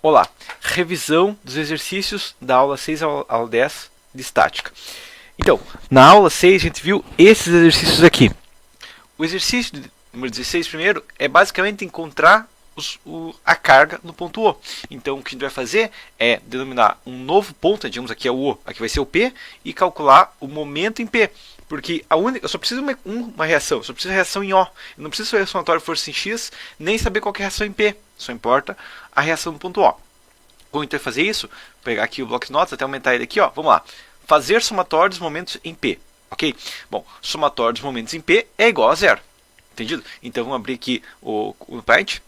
Olá, revisão dos exercícios da aula 6 à aula 10 de estática. Então, na aula 6 a gente viu esses exercícios aqui. O exercício número 16 primeiro é basicamente encontrar a carga no ponto O. Então, o que a gente vai fazer é denominar um novo ponto, digamos aqui é o O, aqui vai ser o P, e calcular o momento em P. Porque eu só preciso de uma reação, eu só preciso de reação em O. Eu não preciso saber a somatória de força em X, nem saber qual é a reação em P. Só importa a reação no ponto O. Como a gente vai fazer isso? Vou pegar aqui o bloco de notas, até aumentar ele aqui, ó. Vamos lá. Fazer somatório dos momentos em P. Ok? Bom, somatório dos momentos em P é igual a zero. Entendido? Então vamos abrir aqui o Paint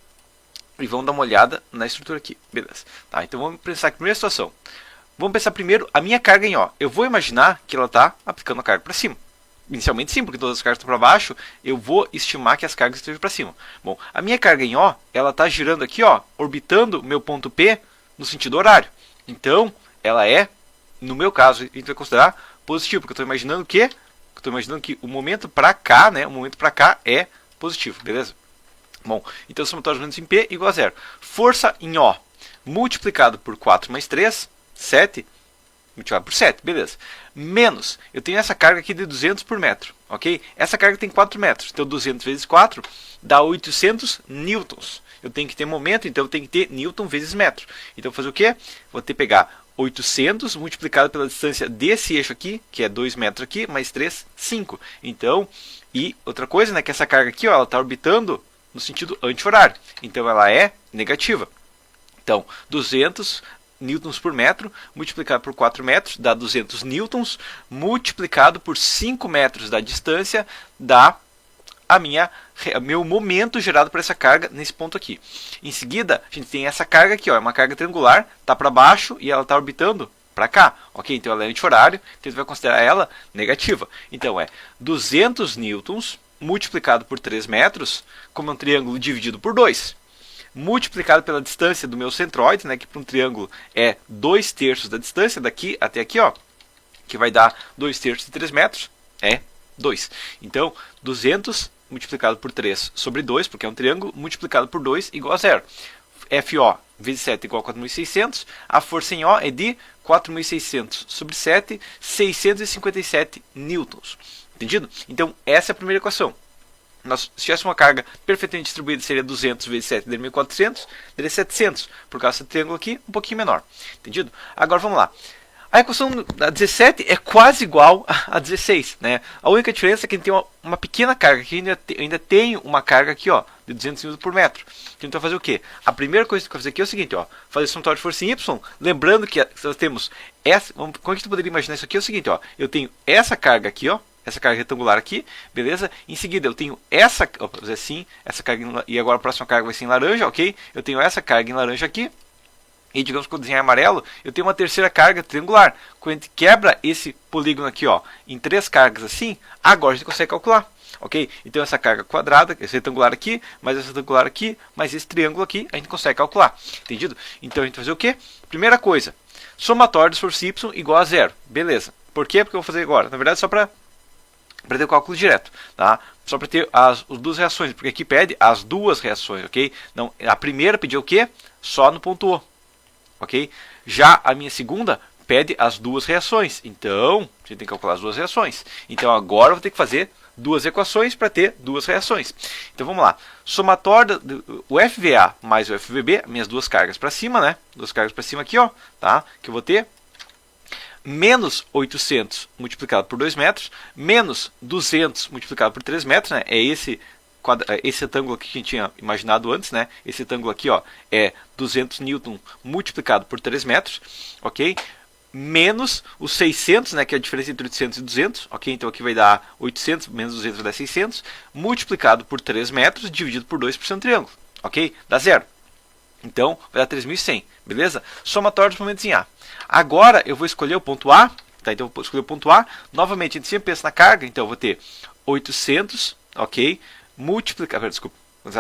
e vamos dar uma olhada na estrutura aqui. Beleza. Tá, então vamos pensar aqui, primeira situação. Vamos pensar primeiro a minha carga em O. Eu vou imaginar que ela está aplicando a carga para cima. Inicialmente sim, porque todas as cargas estão para baixo, eu vou estimar que as cargas estejam para cima. Bom, a minha carga em O, ela está girando aqui, ó, orbitando o meu ponto P no sentido horário. Então, ela é, no meu caso, a gente vai considerar positivo, porque eu estou imaginando que o momento para cá, né, o momento para cá é positivo, beleza? Bom, então o somatório dos momentos em P igual a zero. Força em O multiplicado por 4 mais 3, 7, multiplicado por 7, beleza. Menos, eu tenho essa carga aqui de 200 por metro, ok? Essa carga tem 4 metros, então 200 vezes 4 dá 800 newtons. Eu tenho que ter momento, então eu tenho que ter newton vezes metro. Então vou fazer o quê? Vou ter que pegar 800 multiplicado pela distância desse eixo aqui, que é 2 metros aqui, mais 3, 5. Então, e outra coisa, né, que essa carga aqui, ó, ela está orbitando no sentido anti-horário. Então ela é negativa. Então, 200 newtons por metro, multiplicado por 4 metros, dá 200 newtons, multiplicado por 5 metros da distância, dá meu momento gerado por essa carga nesse ponto aqui. Em seguida, a gente tem essa carga aqui, ó, é uma carga triangular, está para baixo e ela está orbitando para cá, ok? Então ela é anti-horário, então a gente vai considerar ela negativa. Então é 200 newtons multiplicado por 3 metros, como é um triângulo dividido por 2. Multiplicado pela distância do meu centroide, né, que para um triângulo é 2/3 da distância, daqui até aqui, ó, que vai dar 2/3 de 3 metros, é 2. Então, 200 multiplicado por 3 sobre 2, porque é um triângulo, multiplicado por 2 igual a zero. FO vezes 7 igual a 4.600, a força em O é de 4.600 sobre 7, 657 newtons. Entendido? Então, essa é a primeira equação. Se tivesse uma carga perfeitamente distribuída, seria 200 vezes 7, daria 1.400, daria 700, por causa desse triângulo aqui, um pouquinho menor. Entendido? Agora vamos lá. A equação da 17 é quase igual a 16, né? A única diferença é que a gente tem uma pequena carga, que ainda tem uma carga aqui, ó, de 200 N por metro. Então a gente vai fazer o quê? A primeira coisa que eu vou fazer aqui é o seguinte, ó, fazer somatório de força em Y, lembrando que nós temos essa, como é que a gente poderia imaginar isso aqui? É o seguinte, ó, eu tenho essa carga aqui, ó, essa carga retangular aqui, beleza? Em seguida eu tenho essa, vou fazer assim, essa carga, e agora a próxima carga vai ser em laranja, ok? Eu tenho essa carga em laranja aqui, e digamos que eu desenhar em amarelo, eu tenho uma terceira carga triangular. Quando a gente quebra esse polígono aqui, ó, em 3 cargas assim, agora a gente consegue calcular, ok? Então essa carga quadrada, esse retangular aqui, mais esse retangular aqui, mais esse triângulo aqui, a gente consegue calcular, entendido? Então a gente vai fazer o quê? Primeira coisa, somatório de força Y igual a zero, beleza? Por quê? Porque eu vou fazer agora, na verdade só para ter o cálculo direto, tá? Só para ter as duas reações, porque aqui pede as duas reações, ok? Não, a primeira pediu o quê? Só no ponto O, ok? Já a minha segunda pede as duas reações, então a gente tem que calcular as duas reações. Então agora eu vou ter que fazer duas equações para ter duas reações. Então vamos lá, somatório o FVA mais o FVB, minhas duas cargas para cima, né? Duas cargas para cima aqui, ó, tá? Que eu vou ter menos 800 multiplicado por 2 metros, menos 200 multiplicado por 3 metros, né? É esse retângulo aqui que a gente tinha imaginado antes, né? Esse retângulo aqui, ó, é 200 newton multiplicado por 3 metros, ok? Menos os 600, né? Que é a diferença entre 800 e 200, ok? Então aqui vai dar 800, menos 200 vai dar 600, multiplicado por 3 metros, dividido por 2 por ser um triângulo, ok? Dá zero. Então, vai dar 3.100, beleza? Somatório dos momentos em A. Agora, eu vou escolher o ponto A, tá? Então, eu vou escolher o ponto A. Novamente, a gente sempre pensa na carga, então eu vou ter 800, ok? Multiplicar, desculpa. O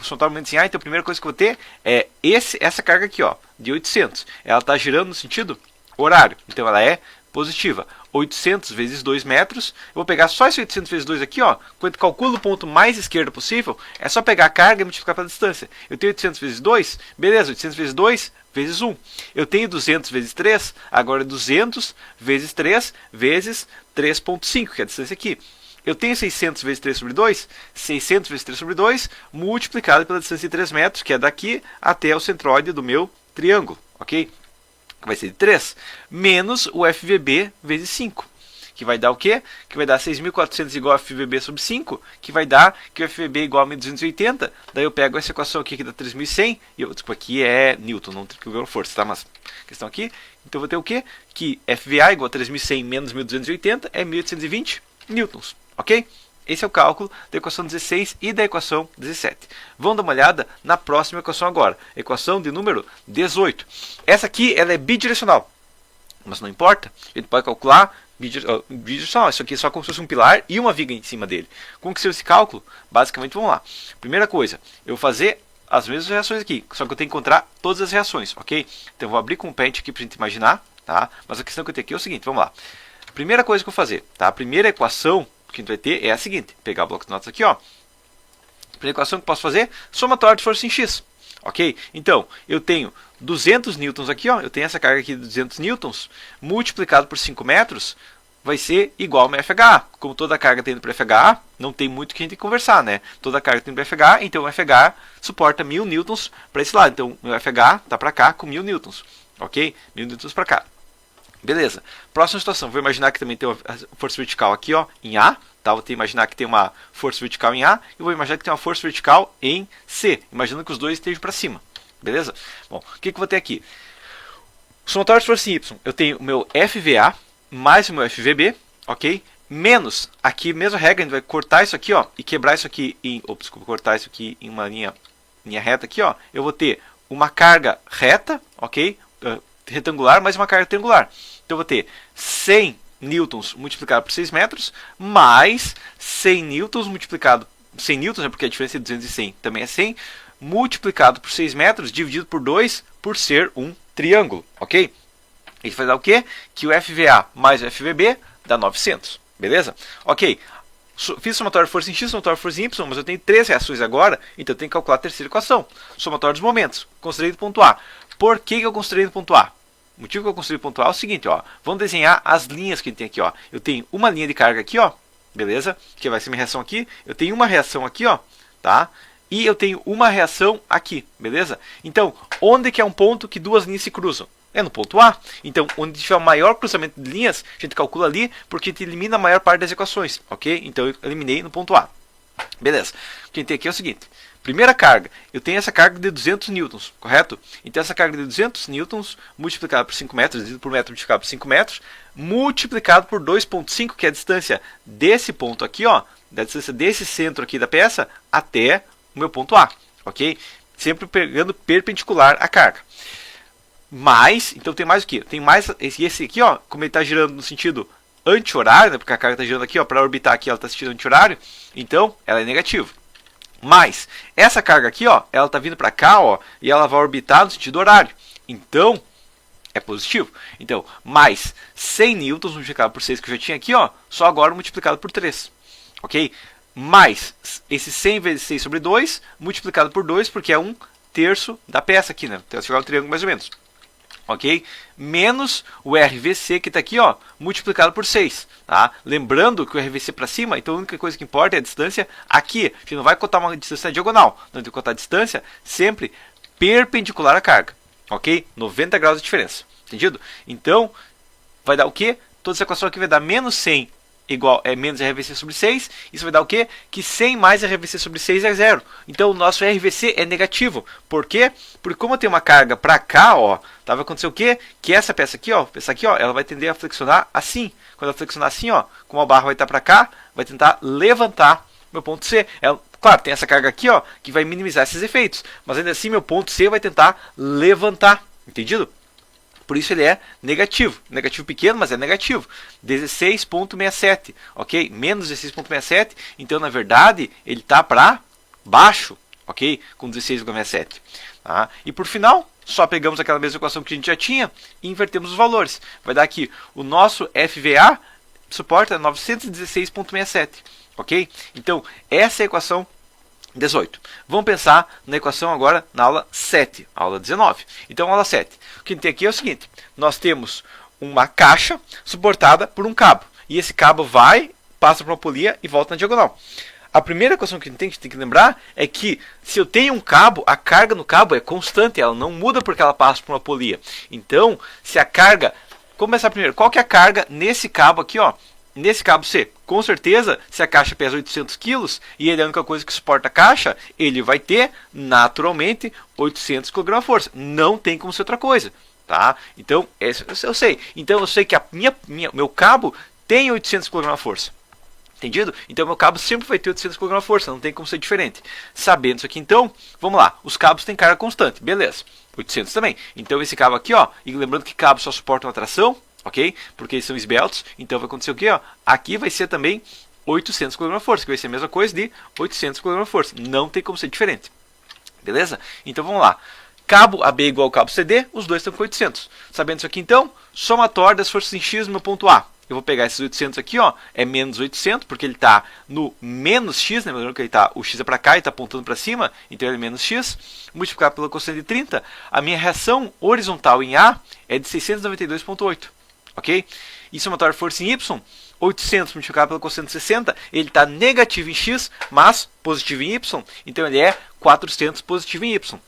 somatório dos momentos em A, então a primeira coisa que eu vou ter é essa carga aqui, ó, de 800. Ela está girando no sentido horário, então ela é positiva. 800 vezes 2 metros. Eu vou pegar só esse 800 vezes 2 aqui, ó. Quando eu calculo o ponto mais esquerdo possível, é só pegar a carga e multiplicar pela distância. Eu tenho 800 vezes 2, beleza, 800 vezes 2 vezes 1. Eu tenho 200 vezes 3, agora 200 vezes 3 vezes 3,5, que é a distância aqui. Eu tenho 600 vezes 3 sobre 2, 600 vezes 3 sobre 2, multiplicado pela distância de 3 metros, que é daqui até o centroide do meu triângulo, ok? Que vai ser de 3, menos o FVB vezes 5, que vai dar o quê? Que vai dar 6.400 igual a FVB sobre 5, que vai dar que o FVB é igual a 1.280, daí eu pego essa equação aqui que dá 3.100, e eu, desculpa, aqui é Newton, não triângulo força, tá? Mas questão aqui, então eu vou ter o quê? Que FVA igual a 3.100 menos 1.280 é 1.820 newtons, ok? Esse é o cálculo da equação 16 e da equação 17. Vamos dar uma olhada na próxima equação agora. Equação de número 18. Essa aqui ela é bidirecional, mas não importa. A gente pode calcular bidirecional. Isso aqui é só como se fosse um pilar e uma viga em cima dele. Como que seria esse cálculo? Basicamente, vamos lá. Primeira coisa, eu vou fazer as mesmas reações aqui, só que eu tenho que encontrar todas as reações, ok? Então eu vou abrir com um pente aqui para a gente imaginar, tá? Mas a questão que eu tenho aqui é o seguinte, vamos lá. Primeira coisa que eu vou fazer, tá? A primeira equação que a gente vai ter é a seguinte, pegar o bloco de notas aqui, ó. A primeira equação que eu posso fazer, somatório de força em X, ok? Então, eu tenho 200 newtons aqui, ó, eu tenho essa carga aqui de 200 newtons, multiplicado por 5 metros, vai ser igual a meu FHA. Como toda carga tem indo para FHA, não tem muito que a gente conversar, né? Toda carga tem indo para FHA, então o FHA suporta 1.000 newtons para esse lado. Então, o FHA está para cá com 1.000 newtons, ok? 1.000 newtons para cá. Beleza. Próxima situação, vou imaginar que também tem uma força vertical aqui, ó, em A, tá? Vou imaginar que tem uma força vertical em A e vou imaginar que tem uma força vertical em C, imaginando que os dois estejam para cima. Beleza? Bom, o que eu vou ter aqui? Somatório de força em Y, eu tenho o meu FVA mais o meu FVB, ok? Menos, aqui, mesma regra, a gente vai cortar isso aqui, ó, e quebrar isso aqui em... Ops, desculpa, cortar isso aqui em uma linha reta aqui, ó. Eu vou ter uma carga reta, ok? Retangular, mais uma carga triangular. Então eu vou ter 100 newtons multiplicado por 6 metros, mais 100 newtons multiplicado... 100 newtons, né, porque a diferença de 200 e 100 também é 100, multiplicado por 6 metros, dividido por 2, por ser um triângulo, ok? Isso vai dar o quê? Que o FVA mais o FVB dá 900, beleza? Ok, fiz somatório de força em X, somatório de força em Y, mas eu tenho 3 reações agora, então eu tenho que calcular a terceira equação. Somatório dos momentos, considerei do ponto A. Por que eu considerei do ponto A? O motivo que eu construí o ponto A é o seguinte, ó. Vamos desenhar as linhas que a gente tem aqui, ó. Eu tenho uma linha de carga aqui, ó. Beleza? Que vai ser minha reação aqui. Eu tenho uma reação aqui, ó. Tá? E eu tenho uma reação aqui. Beleza? Então, onde que é um ponto que duas linhas se cruzam? É no ponto A. Então, onde tiver o maior cruzamento de linhas, a gente calcula ali, porque a gente elimina a maior parte das equações. Ok? Então, eu eliminei no ponto A. Beleza? O que a gente tem aqui é o seguinte. Primeira carga, eu tenho essa carga de 200 newtons, correto? Então essa carga de 200 newtons multiplicada por 5 metros, dividido por metro multiplicado por 5 metros, multiplicado por 2,5, que é a distância desse ponto aqui, ó, da distância desse centro aqui da peça até o meu ponto A, ok? Sempre pegando perpendicular à carga. Mais, então tem mais o que? Tem mais esse aqui, ó, como ele está girando no sentido anti-horário, né, porque a carga está girando aqui, ó, para orbitar aqui, ela está sentindo anti-horário, então ela é negativa. Mas essa carga aqui, ó, ela está vindo para cá, ó, e ela vai orbitar no sentido horário. Então, é positivo. Então, mais 100 newtons multiplicado por 6 que eu já tinha aqui, ó, só agora multiplicado por 3. Ok? Mais esse 100 vezes 6 sobre 2, multiplicado por 2, porque é 1/3 da peça aqui, né? Então, chegar um triângulo mais ou menos. Ok? Menos o RVC que está aqui, ó, multiplicado por 6. Tá? Lembrando que o RVC para cima, então a única coisa que importa é a distância aqui. A gente não vai cotar uma distância diagonal, não tem que cotar a distância sempre perpendicular à carga. Ok? 90 graus de diferença. Entendido? Então, vai dar o quê? Toda essa equação aqui vai dar menos 100 igual é menos RVC sobre 6. Isso vai dar o quê? Que 100 mais RVC sobre 6 é 0. Então o nosso RVC é negativo. Por quê? Porque como eu tenho uma carga para cá, ó, tá, vai acontecer o quê? Que essa peça aqui, ó, ela vai tender a flexionar assim. Quando ela flexionar assim, ó, como a barra vai estar para cá, vai tentar levantar meu ponto C. Claro, tem essa carga aqui, ó, que vai minimizar esses efeitos. Mas ainda assim, meu ponto C vai tentar levantar. Entendido? Por isso ele é negativo. Negativo pequeno, mas é negativo. 16,67. Ok? Menos 16,67. Então, na verdade, ele está para baixo. Ok? Com 16,67. Tá? E por final, só pegamos aquela mesma equação que a gente já tinha e invertemos os valores. Vai dar aqui, o nosso FVA suporta 916,67, ok? Então, essa é a equação 18. Vamos pensar na equação agora na aula 7, aula 19. Então, aula 7. O que a gente tem aqui é o seguinte, nós temos uma caixa suportada por um cabo. E esse cabo passa por uma polia e volta na diagonal. A primeira equação que a gente tem que lembrar é que se eu tenho um cabo, a carga no cabo é constante, ela não muda porque ela passa por uma polia. Então, se a carga... Vamos começar primeiro. Qual que é a carga nesse cabo aqui, ó? Nesse cabo C? Com certeza, se a caixa pesa 800 kg e ele é a única coisa que suporta a caixa, ele vai ter, naturalmente, 800 kg-força. Não tem como ser outra coisa, tá? Então, eu sei. Então, eu sei que meu cabo tem 800 kg-força. Entendido? Então, meu cabo sempre vai ter 800 kg-força, não tem como ser diferente. Sabendo isso aqui, então, vamos lá. Os cabos têm carga constante, beleza. 800 também. Então, esse cabo aqui, ó, e lembrando que cabos só suportam uma tração, ok? Porque eles são esbeltos, então vai acontecer o quê, ó? Aqui vai ser também 800 kg-força, que vai ser a mesma coisa de 800 kg-força. Não tem como ser diferente. Beleza? Então, vamos lá. Cabo AB igual ao cabo CD, os dois estão com 800. Sabendo isso aqui, então, somatório das forças em X no meu ponto A. Eu vou pegar esses 800 aqui, ó, é menos 800, porque ele está no menos x, né? Lembrando que o x é para cá e está apontando para cima, então ele é menos x. Multiplicar pela cosseno de 30, a minha reação horizontal em A é de 692,8, ok? E somatório de força em Y, 800 multiplicado pela cosseno de 60, ele está negativo em x, mas positivo em Y, então ele é 400 positivo em Y.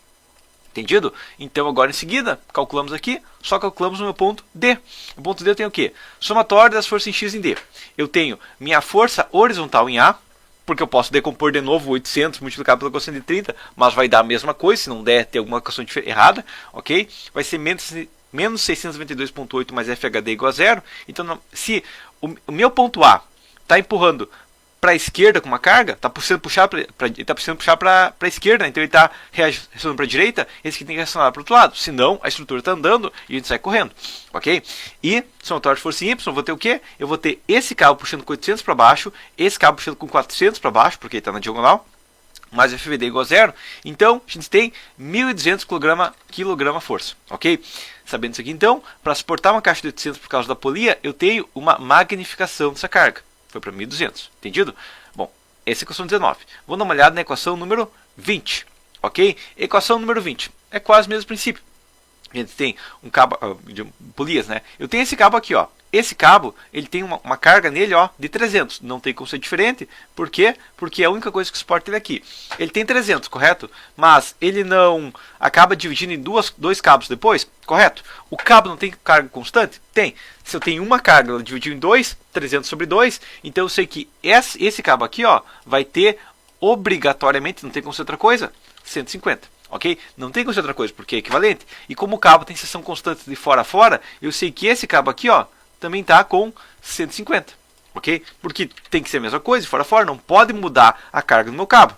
Entendido? Então, agora em seguida, calculamos aqui, só calculamos no meu ponto D. No ponto D eu tenho o quê? Somatório das forças em X em D. Eu tenho minha força horizontal em A, porque eu posso decompor de novo 800 multiplicado pela cosseno de 30, mas vai dar a mesma coisa, se não der, ter alguma equação errada, ok? Vai ser menos 692,8 mais FHD igual a zero. Então, se o meu ponto A está empurrando para a esquerda com uma carga, está precisando puxar para a esquerda, então ele está reacionando para a direita, esse aqui tem que reacionar para o outro lado, senão a estrutura está andando e a gente sai correndo, ok? E, somatório de força em Y, eu vou ter o quê? Eu vou ter esse cabo puxando com 800 para baixo, esse cabo puxando com 400 para baixo, porque ele está na diagonal, mais FVD igual a zero, então a gente tem 1.200 kg-força, ok? Sabendo isso aqui, então, para suportar uma caixa de 800 por causa da polia, eu tenho uma magnificação dessa carga. Foi para 1.200, entendido? Bom, essa é a equação 19. Vamos dar uma olhada na equação número 20, ok? Equação número 20 é quase o mesmo princípio. A gente tem um cabo de polias, né? Eu tenho esse cabo aqui, ó. Esse cabo, ele tem uma carga nele, ó, de 300. Não tem como ser diferente. Por quê? Porque é a única coisa que suporta ele aqui. Ele tem 300, correto? Mas ele não acaba dividindo em dois cabos depois, correto? O cabo não tem carga constante? Tem. Se eu tenho uma carga, ela dividiu em 2, 300 sobre 2. Então eu sei que esse cabo aqui, ó, vai ter obrigatoriamente, não tem como ser outra coisa, 150. Ok? Não tem como ser outra coisa, porque é equivalente. E como o cabo tem seção constante de fora a fora, eu sei que esse cabo aqui, ó, também está com 150. Ok? Porque tem que ser a mesma coisa, de fora a fora, não pode mudar a carga do meu cabo.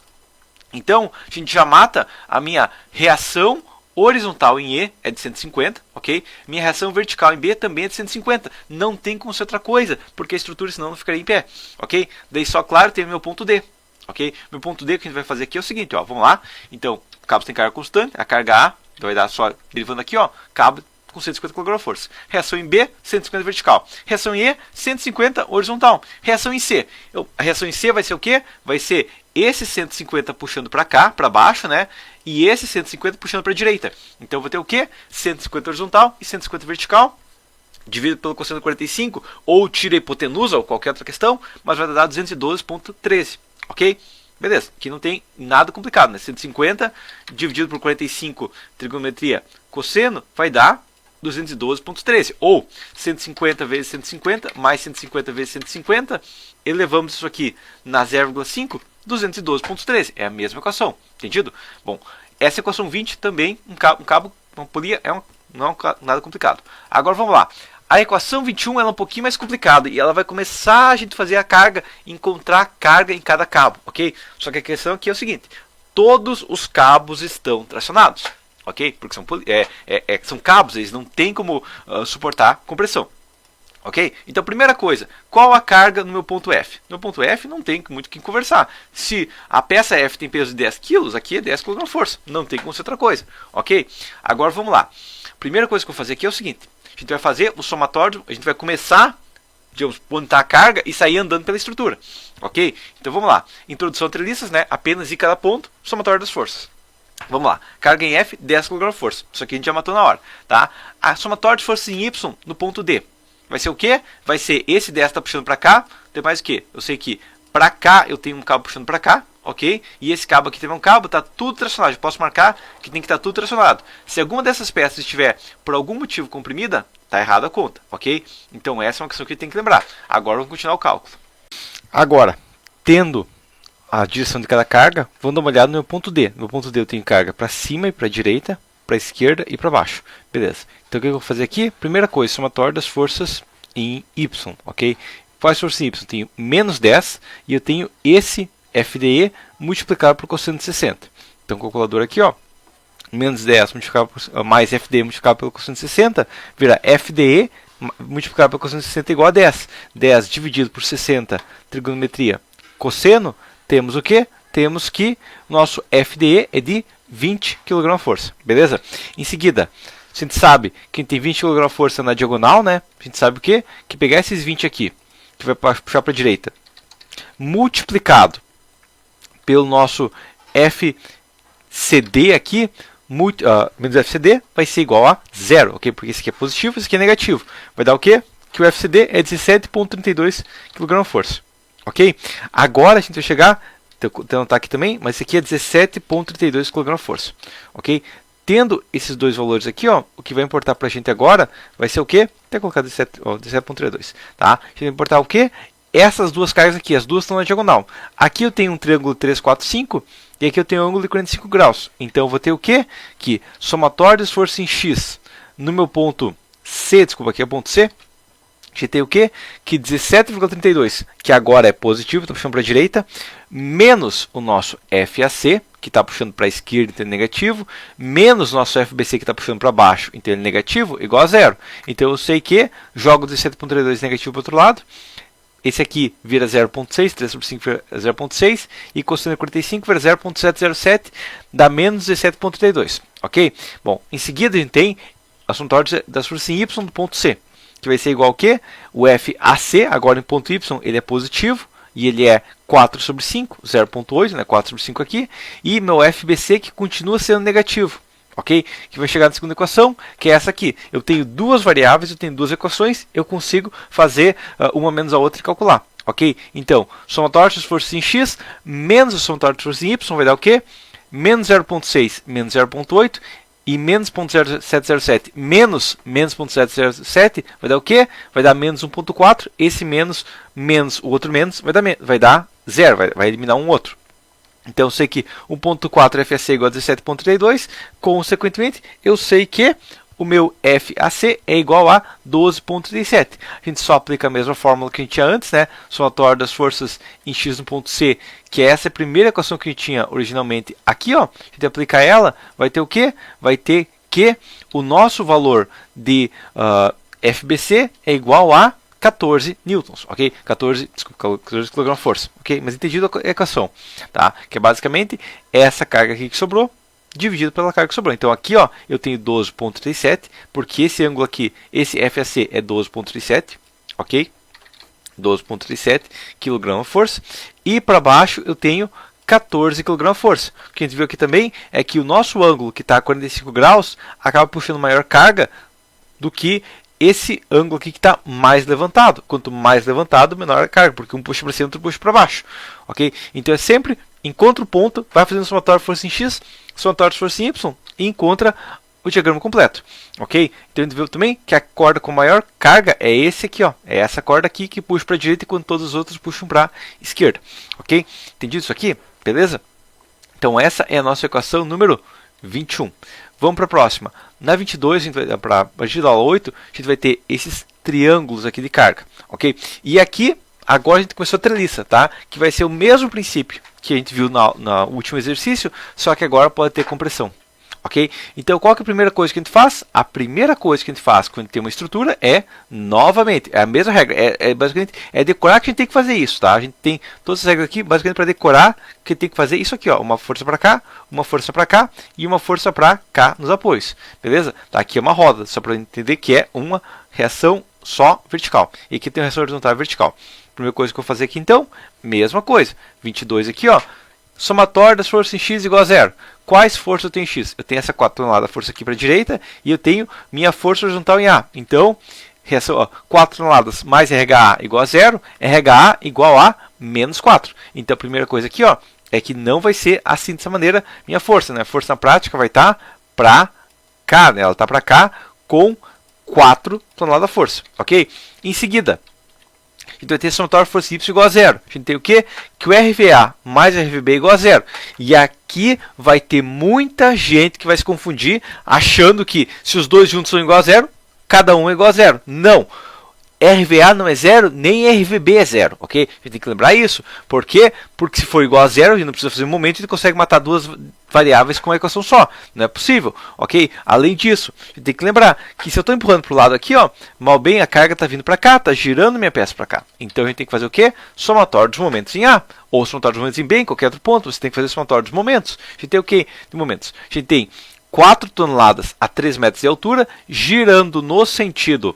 Então, a gente já mata a minha reação horizontal em E, é de 150, ok? Minha reação vertical em B também é de 150. Não tem como ser outra coisa, porque a estrutura senão não ficaria em pé, ok? Daí só, claro, tem o meu ponto D, ok? Meu ponto D que a gente vai fazer aqui é o seguinte, ó, vamos lá. Então, o cabo tem carga constante, a carga A, então vai dar só derivando aqui, ó, cabo com 150 kg-força. Reação em B, 150 vertical. Reação em E, 150 horizontal. Reação em C. A reação em C vai ser o quê? Vai ser esse 150 puxando para cá, para baixo, né? E esse 150 puxando para a direita. Então eu vou ter o quê? 150 horizontal e 150 vertical. Dividido pelo cosseno de 45, ou tira a hipotenusa, ou qualquer outra questão, mas vai dar 212,13. Ok? Beleza, aqui não tem nada complicado, né? 150 dividido por 45, trigonometria cosseno, vai dar 212,13. Ou 150 vezes 150, mais 150 vezes 150, elevamos isso aqui na 0,5, 212,13. É a mesma equação, entendido? Bom, essa equação 20 também, um cabo, uma polia, não é nada complicado. Agora vamos lá. A equação 21 ela é um pouquinho mais complicada e ela vai começar a gente fazer a carga, encontrar carga em cada cabo, ok? Só que a questão aqui é o seguinte, todos os cabos estão tracionados, ok? Porque são cabos, eles não têm como suportar compressão, Ok? Então, primeira coisa, qual a carga no meu ponto F? No meu ponto F não tem muito o que conversar. Se a peça F tem peso de 10 kg, aqui é 10 kg, não tem como ser outra coisa. Ok? Agora vamos lá. Primeira coisa que eu vou fazer aqui é o seguinte. A gente vai fazer o somatório, a gente vai começar, digamos, onde está a carga e sair andando pela estrutura. Ok? Então vamos lá. Introdução a treliças, né? Apenas em cada ponto, somatório das forças. Vamos lá. Carga em F, 10 kg. Isso aqui a gente já matou na hora. Tá? A somatória de forças em Y no ponto D. Vai ser o quê? Vai ser esse 10 está puxando para cá. Tem mais o quê? Eu sei que para cá eu tenho um cabo puxando para cá. Ok? E esse cabo aqui também é um cabo. Está tudo tracionado. Eu posso marcar que tem que estar tudo tracionado. Se alguma dessas peças estiver por algum motivo comprimida, está errada a conta. Ok? Então essa é uma questão que tem que lembrar. Agora vamos continuar o cálculo. Agora, tendo a direção de cada carga, vamos dar uma olhada no meu ponto D. No meu ponto D eu tenho carga para cima e para a direita, para a esquerda e para baixo. Beleza. Então o que eu vou fazer aqui? Primeira coisa, somatório das forças em Y, ok? Quais forças em Y? Eu tenho menos 10 e eu tenho esse FDE multiplicado por cosseno de 60. Então, calculador aqui, ó, menos 10 multiplicado por, mais FDE multiplicado pelo cosseno de 60, vira FDE multiplicado pelo cosseno de 60 igual a 10. 10 dividido por 60, trigonometria, cosseno, temos o quê? Temos que nosso FDE é de 20 kg. Beleza? Em seguida, a gente sabe que tem 20 kg na diagonal, né? A gente sabe o quê? Que pegar esses 20 aqui, que vai puxar para a direita, multiplicado pelo nosso FCD aqui, menos FCD, vai ser igual a 0, ok? Porque esse aqui é positivo, esse aqui é negativo. Vai dar o quê? Que o FCD é 17,32 kg. Ok? Agora a gente vai chegar, então tá aqui também, mas esse aqui é 17,32 kg. Ok? Tendo esses dois valores aqui, ó, o que vai importar para a gente agora vai ser o quê? Até colocar 17,32. Tá? A gente vai importar o quê? Essas duas cargas aqui, as duas estão na diagonal. Aqui eu tenho um triângulo 3, 4, 5 e aqui eu tenho um ângulo de 45 graus. Então eu vou ter o quê? Que somatório das forças em X no meu ponto C, desculpa, aqui é o ponto C. A gente tem o quê? Que 17,32, que agora é positivo, está puxando para a direita, menos o nosso FAC, que está puxando para a esquerda, então é negativo, menos o nosso FBC, que está puxando para baixo, então ele é negativo, igual a 0. Então eu sei que jogo 17,32 negativo para o outro lado, esse aqui vira 0,6, 3 sobre 5 vira 0,6, e cosseno de 45 vira 0,707, dá menos 17,32, ok? Bom, em seguida a gente tem a somatória das forças em Y do ponto C, que vai ser igual ao quê? O FAC, agora em ponto Y, ele é positivo, e ele é 4 sobre 5, 0,8, né? 4 sobre 5 aqui, e meu FBC que continua sendo negativo, ok? Que vai chegar na segunda equação, que é essa aqui. Eu tenho duas variáveis, eu tenho duas equações, eu consigo fazer uma menos a outra e calcular, ok? Então, somatório das forças em X menos o somatório das forças em Y vai dar o quê? Menos 0,6 menos 0,8, e menos 0,707 menos 0,707 vai dar o quê? Vai dar menos 1,4. Esse menos o outro menos vai dar 0, vai eliminar um outro. Então eu sei que 1,4 FAC igual a 17,32. Consequentemente, eu sei que o meu FAC é igual a 12,37. A gente só aplica a mesma fórmula que a gente tinha antes, né? Somatório das forças em X no ponto C, que é essa primeira equação que a gente tinha originalmente aqui, ó. A gente aplica ela, vai ter o quê? Vai ter que o nosso valor de FBC é igual a 14 newtons, ok? 14 kg, ok? Mas entendido a equação, tá? Que é basicamente essa carga aqui que sobrou, dividido pela carga que sobrou. Então aqui, ó, eu tenho 12,37, porque esse ângulo aqui, esse FAC é 12,37, ok? 12,37 kg. E para baixo eu tenho 14 kg. O que a gente viu aqui também é que o nosso ângulo, que está a 45 graus, acaba puxando maior carga do que esse ângulo aqui que está mais levantado. Quanto mais levantado, menor a carga, porque um puxa para cima, outro puxa para baixo, ok? Então é sempre, encontra o ponto, vai fazendo somatório de força em X, somatório de força em Y, e encontra o diagrama completo, ok? Então a gente viu também que a corda com maior carga é esse aqui, ó, é essa corda aqui que puxa para a direita, enquanto todos os outros puxam para a esquerda, ok? Entendido isso aqui? Beleza? Então essa é a nossa equação número 21. Vamos para a próxima. Na 22, a gente vai para a partir da aula 8, a gente vai ter esses triângulos aqui de carga, ok? E aqui, agora a gente começou a treliça, tá? Que vai ser o mesmo princípio que a gente viu no último exercício, só que agora pode ter compressão, Ok? Então, qual que é a primeira coisa que a gente faz? A primeira coisa que a gente faz quando tem uma estrutura é, novamente, é a mesma regra. Basicamente, é decorar que a gente tem que fazer isso, tá? A gente tem todas as regras aqui, basicamente, para decorar que a gente tem que fazer isso aqui, ó. Uma força para cá, uma força para cá e uma força para cá nos apoios. Beleza? Tá, aqui é uma roda, só para entender que é uma reação só vertical. E aqui tem uma reação horizontal e vertical. Primeira coisa que eu vou fazer aqui, então, mesma coisa. 22 aqui, ó. Somatório das forças em x igual a zero. Quais forças eu tenho em x? Eu tenho essa 4 toneladas força aqui para a direita e eu tenho minha força horizontal em A. Então, reação, ó, 4 toneladas mais RH igual a zero, RH igual a menos 4. Então, a primeira coisa aqui, ó, é que não vai ser assim dessa maneira minha força. Né? A força na prática vai estar para cá, né? Ela está para cá com 4 toneladas força, ok? Em seguida, a gente vai ter somatório de força y igual a zero. A gente tem o quê? Que o RVA mais RVB é igual a zero. E aqui vai ter muita gente que vai se confundir achando que se os dois juntos são igual a zero, cada um é igual a zero. Não! RVA não é zero, nem RVB é zero, ok? A gente tem que lembrar isso. Por quê? Porque se for igual a zero, a gente não precisa fazer um momento, a gente consegue matar duas variáveis com uma equação só. Não é possível, ok? Além disso, a gente tem que lembrar que se eu estou empurrando para o lado aqui, ó, mal bem a carga está vindo para cá, está girando minha peça para cá. Então a gente tem que fazer o quê? Somatório dos momentos em A, ou somatório dos momentos em B, em qualquer outro ponto. Você tem que fazer somatório dos momentos. A gente tem o quê? De momentos. A gente tem 4 toneladas a 3 metros de altura, girando no sentido...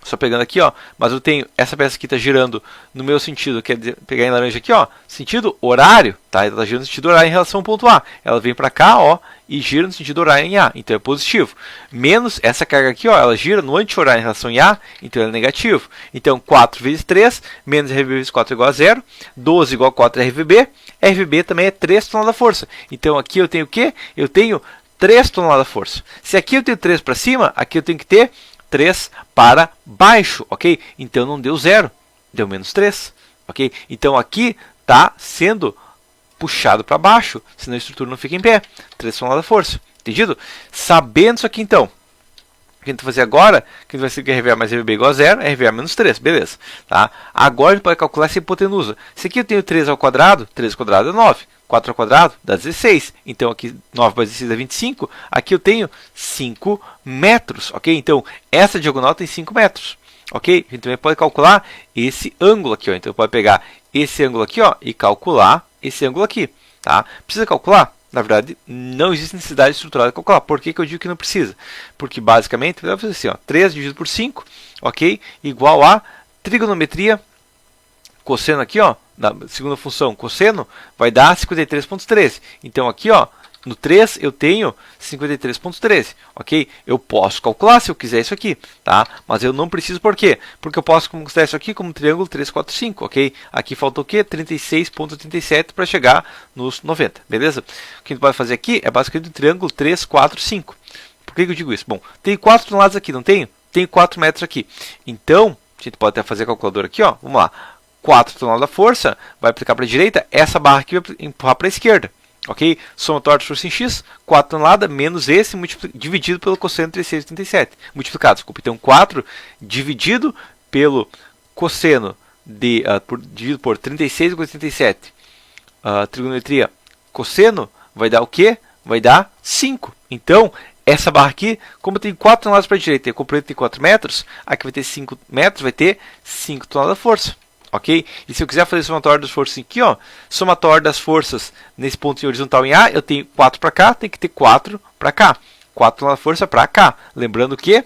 Só pegando aqui, ó, mas eu tenho essa peça aqui está girando no meu sentido, quer dizer, pegar em laranja aqui, ó, sentido horário, tá? Ela está girando no sentido horário em relação ao ponto A. Ela vem para cá, ó, e gira no sentido horário em A, então é positivo. Menos essa carga aqui, ó, ela gira no anti-horário em relação em A, então é negativo. Então 4 vezes 3, menos RVB vezes 4 igual a 0, 12 igual a 4 RVB, RVB também é 3 toneladas força. Então aqui eu tenho o quê? Eu tenho 3 toneladas força. Se aqui eu tenho 3 para cima, aqui eu tenho que ter 3 para baixo, ok? Então não deu 0, deu menos 3, ok? Então aqui está sendo puxado para baixo, senão a estrutura não fica em pé. 3 toneladas de força, entendido? Sabendo isso aqui então, o que a gente vai fazer agora, que a gente vai ser que RVA mais RVB igual a 0, RVA menos 3, beleza. Tá? Agora a gente pode calcular essa hipotenusa. Se aqui eu tenho 3 ao quadrado, 3 ao quadrado é 9. 4 ao quadrado dá 16. Então aqui 9 mais 16 dá 25. Aqui eu tenho 5 metros. Ok? Então essa diagonal tem 5 metros. Ok? A gente também pode calcular esse ângulo aqui. Ó. Então pode pegar esse ângulo aqui, ó, e calcular esse ângulo aqui. Tá? Precisa calcular? Na verdade, não existe necessidade estrutural de calcular. Por que eu digo que não precisa? Porque basicamente, vai fazer assim, ó, 3 dividido por 5, ok? Igual a trigonometria, cosseno aqui, ó, na segunda função, cosseno, vai dar 53,13. Então aqui, ó, no 3 eu tenho 53,13, ok? Eu posso calcular se eu quiser isso aqui, tá? Mas eu não preciso, por quê? Porque eu posso considerar isso aqui como triângulo 3, 4, 5, ok? Aqui falta o quê? 36,37 para chegar nos 90, beleza? O que a gente pode fazer aqui é basicamente um triângulo 3, 4, 5. Por que eu digo isso? Bom, tem 4 toneladas aqui, não tenho? Tenho 4 metros aqui. Então, a gente pode até fazer a calculadora aqui, ó. Vamos lá. 4 toneladas da força, vai aplicar para a direita, essa barra aqui vai empurrar para a esquerda. Ok? Somatório de força em x, 4 toneladas menos esse dividido pelo cosseno de 36,37. Multiplicado, desculpa. Então 4 dividido pelo cosseno dividido por 36,87. Trigonometria cosseno vai dar o quê? Vai dar 5. Então, essa barra aqui, como tem 4 toneladas para a direita e a componente tem 4 metros, aqui vai ter 5 metros, vai ter 5 toneladas de força. Ok? E se eu quiser fazer somatório das forças aqui, ó, somatório das forças nesse ponto horizontal em A, eu tenho 4 para cá, tem que ter 4 para cá. 4 toneladas de força para cá. Lembrando que,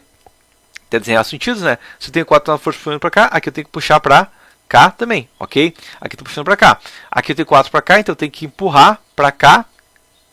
até desenhar sentidos, né? Se eu tenho 4 toneladas de força puxando para cá, aqui eu tenho que puxar para cá também, ok? Aqui eu estou puxando para cá. Aqui eu tenho 4 para cá, então eu tenho que empurrar para cá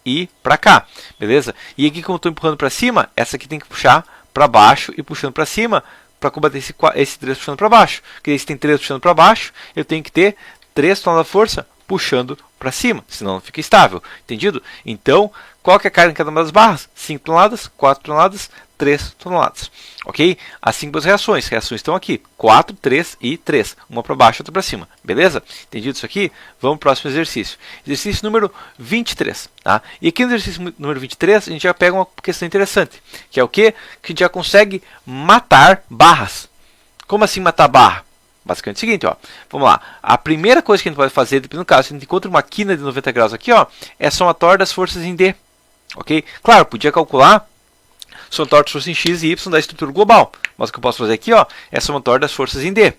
e para cá, beleza? E aqui, como eu estou empurrando para cima, essa aqui tem que puxar para baixo e puxando para cima, para combater esse 3 puxando para baixo. Porque se tem 3 puxando para baixo, eu tenho que ter 3 toneladas de força puxando para cima, senão não fica estável. Entendido? Então, qual que é a carga em cada uma das barras? 5 toneladas, 4 toneladas, 3 toneladas. Ok? As 5 reações. Reações estão aqui. 4, 3 e 3. Uma para baixo, outra para cima. Beleza? Entendido isso aqui? Vamos para o próximo exercício. Exercício número 23. Tá? E aqui no exercício número 23, a gente já pega uma questão interessante. Que é o quê? Que a gente já consegue matar barras. Como assim matar barra? Basicamente é o seguinte, ó. Vamos lá. A primeira coisa que a gente pode fazer, no caso, se a gente encontra uma quina de 90 graus aqui, ó, é somatório das forças em D. Ok? Claro, podia calcular somatório das forças em x e y da estrutura global. Mas o que eu posso fazer aqui, ó, é somatório das forças em D.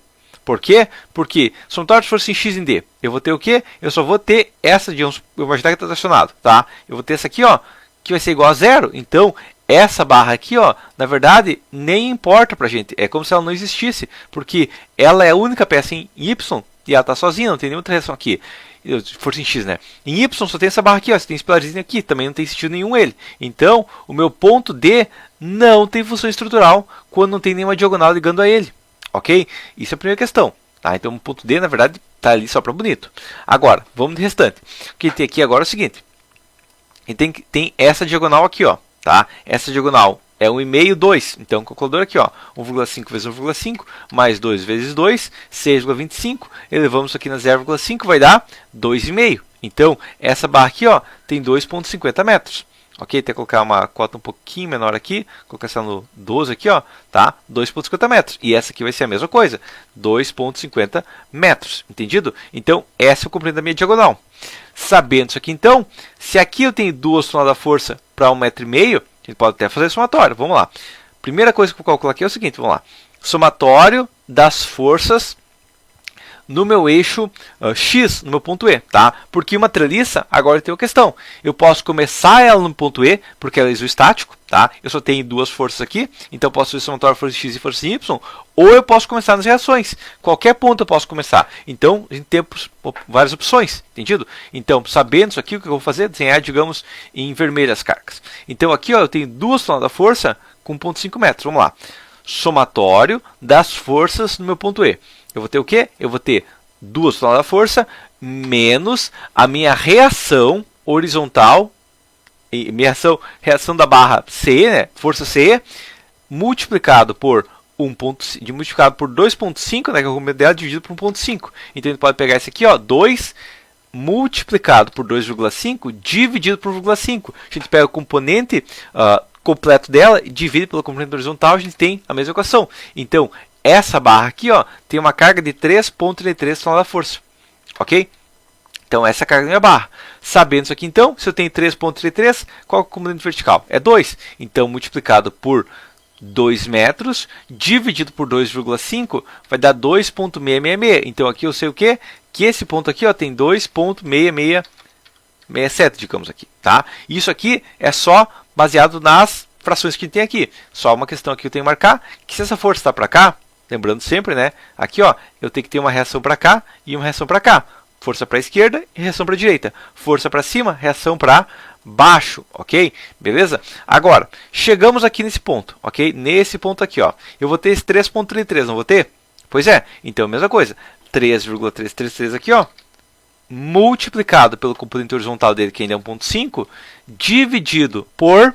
Por quê? Porque somatório das forças em x e em D. Eu vou ter o quê? Eu só vou ter essa de eu vou imaginar que está tracionado, tá? Eu vou ter essa aqui, ó, que vai ser igual a zero. Então, essa barra aqui, ó, na verdade, nem importa pra gente. É como se ela não existisse, porque ela é a única peça em y e ela está sozinha, não tem nenhuma outra reação aqui. Força em x, né? Em y só tem essa barra aqui, ó, você tem esse pilarzinho aqui, também não tem sentido nenhum ele. Então, o meu ponto D não tem função estrutural quando não tem nenhuma diagonal ligando a ele. Ok? Isso é a primeira questão. Tá? Então, o ponto D, na verdade, está ali só para bonito. Agora, vamos de restante. O que tem aqui agora é o seguinte. A gente tem essa diagonal aqui, ó. Tá? Essa diagonal é 1,5, 2. Então, o calculador aqui, ó, 1,5 vezes 1,5, mais 2 vezes 2, 6,25. Elevamos isso aqui na 0,5, vai dar 2,5. Então, essa barra aqui, ó, tem 2,50 metros. Ok? Tem que colocar uma cota um pouquinho menor aqui, colocar essa no 12 aqui, ó, tá? 2,50 metros. E essa aqui vai ser a mesma coisa, 2,50 metros. Entendido? Então, essa é o comprimento da minha diagonal. Sabendo isso aqui, então, se aqui eu tenho 2 toneladas da força para 1,5 m, a gente pode até fazer somatório. Vamos lá. Primeira coisa que eu vou calcular aqui é o seguinte, vamos lá. Somatório das forças no meu eixo X, no meu ponto E, tá? Porque uma treliça, agora tem uma questão. Eu posso começar ela no ponto E, porque ela é isoestático, tá? Eu só tenho duas forças aqui, então eu posso fazer somatório de força X e força Y, ou eu posso começar nas reações. Qualquer ponto eu posso começar. Então, a gente tem várias opções, entendido? Então, sabendo isso aqui, o que eu vou fazer? Desenhar, digamos, em vermelho as cargas. Então, aqui, ó, eu tenho 2 toneladas da força com 0,5 metros. Vamos lá. Somatório das forças no meu ponto E. Eu vou ter o quê? Eu vou ter 2 toneladas da força menos a minha reação horizontal, minha reação da barra C, né? Força C, multiplicado por multiplicado por 2,5, né? Que é o comprimento dela, dividido por 1,5. Então, a gente pode pegar esse aqui, ó, 2 multiplicado por 2,5 dividido por 1,5. A gente pega o componente completo dela e divide pelo componente horizontal, a gente tem a mesma equação. Então, essa barra aqui, ó, tem uma carga de 3,33 toneladas da força. Ok? Então, essa é a carga da minha barra. Sabendo isso aqui, então, se eu tenho 3,33, qual é o componente vertical? É 2. Então, multiplicado por 2 metros, dividido por 2,5, vai dar 2,666. Então, aqui eu sei o quê? Que esse ponto aqui, ó, tem 2,6667, digamos aqui, tá? Isso aqui é só baseado nas frações que tem aqui. Só uma questão aqui que eu tenho que marcar, que se essa força está para cá, lembrando sempre, né? Aqui, ó, eu tenho que ter uma reação para cá e uma reação para cá. Força para a esquerda e reação para a direita. Força para cima, reação para baixo, ok? Beleza? Agora, chegamos aqui nesse ponto, ok? Nesse ponto aqui, ó. Eu vou ter esse 3,33, não vou ter? Pois é, então mesma coisa. 3,333 aqui, ó. Multiplicado pelo componente horizontal dele, que ainda é 1,5, dividido por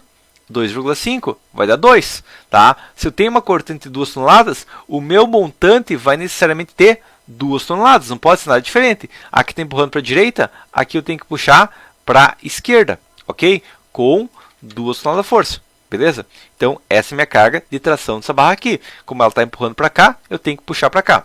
2,5 vai dar 2, tá? Se eu tenho uma cortante de 2 toneladas, o meu montante vai necessariamente ter 2 toneladas, não pode ser nada diferente. Aqui está empurrando para a direita, aqui eu tenho que puxar para a esquerda, ok? Com 2 toneladas de força, beleza? Então, essa é a minha carga de tração dessa barra aqui. Como ela está empurrando para cá, eu tenho que puxar para cá.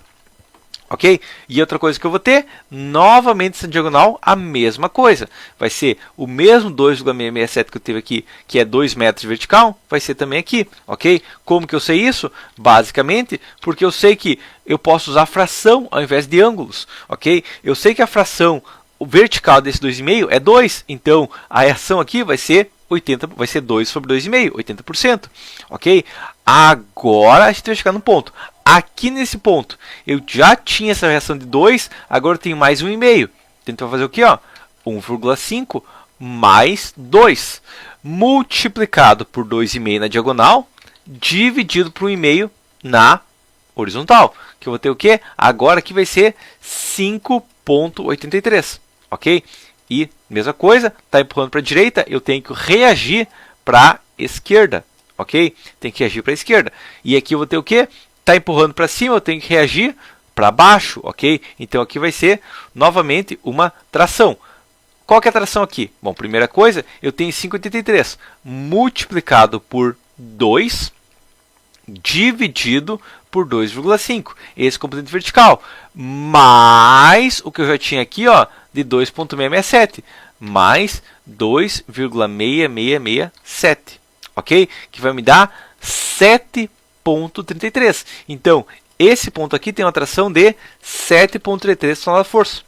Ok? E outra coisa que eu vou ter, novamente essa diagonal, a mesma coisa. Vai ser o mesmo 2,667 que eu tive aqui, que é 2 metros de vertical, vai ser também aqui. Ok? Como que eu sei isso? Basicamente, porque eu sei que eu posso usar fração ao invés de ângulos. Ok? Eu sei que a fração vertical desse 2,5 é 2. Então, a reação aqui vai ser 2 sobre 2,5, 80%. Ok? Agora a gente vai chegar no ponto. Aqui nesse ponto, eu já tinha essa reação de 2, agora eu tenho mais 1,5. Então, vai fazer o quê? 1,5 mais 2, multiplicado por 2,5 na diagonal, dividido por 1,5 na horizontal. Que eu vou ter o quê? Agora aqui vai ser 5,83. Ok? E, mesma coisa, está empurrando para a direita, eu tenho que reagir para a esquerda. Ok? Tem que reagir para a esquerda. E aqui eu vou ter o quê? Está empurrando para cima, eu tenho que reagir para baixo, ok? Então aqui vai ser novamente uma tração. Qual que é a tração aqui? Bom, primeira coisa, eu tenho 5,83 multiplicado por 2 dividido por 2,5. Esse componente vertical. Mais o que eu já tinha aqui, ó, de 2,667. Mais 2,6667, ok? Que vai me dar 7,33. Então, esse ponto aqui tem uma tração de 7,33 toneladas-força,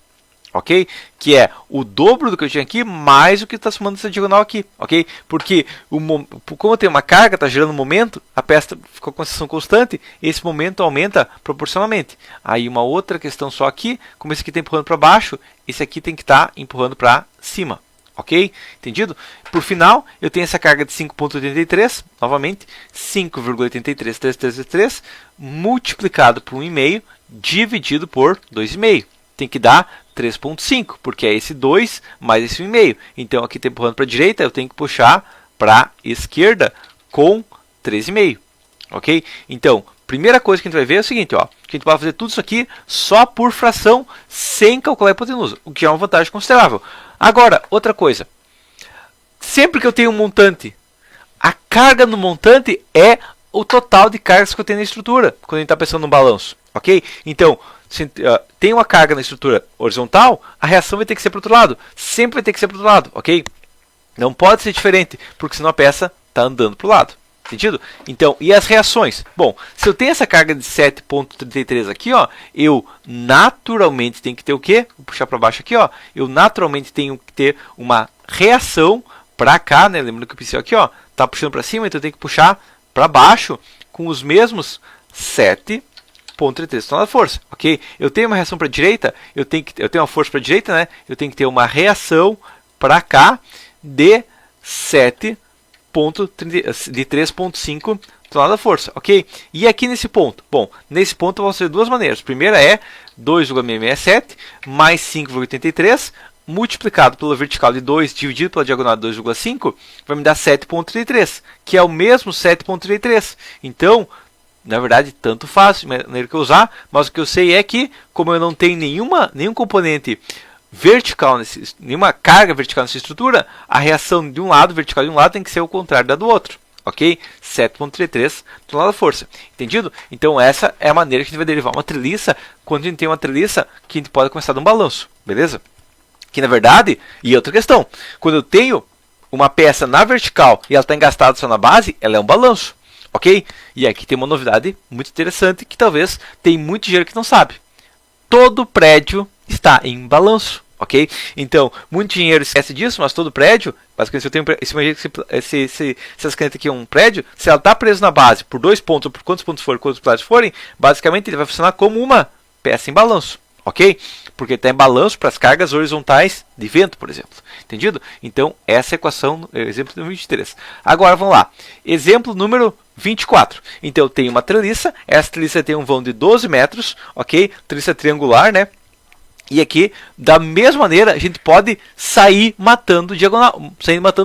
ok? Que é o dobro do que eu tinha aqui, mais o que está somando essa diagonal aqui, ok? Porque, como eu tenho uma carga, está gerando momento, a peça ficou com a seção constante, esse momento aumenta proporcionalmente. Aí uma outra questão só aqui, como esse aqui está empurrando para baixo, esse aqui tem que estar empurrando para cima, ok? Entendido? Por final, eu tenho essa carga de 5,83, novamente, 5,83333 multiplicado por 1,5 dividido por 2,5. Tem que dar 3,5, porque é esse 2 mais esse 1,5. Então, aqui está empurrando para a direita, eu tenho que puxar para a esquerda com 3,5. Ok? Então, primeira coisa que a gente vai ver é o seguinte, ó, que a gente pode fazer tudo isso aqui só por fração, sem calcular a hipotenusa, o que é uma vantagem considerável. Agora, outra coisa. Sempre que eu tenho um montante, a carga no montante é o total de cargas que eu tenho na estrutura, quando a gente está pensando no balanço. Ok? Então, se tem uma carga na estrutura horizontal, a reação vai ter que ser para o outro lado. Sempre vai ter que ser para o outro lado, ok? Não pode ser diferente, porque senão a peça está andando para o lado. Entendido? Então, e as reações? Bom, se eu tenho essa carga de 7,33 aqui, ó, eu naturalmente tenho que ter o quê? Vou puxar para baixo aqui, ó. Eu naturalmente tenho que ter uma reação para cá, né? Lembrando que o pincel aqui, ó, tá puxando para cima, então eu tenho que puxar para baixo com os mesmos 7,33 toneladas-força, ok? Eu tenho uma reação para a direita, eu tenho uma força para a direita, né? Eu tenho que ter uma reação para cá de 3,5 toneladas-força, ok? E aqui nesse ponto? Bom, nesse ponto eu vou fazer duas maneiras. A primeira é 2,667 mais 5,83 multiplicado pela vertical de 2 dividido pela diagonal de 2,5 vai me dar 7,33, que é o mesmo 7,33. Então, na verdade, tanto faz, maneira que eu usar, mas o que eu sei é que, como eu não tenho nenhum componente vertical, nenhuma carga vertical nessa estrutura, a reação de um lado, vertical de um lado, tem que ser o contrário da do outro. Ok? 7,33 toneladas-força. Entendido? Então, essa é a maneira que a gente vai derivar uma treliça quando a gente tem uma treliça que a gente pode começar a dar um balanço. Beleza? Que, na verdade, e outra questão, quando eu tenho uma peça na vertical e ela está engastada só na base, ela é um balanço. Ok? E aqui tem uma novidade muito interessante que talvez tem muito engenheiro que não sabe. Todo prédio está em balanço, ok? Então, muito engenheiro esquece disso, mas todo prédio, basicamente, se eu tenho essa caneta aqui é um prédio, se ela está presa na base por 2 pontos, ou por quantos pontos forem, basicamente ele vai funcionar como uma peça em balanço, ok? Porque está em balanço para as cargas horizontais de vento, por exemplo. Entendido? Então, essa é a equação, exemplo número 23. Agora, vamos lá. Exemplo número 24. Então, eu tenho uma treliça. Essa treliça tem um vão de 12 metros, ok? Treliça triangular, né? E aqui, da mesma maneira, a gente pode sair matando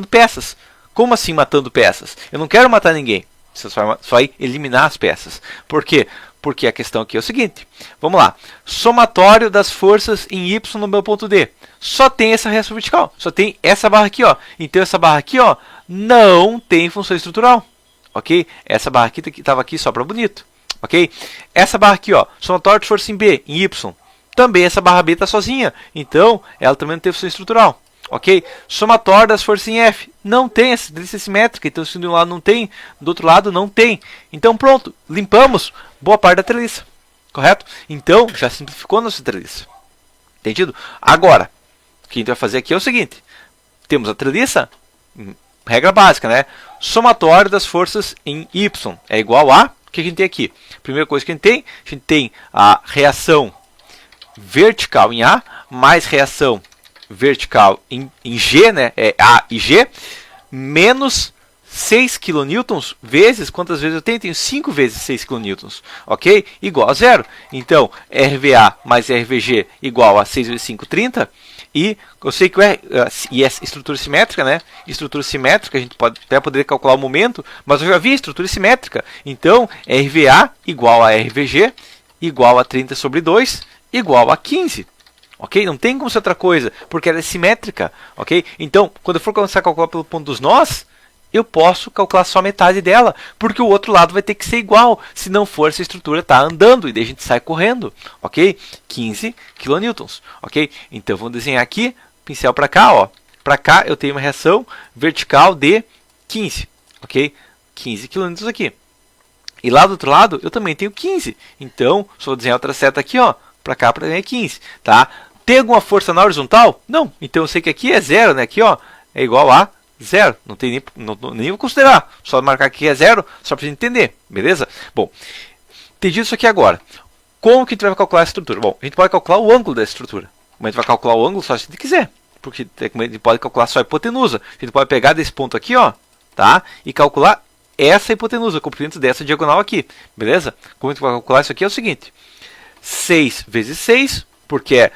peças. Como assim matando peças? Eu não quero matar ninguém. Você só vai eliminar as peças. Por quê? Porque a questão aqui é o seguinte. Vamos lá. Somatório das forças em Y no meu ponto D. Só tem essa reação vertical. Só tem essa barra aqui, ó. Então, essa barra aqui, ó, não tem função estrutural. Ok? Essa barra aqui estava aqui só para bonito. Ok? Essa barra aqui, ó. Somatório de força em B, em Y. Também essa barra B está sozinha. Então, ela também não tem função estrutural. Ok? Somatório das forças em F. Não tem essa treliça simétrica. Então, se de um lado não tem, do outro lado não tem. Então, pronto. Limpamos boa parte da treliça. Correto? Então, já simplificou a nossa treliça. Entendido? Agora, o que a gente vai fazer aqui é o seguinte. Temos a treliça, regra básica, né? Somatório das forças em Y é igual a... O que a gente tem aqui? Primeira coisa que a gente tem a reação vertical em A, mais reação vertical em G, né? É A e G, menos 6 kN vezes, quantas vezes eu tenho? Tenho 5 vezes 6 kN, ok? Igual a zero. Então, RVA mais RVG igual a 6 vezes 5, 30. E eu sei que e é estrutura simétrica, né? Estrutura simétrica, a gente pode até poder calcular o momento, mas eu já vi estrutura simétrica. Então, RVA igual a RVG igual a 30 sobre 2 igual a 15. Ok? Não tem como ser outra coisa, porque ela é simétrica. Ok? Então, quando eu for começar a calcular pelo ponto dos nós, eu posso calcular só metade dela, porque o outro lado vai ter que ser igual. Se não for, essa estrutura está andando, e daí a gente sai correndo. Ok? 15 kN. Ok? Então, vamos desenhar aqui, pincel para cá, ó. Para cá eu tenho uma reação vertical de 15, ok? 15 kN aqui. E lá do outro lado eu também tenho 15. Então, só vou desenhar outra seta aqui, ó, para cá para é 15, tá? Tem alguma força na horizontal? Não. Então eu sei que aqui é zero, né? Aqui, ó, é igual a zero. Não tem nem vou considerar. Só marcar aqui é zero, só para gente entender, beleza? Bom, entendi isso aqui agora. Como que a gente vai calcular a estrutura? Bom, a gente pode calcular o ângulo da estrutura. Mas a gente vai calcular o ângulo só se a gente quiser. Porque a gente pode calcular só a hipotenusa. A gente pode pegar desse ponto aqui, ó, tá? E calcular essa hipotenusa, o comprimento dessa diagonal aqui, beleza? Como a gente vai calcular isso aqui é o seguinte: 6 vezes 6, porque é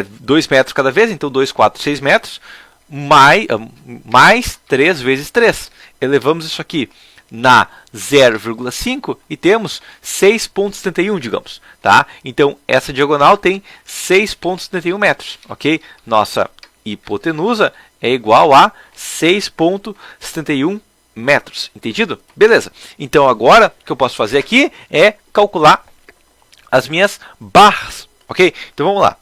2 metros cada vez, então 2, 4, 6 metros, mais 3 vezes 3. Elevamos isso aqui na 0,5 e temos 6,71, digamos, tá? Então, essa diagonal tem 6,71 metros, ok? Nossa hipotenusa é igual a 6,71 metros, entendido? Beleza. Então, agora, o que eu posso fazer aqui é calcular as minhas barras, ok? Então, vamos lá.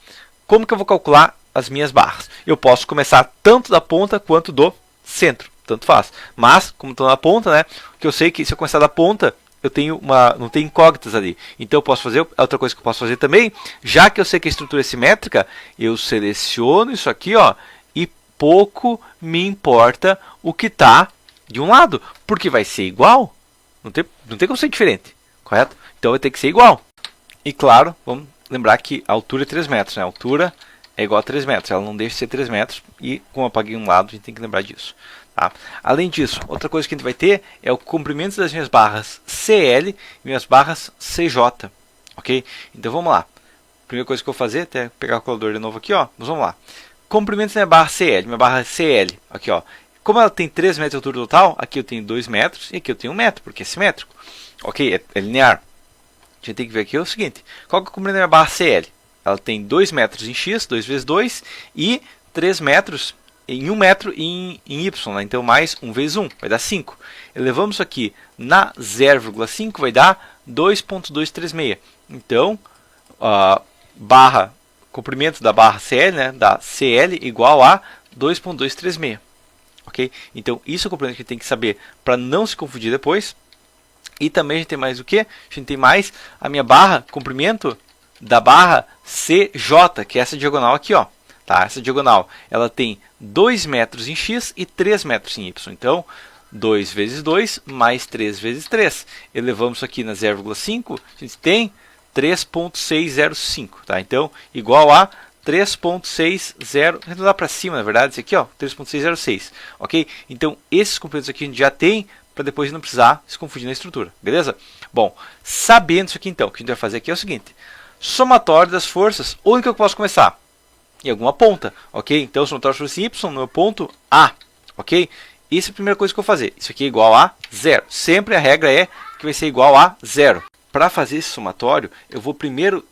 Como que eu vou calcular as minhas barras? Eu posso começar tanto da ponta quanto do centro, tanto faz. Mas, como estou na ponta, né? Que eu sei que se eu começar da ponta, eu tenho não tem incógnitas ali. Então, eu posso fazer, outra coisa que eu posso fazer também, já que eu sei que a estrutura é simétrica, eu seleciono isso aqui, ó, e pouco me importa o que está de um lado, porque vai ser igual. Não tem como ser diferente, correto? Então, vai ter que ser igual. E claro, vamos lembrar que a altura é 3 metros, né? A altura é igual a 3 metros, ela não deixa de ser 3 metros, e como eu apaguei um lado, a gente tem que lembrar disso. Tá? Além disso, outra coisa que a gente vai ter é o comprimento das minhas barras CL e minhas barras CJ, ok? Então vamos lá. Primeira coisa que eu vou fazer, até pegar o calculador de novo aqui, ó, mas vamos lá. Comprimento da minha barra CL, minha barra CL, aqui, ó. Como ela tem 3 metros de altura total, aqui eu tenho 2 metros e aqui eu tenho 1 metro, porque é simétrico, ok? É linear. A gente tem que ver aqui o seguinte: qual que é o comprimento da minha barra CL? Ela tem 2 metros em X, 2 vezes 2, e 3 metros em 1 metro em Y, né? Então mais 1 vezes 1, vai dar 5. Elevamos isso aqui na 0,5, vai dar 2,236. Então, comprimento da barra CL, né, da CL igual a 2,236. Ok? Então, isso é o comprimento que a gente tem que saber para não se confundir depois. E também a gente tem mais o que? A gente tem mais a minha barra, comprimento da barra CJ, que é essa diagonal aqui, ó. Tá? Essa diagonal, ela tem 2 metros em X e 3 metros em Y. Então, 2 vezes 2 mais 3 vezes 3. Elevamos isso aqui na 0,5, a gente tem 3,605. Tá? Então, igual a 3,60, arredondar para cima, na verdade, esse aqui, ó, 3,606. Ok? Então, esses comprimentos aqui a gente já tem, para depois não precisar se confundir na estrutura, beleza? Bom, sabendo isso aqui então, o que a gente vai fazer aqui é o seguinte: somatório das forças, onde que eu posso começar? Em alguma ponta, ok? Então, somatório das forças em Y no ponto A, ok? Essa é a primeira coisa que eu vou fazer. Isso aqui é igual a zero. Sempre a regra é que vai ser igual a zero. Para fazer esse somatório, eu vou primeiro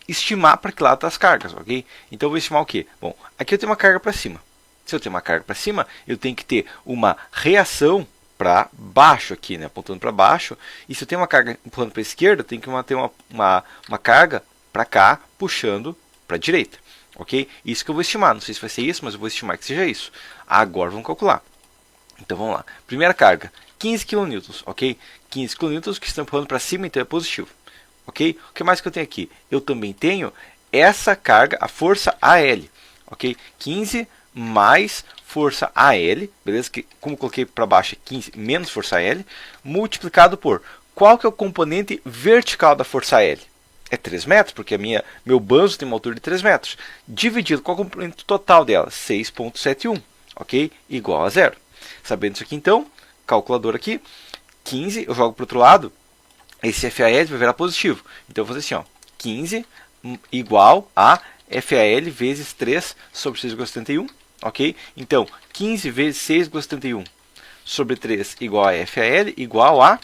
estimar para que lado estão as cargas, ok? Então, eu vou estimar o quê? Bom, aqui eu tenho uma carga para cima. Se eu tenho uma carga para cima, eu tenho que ter uma reação para baixo aqui, né? Apontando para baixo. E se eu tenho uma carga empurrando para a esquerda, eu tenho que ter uma carga para cá, puxando para a direita. Ok? Isso que eu vou estimar. Não sei se vai ser isso, mas eu vou estimar que seja isso. Agora vamos calcular. Então vamos lá. Primeira carga, 15 kN, ok? 15 kN que estão empurrando para cima, então é positivo. Ok? O que mais que eu tenho aqui? Eu também tenho essa carga, a força AL. Ok? 15 mais força AL, beleza? Que, como eu coloquei para baixo é 15 menos força AL, multiplicado por qual que é o componente vertical da força AL? É 3 metros, porque meu banzo tem uma altura de 3 metros. Dividido com o comprimento total dela, 6,71, ok? Igual a zero. Sabendo isso aqui, então, calculador aqui, 15, eu jogo para o outro lado, esse FAL vai virar positivo. Então, eu vou fazer assim, ó, 15 igual a FAL vezes 3 sobre 6,71, ok? Então, 15 vezes 6,71 sobre 3 igual a FAL igual a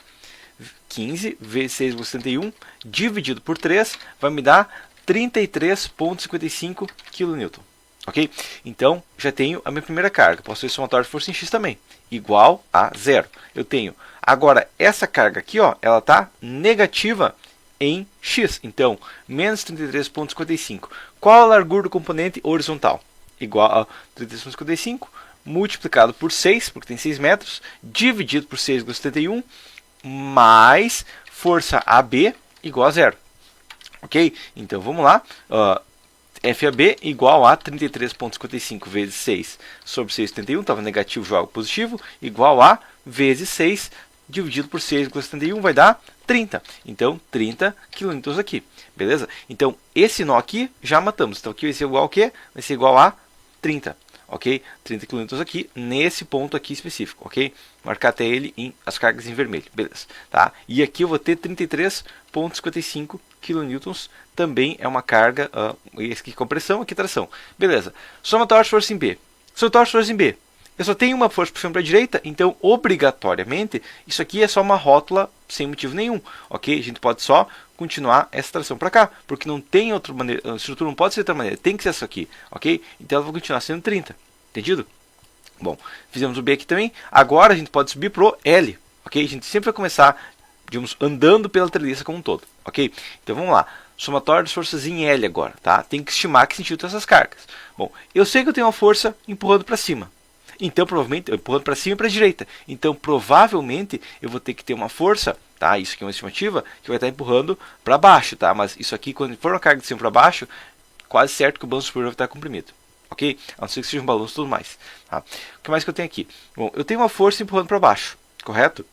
15 vezes 6,71 dividido por 3 vai me dar 33,55 kN. Ok? Então, já tenho a minha primeira carga. Posso fazer somatório de força em X também. Igual a zero. Eu tenho. Agora, essa carga aqui, ó, ela está negativa em X. Então, menos 33,55. Qual a largura do componente horizontal? igual a 33,55 multiplicado por 6, porque tem 6 metros, dividido por 6,71, mais força AB igual a 0. Ok? Então vamos lá. FAB igual a 33,55 vezes 6 sobre 6,71, estava negativo, jogo positivo, igual a vezes 6 dividido por 6,71 vai dar 30. Então, 30 kN aqui. Beleza? Então, esse nó aqui já matamos. Então, aqui vai ser igual ao quê? Vai ser igual a 30. Ok? 30 kN aqui, nesse ponto aqui específico. Ok? Marcar até ele as cargas em vermelho. Beleza. Tá? E aqui eu vou ter 33,55 kN. Também é uma carga, esse aqui compressão, aqui tração. Beleza. Somatório de força em B. Somatório de força em B. Eu só tenho uma força puxando para a direita, então obrigatoriamente isso aqui é só uma rótula sem motivo nenhum, ok? A gente pode só continuar essa tração para cá, porque não tem outra maneira, a estrutura não pode ser de outra maneira, tem que ser essa aqui, ok? Então ela vai continuar sendo 30, entendido? Bom, fizemos o B aqui também, agora a gente pode subir pro L, ok? A gente sempre vai começar, digamos, andando pela treliça como um todo, ok? Então vamos lá. Somatório das forças em L agora, tá? Tem que estimar que sentido essas cargas. Bom, eu sei que eu tenho uma força empurrando para cima. Então, provavelmente, empurrando para cima e para a direita. Então, provavelmente, eu vou ter que ter uma força, tá? Isso aqui é uma estimativa, que vai estar empurrando para baixo, tá? Mas isso aqui, quando for uma carga de cima para baixo, quase certo que o balanço superior vai estar comprimido. Ok? A não ser que seja um balanço e tudo mais. Tá? O que mais que eu tenho aqui? Bom, eu tenho uma força empurrando para baixo, correto?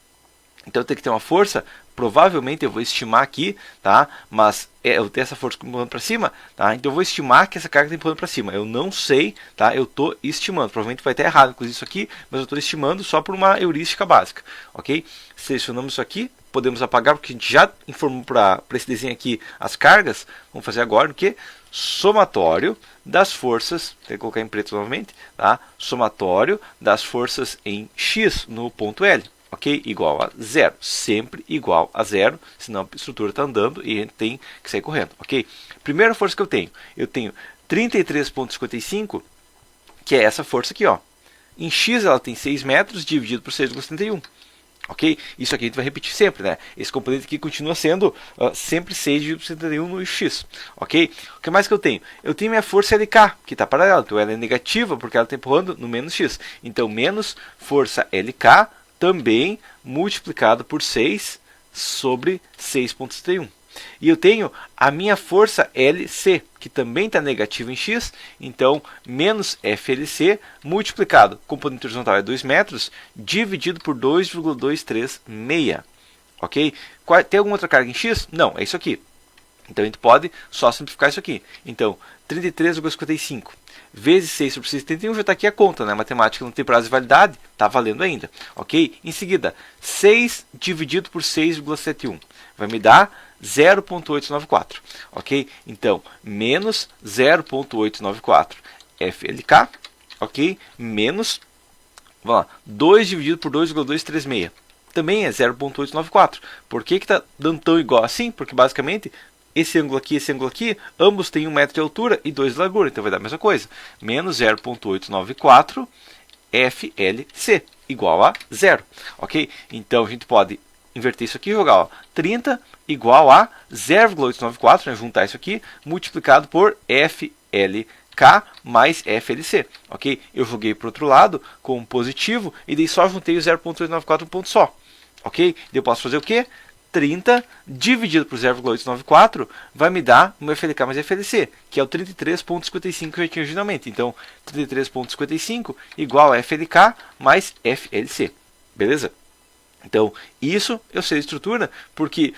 Então, eu tenho que ter uma força, provavelmente eu vou estimar aqui, tá? Mas eu tenho essa força empurrando para cima, tá? Então eu vou estimar que essa carga está empurrando para cima. Eu não sei, tá? Eu estou estimando. Provavelmente vai estar errado, inclusive isso aqui, mas eu estou estimando só por uma heurística básica, ok? Selecionamos isso aqui, podemos apagar porque a gente já informou para esse desenho aqui as cargas. Vamos fazer agora o que? Somatório das forças, vou colocar em preto novamente, tá? Somatório das forças em X no ponto L. Ok? Igual a 0. Sempre igual a 0, senão a estrutura está andando e a gente tem que sair correndo. Ok? Primeira força que eu tenho 33,55, que é essa força aqui, ó. Em X ela tem 6 metros dividido por 6,71. Ok? Isso aqui a gente vai repetir sempre, né? Esse componente aqui continua sendo sempre 6 dividido por 71 no X. Ok? O que mais que eu tenho? Eu tenho minha força LK, que está paralela. Então ela é negativa porque ela está empurrando no menos X. Então menos força LK também multiplicado por 6 sobre 6,71. E eu tenho a minha força LC, que também está negativa em X, então menos FLC multiplicado, componente horizontal é 2 metros, dividido por 2,236. Ok? Tem alguma outra carga em X? Não, é isso aqui. Então a gente pode só simplificar isso aqui. Então, 33,55 vezes 6 sobre 6,71 já está aqui a conta, né? Matemática não tem prazo de validade, está valendo ainda. Ok? Em seguida, 6 dividido por 6,71 vai me dar 0,894. Ok? Então, menos 0,894 FLK, ok? Menos, vamos lá, 2 dividido por 2,236. Também é 0,894. Por que está dando tão igual assim? Porque basicamente esse ângulo aqui, ambos têm 1 metro de altura e 2 de largura, então vai dar a mesma coisa. Menos 0,894 FLC, igual a 0. Ok? Então a gente pode inverter isso aqui e jogar, ó, 30 igual a 0,894, né, juntar isso aqui, multiplicado por FLK mais FLC. Ok? Eu joguei para o outro lado com um positivo e daí só juntei o 0,894 um ponto só. Ok? Eu posso fazer o quê? 30 dividido por 0,894 vai me dar o meu FLK mais FLC, que é o 33,55 que eu tinha originalmente. Então, 33,55 igual a FLK mais FLC. Beleza? Então, isso eu sei a estrutura, porque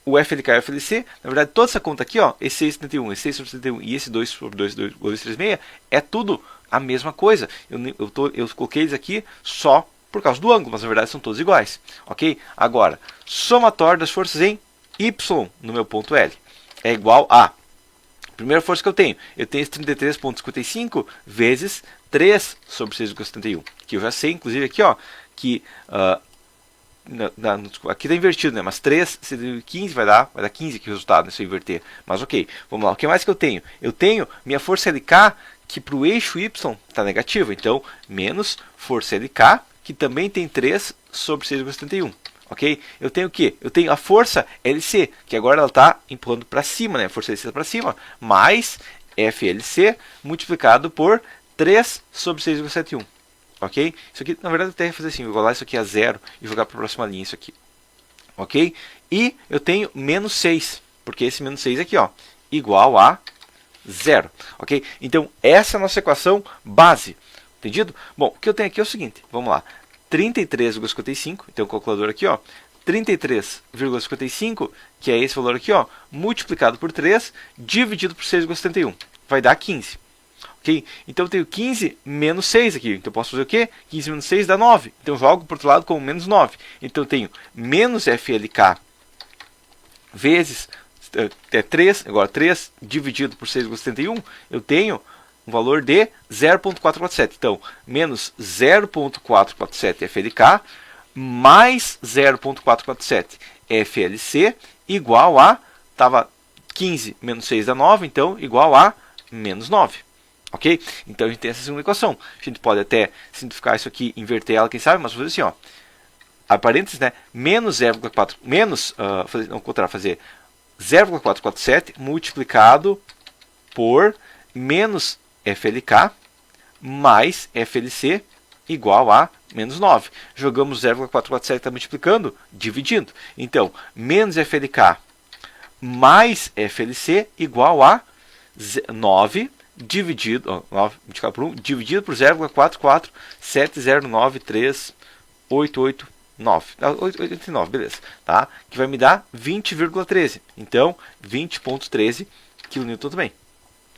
o FLK e o FLC, na verdade, toda essa conta aqui, ó, esse 671, esse 6 sobre 71 e esse 2 sobre 2,236, é tudo a mesma coisa. Eu coloquei eles aqui só por causa do ângulo, mas na verdade são todos iguais, ok? Agora, somatório das forças em Y no meu ponto L é igual a, primeira força que eu tenho esse 33,55 vezes 3 sobre 6,71, que eu já sei, inclusive aqui, ó, que aqui está invertido, né? Mas 3, 15 vai dar 15 aqui o resultado, né, se eu inverter. Mas ok, vamos lá, o que mais que eu tenho? Eu tenho minha força LK, que para o eixo Y está negativa, então menos força LK, que também tem 3 sobre 6,71. Ok? Eu tenho o quê? Eu tenho a força LC, que agora ela está empurrando para cima, né? A força LC para cima, mais FLC multiplicado por 3 sobre 6,71. Ok? Isso aqui, na verdade, eu até ia fazer assim, vou igualar isso aqui a zero e jogar para a próxima linha isso aqui. Ok? E eu tenho menos 6, porque esse menos 6 aqui, ó, igual a zero. Ok? Então, essa é a nossa equação base. Entendido? Bom, o que eu tenho aqui é o seguinte, vamos lá. 33,55, então o calculador aqui, ó, 33,55, que é esse valor aqui, ó, multiplicado por 3, dividido por 6,71. Vai dar 15. Ok? Então eu tenho 15 menos 6 aqui. Então eu posso fazer o quê? 15 menos 6 dá 9. Então eu jogo para o outro lado como menos 9. Então eu tenho menos FLK vezes 3, agora 3 dividido por 6,71, eu tenho um valor de 0,447. Então, menos 0,447 FLK mais 0,447 FLC igual a, estava 15 menos 6 dá 9, então igual a menos 9. Ok? Então a gente tem essa segunda equação. A gente pode até simplificar isso aqui, inverter ela, quem sabe, mas vou fazer assim, ó. A parênteses, né? Menos 0,4, menos, fazer 0,447 multiplicado por menos FLK mais FLC igual a menos 9. Jogamos 0,447, está multiplicando, dividindo. Então, menos FLK mais FLC igual a 9 dividido, 9 multiplicado por 1, dividido por 0,447093889. 89, beleza, tá? Que vai me dar 20,13. Então, 20,13 kN também.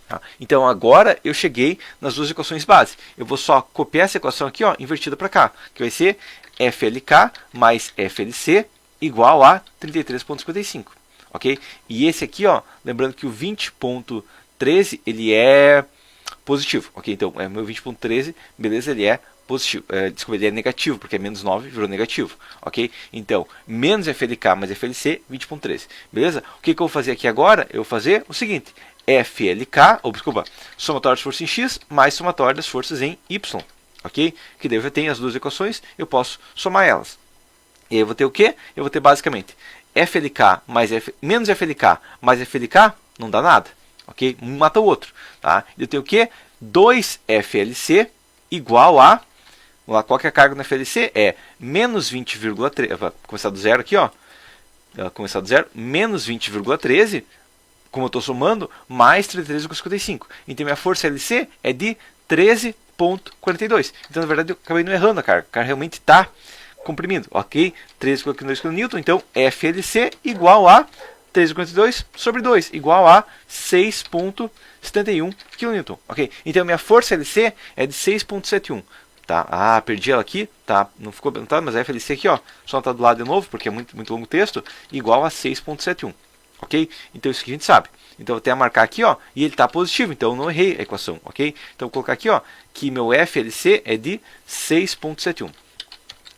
Tá? Então, agora eu cheguei nas duas equações base. Eu vou só copiar essa equação aqui, ó, invertida para cá, que vai ser FLK mais FLC igual a 33,55. Ok? E esse aqui, ó, lembrando que o 20,13 ele é positivo. Ok? Então, é meu 20,13, beleza, ele é positivo, desculpa, ele é negativo, porque é menos 9 virou negativo, ok? Então, menos FLK mais FLC, 20,13, beleza? O que eu vou fazer aqui agora? Eu vou fazer o seguinte, FLK, desculpa, somatório das forças em X mais somatório das forças em Y, ok? Que daí eu já tenho as duas equações, eu posso somar elas. E aí eu vou ter o quê? Eu vou ter basicamente FLK mais menos FLK mais FLK, não dá nada, ok? Um mata o outro, tá? Eu tenho o quê? 2FLC igual a, qual que é a carga no FLC? É menos 20,13, vou começar do zero aqui, ó, começar do zero, menos 20,13, como eu estou somando, mais 33,55. Então minha força LC é de 13,42. Então na verdade eu acabei não errando a carga realmente está comprimindo, ok? 13,42 kN, então FLC igual a 13,42 sobre 2, igual a 6,71 kN, ok? Então minha força LC é de 6,71. Tá? Ah, perdi ela aqui, tá? Não ficou perguntado, mas a FLC aqui, ó, só tá do lado de novo, porque é muito longo o texto, igual a 6,71, ok? Então isso que a gente sabe. Então eu vou até marcar aqui, ó, e ele tá positivo, então eu não errei a equação, ok? Então eu vou colocar aqui, ó, que meu FLC é de 6,71,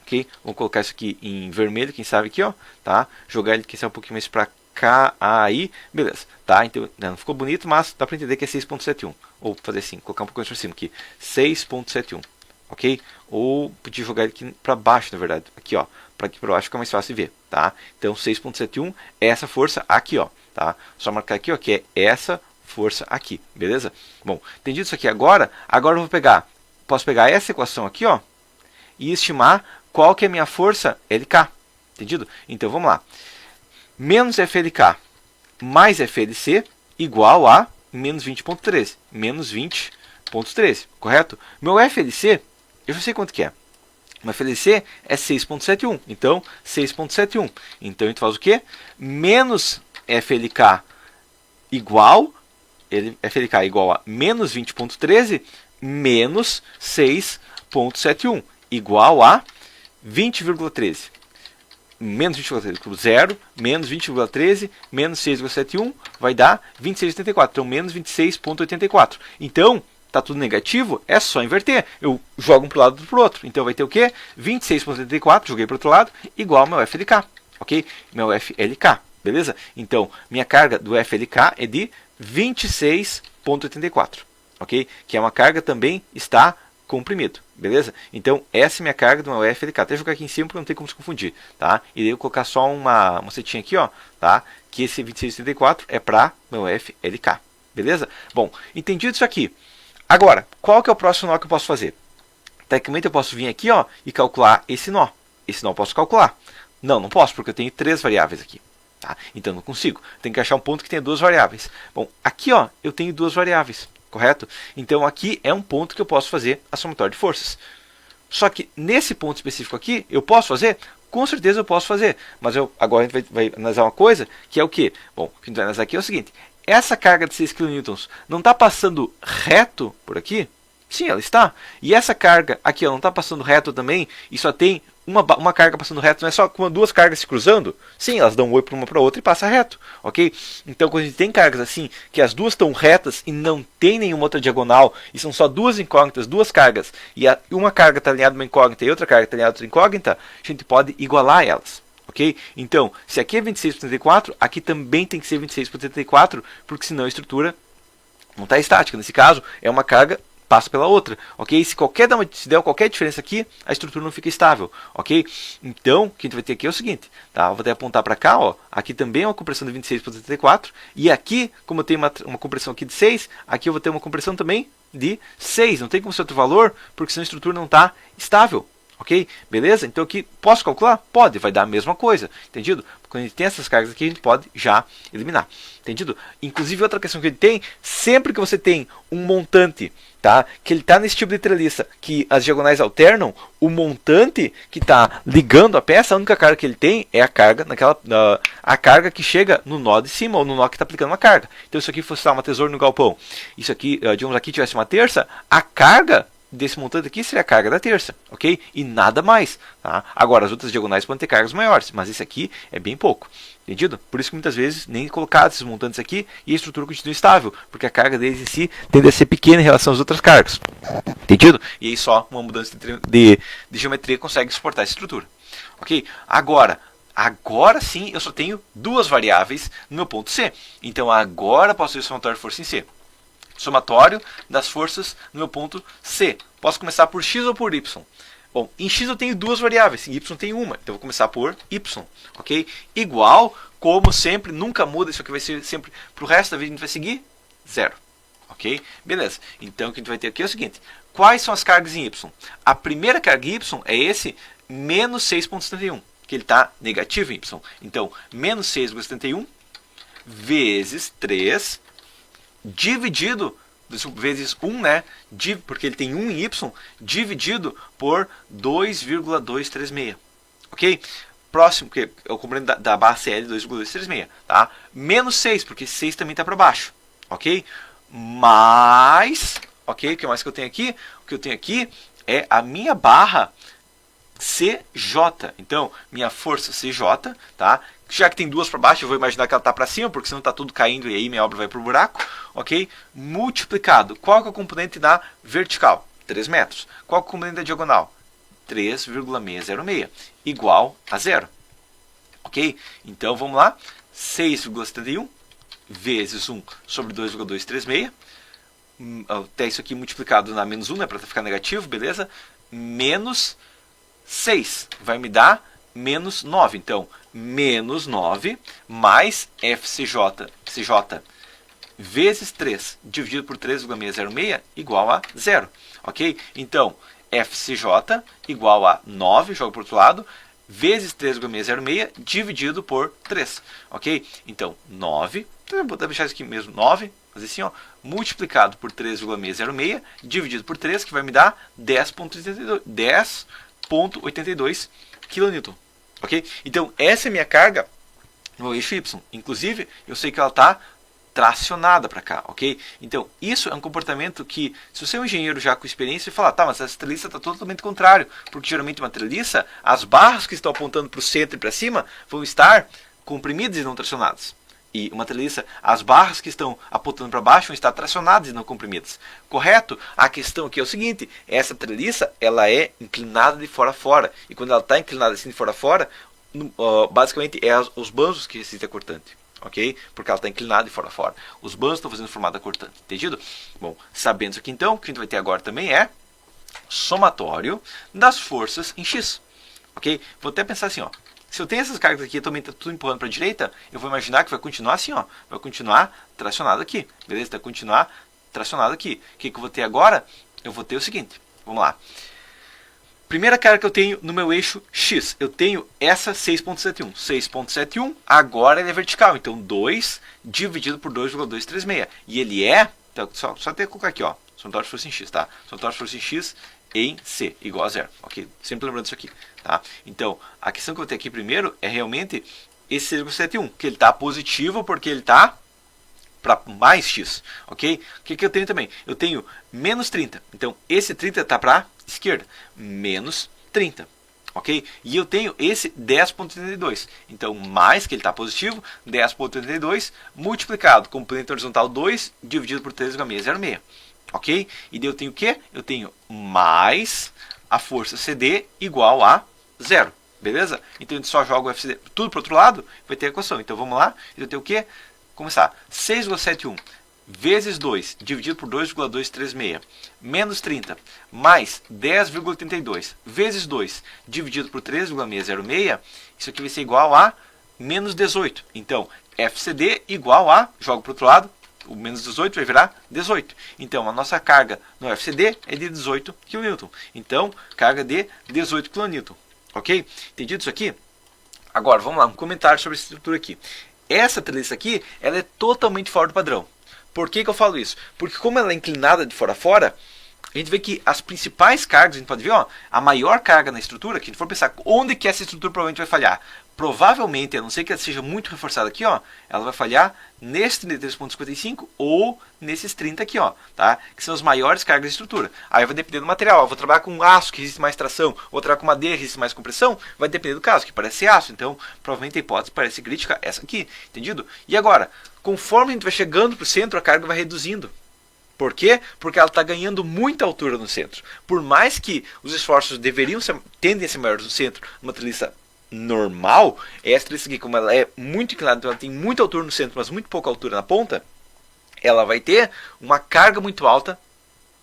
ok? Vou colocar isso aqui em vermelho, quem sabe aqui, ó, tá? Jogar ele, quem sabe, um pouquinho mais pra cá, aí, beleza, tá? Então não ficou bonito, mas dá pra entender que é 6,71, ou fazer assim, colocar um pouquinho mais pra cima aqui, 6,71. Ok? Ou podia jogar ele aqui para baixo, na verdade. Aqui, ó. Para aqui para baixo fica mais fácil de ver, tá? Então, 6,71 é essa força aqui, ó. Tá? Só marcar aqui, ó, que é essa força aqui. Beleza? Bom, entendido isso aqui agora? Agora eu vou pegar... Posso pegar essa equação aqui, ó. E estimar qual que é a minha força LK. Entendido? Então, vamos lá. Menos FLK mais FLC igual a menos 20,13. Menos 20,13. Correto? Meu FLC... Eu já sei quanto que é. Uma FLC é 6,71. Então, 6,71. Então, a gente faz o quê? Menos FLK igual... FLK igual a menos 20,13 menos 6,71. Igual a 20,13. Menos 20,13. 0, menos 20,13, menos 6,71 vai dar 26,84. Então, menos 26,84. Então... Está tudo negativo, é só inverter. Eu jogo um para o lado e para o outro. Então vai ter o quê? 26,84, joguei para o outro lado, igual ao meu FLK. Ok? Meu FLK. Beleza? Então, minha carga do FLK é de 26,84. Ok? Que é uma carga também está comprimido. Beleza? Então, essa é minha carga do meu FLK. Até jogar aqui em cima para não ter como se confundir. Tá? E daí eu vou colocar só uma setinha aqui, ó. Tá? Que esse 26,84 é para meu FLK. Beleza? Bom, entendido isso aqui. Agora, qual que é o próximo nó que eu posso fazer? Tecnicamente eu posso vir aqui, ó, e calcular esse nó. Esse nó eu posso calcular. Não, não posso, porque eu tenho 3 variáveis aqui. Tá? Então não consigo. Tenho que achar um ponto que tenha 2 variáveis. Bom, aqui, ó, eu tenho 2 variáveis, correto? Então aqui é um ponto que eu posso fazer a somatória de forças. Só que nesse ponto específico aqui, eu posso fazer? Com certeza eu posso fazer. Mas agora a gente vai analisar uma coisa, que é o quê? Bom, o que a gente vai analisar aqui é o seguinte. Essa carga de 6 kN não está passando reto por aqui? Sim, ela está. E essa carga aqui ó, não está passando reto também e só tem uma carga passando reto, não é só com 2 cargas se cruzando? Sim, elas dão um oi para uma para outra e passa reto, ok? Então, quando a gente tem cargas assim, que as duas estão retas e não tem nenhuma outra diagonal, e são só 2 incógnitas, 2 cargas, e uma carga está alinhada numa incógnita e outra carga está alinhada em outra incógnita, a gente pode igualar elas. Ok? Então, se aqui é 26 por 34, aqui também tem que ser 26 por 34, porque senão a estrutura não está estática. Nesse caso, é uma carga passa pela outra, ok? Se der qualquer diferença aqui, a estrutura não fica estável, ok? Então, o que a gente vai ter aqui é o seguinte, tá? Eu vou até apontar para cá, ó. Aqui também é uma compressão de 26 por 34, e aqui, como eu tenho uma compressão aqui de 6, aqui eu vou ter uma compressão também de 6. Não tem como ser outro valor, porque senão a estrutura não está estável. Ok? Beleza? Então aqui, posso calcular? Pode, vai dar a mesma coisa. Entendido? Quando a gente tem essas cargas aqui, a gente pode já eliminar. Entendido? Inclusive, outra questão que a gente tem, sempre que você tem um montante, tá? Que ele está nesse tipo de treliça, que as diagonais alternam, o montante que está ligando a peça, a única carga que ele tem é a carga, a carga que chega no nó de cima, ou no nó que está aplicando uma carga. Então, isso aqui fosse uma tesoura no galpão. Isso aqui, digamos aqui, tivesse uma terça, a carga desse montante aqui seria a carga da terça, ok? E nada mais, tá? Agora, as outras diagonais podem ter cargas maiores, mas esse aqui é bem pouco, entendido? Por isso que muitas vezes nem colocados esses montantes aqui e a estrutura continua estável, porque a carga deles em si tende a ser pequena em relação às outras cargas, entendido? E aí só uma mudança de geometria consegue suportar essa estrutura, ok? Agora sim eu só tenho 2 variáveis no meu ponto C, então agora posso ver o somatório de força em C. Somatório das forças no meu ponto C. Posso começar por x ou por y? Bom, em x eu tenho 2 variáveis, em y tem uma, então eu vou começar por y, ok? Igual, como sempre, nunca muda, isso aqui vai ser sempre, para o resto da vida a gente vai seguir 0, ok? Beleza, então o que a gente vai ter aqui é o seguinte, quais são as cargas em y? A primeira carga em y é esse menos 6,71, que ele está negativo em y. Então, menos 6,71 vezes 3 dividido, vezes 1, né? Porque ele tem 1 em y, dividido por 2,236. Ok? Próximo, que é o componente da barra CL 2,236. Tá? Menos 6, porque 6 também está para baixo. Ok? Mais, ok? O que mais que eu tenho aqui? O que eu tenho aqui é a minha barra CJ. Então, minha força CJ, tá? Já que tem 2 para baixo, eu vou imaginar que ela está para cima, porque senão está tudo caindo e aí minha obra vai para o buraco, ok? Multiplicado. Qual que é o componente da vertical? 3 metros. Qual que é o componente da diagonal? 3,606, igual a 0. Ok? Então, vamos lá. 6,71 vezes 1 sobre 2,236. Até isso aqui multiplicado na menos 1, né, para ficar negativo, beleza? Menos 6 vai me dar menos 9. Então, menos 9 mais CJ vezes 3 dividido por 3,606 igual a 0. Ok? Então, FCJ igual a 9, jogo para o outro lado, vezes 3,606 dividido por 3. Ok? Então, 9, então, vou deixar isso aqui mesmo, 9, fazer assim, ó, multiplicado por 3,606 dividido por 3, que vai me dar 10,82 kN. Ok? Então, essa é a minha carga no eixo Y. Inclusive, eu sei que ela está tracionada para cá, ok? Então, isso é um comportamento que, se você é um engenheiro já com experiência, você fala, tá, mas essa treliça está totalmente contrário, porque geralmente uma treliça, as barras que estão apontando para o centro e para cima vão estar comprimidas e não tracionadas. E uma treliça, as barras que estão apontando para baixo vão estar tracionadas e não comprimidas. Correto? A questão aqui é o seguinte, essa treliça, ela é inclinada de fora a fora. E quando ela está inclinada assim de fora a fora, basicamente é os banjos que resistem a cortante. Ok? Porque ela está inclinada de fora a fora. Os banjos estão fazendo formada cortante. Entendido? Bom, sabendo isso aqui então, o que a gente vai ter agora também é somatório das forças em X. Ok? Vou até pensar assim, ó. Se eu tenho essas cargas aqui e também está tudo empurrando para a direita, eu vou imaginar que vai continuar assim, ó. Vai continuar tracionado aqui. Beleza? Vai continuar tracionado aqui. O que eu vou ter agora? Eu vou ter o seguinte. Vamos lá. Primeira carga que eu tenho no meu eixo X. Eu tenho essa 6.71. 6.71, agora ele é vertical. Então, 2 dividido por 2,236. E ele é... Então, só até colocar aqui, ó. Somatório de força em X, tá? Somatório de força em X em C, igual a zero. Ok? Sempre lembrando isso aqui, tá? Então, a questão que eu vou ter aqui primeiro é realmente esse 6,71. Que ele está positivo porque ele está para mais X, ok? O que eu tenho também? Eu tenho menos 30. Então, esse 30 está para a esquerda. Menos 30. Ok? E eu tenho esse 10.32. Então, mais que ele está positivo, 10.32 multiplicado com componente horizontal 2 dividido por 3,606. Ok? E daí eu tenho o quê? Eu tenho mais a força CD igual a zero. Beleza? Então, a gente só joga o FCD tudo para o outro lado, vai ter a equação. Então, vamos lá. Eu tenho o quê? Começar. 6,71 vezes 2 dividido por 2,236 menos 30 mais 10,82 vezes 2 dividido por 3,606, isso aqui vai ser igual a menos 18. Então, FCD igual a, jogo para o outro lado, o menos 18 vai virar 18. Então, a nossa carga no FCD é de 18 kN. Então, carga de 18 kN. Ok? Entendido isso aqui? Agora, vamos lá, um comentário sobre essa estrutura aqui. Essa treliça aqui, ela é totalmente fora do padrão. Por que eu falo isso? Porque como ela é inclinada de fora a fora, a gente vê que as principais cargas, a gente pode ver, ó, a maior carga na estrutura, que a gente for pensar onde que essa estrutura provavelmente vai falhar. Provavelmente, a não ser que ela seja muito reforçada aqui, ó, ela vai falhar nesse 33,55 ou nesses 30 aqui, ó, tá? Que são as maiores cargas de estrutura. Aí vai depender do material. Eu vou trabalhar com aço, que resiste mais tração, vou trabalhar com madeira, que resiste mais compressão, vai depender do caso, que parece aço. Então, provavelmente a hipótese parece crítica essa aqui, entendido? E agora, conforme a gente vai chegando para o centro, a carga vai reduzindo. Por quê? Porque ela está ganhando muita altura no centro. Por mais que os esforços tendem a ser maiores no centro, numa treliça normal, essa treliça aqui, como ela é muito inclinada, então ela tem muita altura no centro, mas muito pouca altura na ponta, ela vai ter uma carga muito alta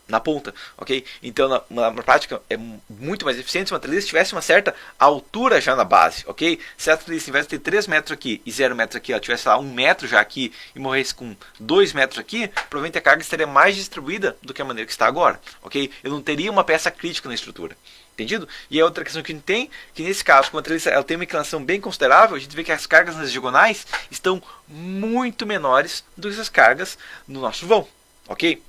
na ponta, ok? Então, na prática, é muito mais eficiente se uma treliça tivesse uma certa altura já na base, ok? Se a treliça, ao invés de ter 3 metros aqui e 0 metros aqui, ela tivesse lá 1 metro já aqui e morresse com 2 metros aqui, provavelmente a carga estaria mais distribuída do que a maneira que está agora, ok? Eu não teria uma peça crítica na estrutura. Entendido? E a outra questão que a gente tem, que nesse caso, como a treliça ela tem uma inclinação bem considerável, a gente vê que as cargas nas diagonais estão muito menores do que essas cargas no nosso vão, ok?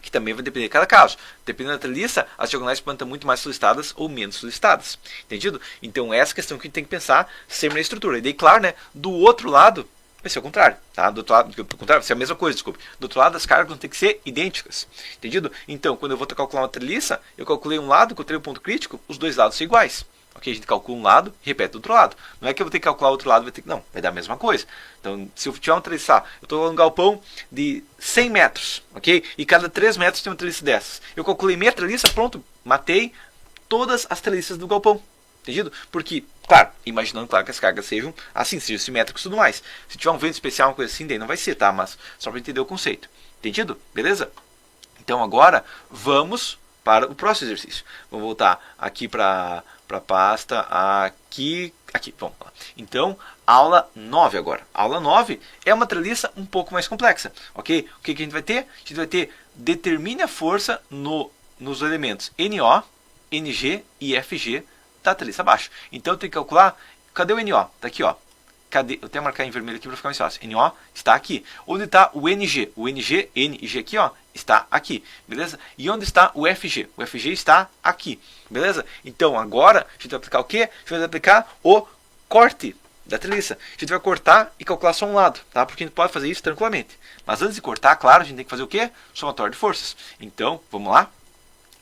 Que também vai depender de cada caso. Dependendo da treliça, as diagonais podem estar muito mais solicitadas ou menos solicitadas. Entendido? Então, essa questão que a gente tem que pensar sempre na estrutura. E daí, claro, né, do outro lado, vai ser o contrário. Tá? Do outro lado, vai ser a mesma coisa, desculpe. Do outro lado, as cargas vão ter que ser idênticas. Entendido? Então, quando eu vou calcular uma treliça, eu calculei um lado, encontrei um ponto crítico, os dois lados são iguais. Ok, a gente calcula um lado e repete do outro lado. Não é que eu vou ter que calcular o outro lado, não, vai dar a mesma coisa. Então, se eu tiver uma treliça, eu estou num galpão de 100 metros, ok? E cada 3 metros tem uma treliça dessas. Eu calculei meia treliça, pronto, matei todas as treliças do galpão. Entendido? Porque, claro, imaginando, claro, que as cargas sejam assim, sejam simétricas e tudo mais. Se tiver um vento especial, uma coisa assim, daí não vai ser, tá? Mas só para entender o conceito. Entendido? Beleza? Então, agora, vamos para o próximo exercício. Vamos voltar aqui para a pasta, aqui, vamos lá. Então, aula 9 agora. Aula 9 é uma treliça um pouco mais complexa, ok? O que a gente vai ter? A gente vai ter, determine a força nos elementos NO, NG e FG da treliça abaixo. Então, eu tenho que calcular, cadê o NO? Está aqui, ó. Cadê? Eu tenho que marcar em vermelho aqui para ficar mais fácil. NO está aqui. Onde está o NG? O NG, N e G aqui, ó, está aqui. Beleza? E onde está o FG? O FG está aqui. Beleza? Então, agora, a gente vai aplicar o quê? A gente vai aplicar o corte da treliça. A gente vai cortar e calcular só um lado, tá? Porque a gente pode fazer isso tranquilamente. Mas antes de cortar, claro, a gente tem que fazer o quê? Somatório de forças. Então, vamos lá?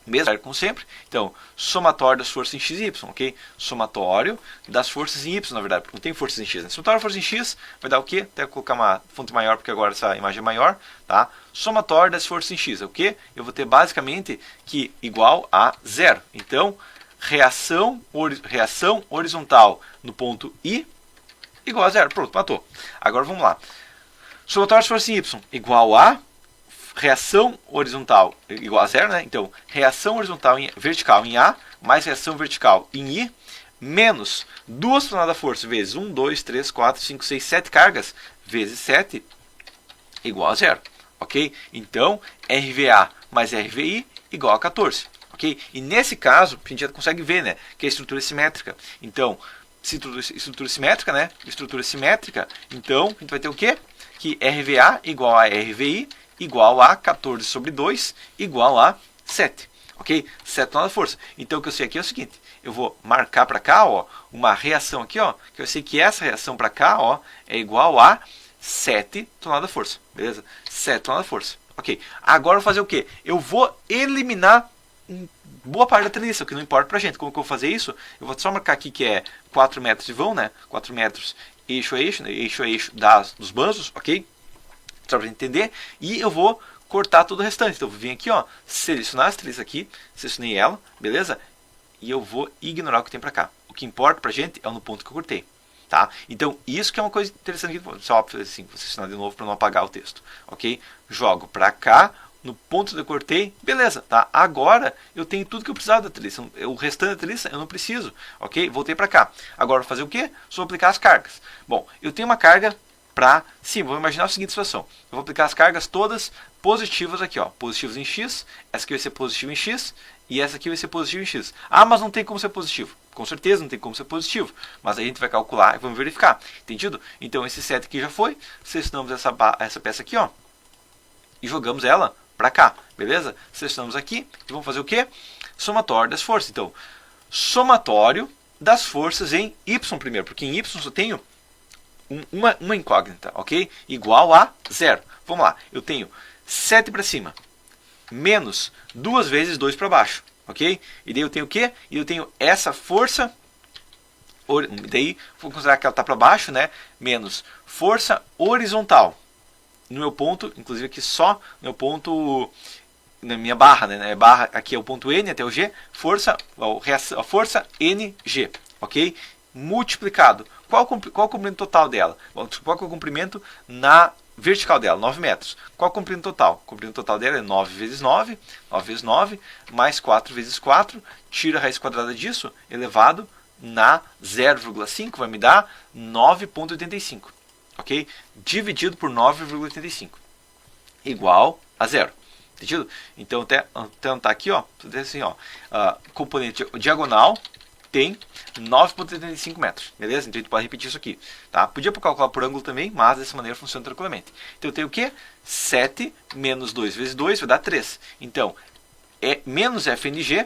Mesmo como sempre. Então, somatório das forças em x e y, ok? Somatório das forças em y, na verdade, porque não tem forças em x. Né? Somatório das forças em x vai dar o quê? Até colocar uma fonte maior, porque agora essa imagem é maior, tá? Somatório das forças em x é o quê? Eu vou ter basicamente que igual a zero. Então, reação horizontal no ponto I igual a zero. Pronto, matou. Agora vamos lá. Somatório das forças em y igual a reação horizontal igual a zero, né? Então, reação horizontal vertical em A mais reação vertical em I menos 2 toneladas da força vezes 1, 2, 3, 4, 5, 6, 7 cargas vezes 7 igual a 0. Ok? Então, RVA mais RVI igual a 14. Ok? E nesse caso, a gente já consegue ver, né, que é estrutura simétrica. Então, estrutura simétrica, né? Estrutura simétrica. Então, a gente vai ter o quê? Que RVA igual a RVI igual a 14 sobre 2 igual a 7. Ok? 7 toneladas de força. Então, o que eu sei aqui é o seguinte. Eu vou marcar para cá, ó, uma reação aqui, ó, que eu sei que essa reação para cá, ó, é igual a 7 toneladas de força. Beleza? 7 toneladas de força. Ok. Agora eu vou fazer o quê? Eu vou eliminar boa parte da treliça, o que não importa pra gente. Como que eu vou fazer isso? Eu vou só marcar aqui que é 4 metros de vão, né? 4 metros eixo a eixo, né? Eixo a eixo dos banzos, ok? Só pra entender. E eu vou cortar todo o restante. Então eu vou vir aqui, ó, selecionar as treliças aqui, selecionei ela, beleza? E eu vou ignorar o que tem pra cá. O que importa pra gente é no ponto que eu cortei. Tá? Então, isso que é uma coisa interessante aqui. Só assim, vou selecionar de novo para não apagar o texto. Ok? Jogo para cá, no ponto que eu cortei, beleza, tá? Agora eu tenho tudo que eu precisava da treliça. O restante da treliça eu não preciso. Ok? Voltei para cá. Agora vou fazer o quê? Só vou aplicar as cargas. Bom, eu tenho uma carga para... Sim, vou imaginar a seguinte situação. Eu vou aplicar as cargas todas positivas aqui, ó. Positivas em X. Essa aqui vai ser positiva em X. E essa aqui vai ser positiva em X. Ah, mas não tem como ser positivo. Com certeza não tem como ser positivo. Mas aí a gente vai calcular e vamos verificar. Entendido? Então esse 7 aqui já foi. Selecionamos essa peça aqui, ó. E jogamos ela para cá. Beleza? Selecionamos aqui. E vamos fazer o quê? Somatório das forças. Então, somatório das forças em Y primeiro. Porque em Y eu tenho uma incógnita. Ok? Igual a 0. Vamos lá. Eu tenho 7 para cima. Menos 2 vezes 2 para baixo, ok? E daí eu tenho o quê? E eu tenho essa força, daí vou considerar que ela está para baixo, né? Menos força horizontal. No meu ponto, inclusive aqui só no meu ponto, na minha barra, né? Barra aqui é o ponto N até o G, a força NG, ok? Multiplicado. Qual o comprimento total dela? Qual é o comprimento na vertical dela? 9 metros. Qual é o comprimento total? O comprimento total dela é 9 vezes 9, 9 vezes 9, mais 4 vezes 4, tira a raiz quadrada disso, elevado na 0,5, vai me dar 9,85. Ok? Dividido por 9,85. Igual a 0. Entendido? Então, até anotar aqui, ó, assim, ó, componente diagonal tem 9,85 metros, beleza? Então a gente pode repetir isso aqui, tá? Podia calcular por ângulo também, mas dessa maneira funciona tranquilamente. Então eu tenho o quê? 7 menos 2 vezes 2 vai dar 3. Então, é menos FNG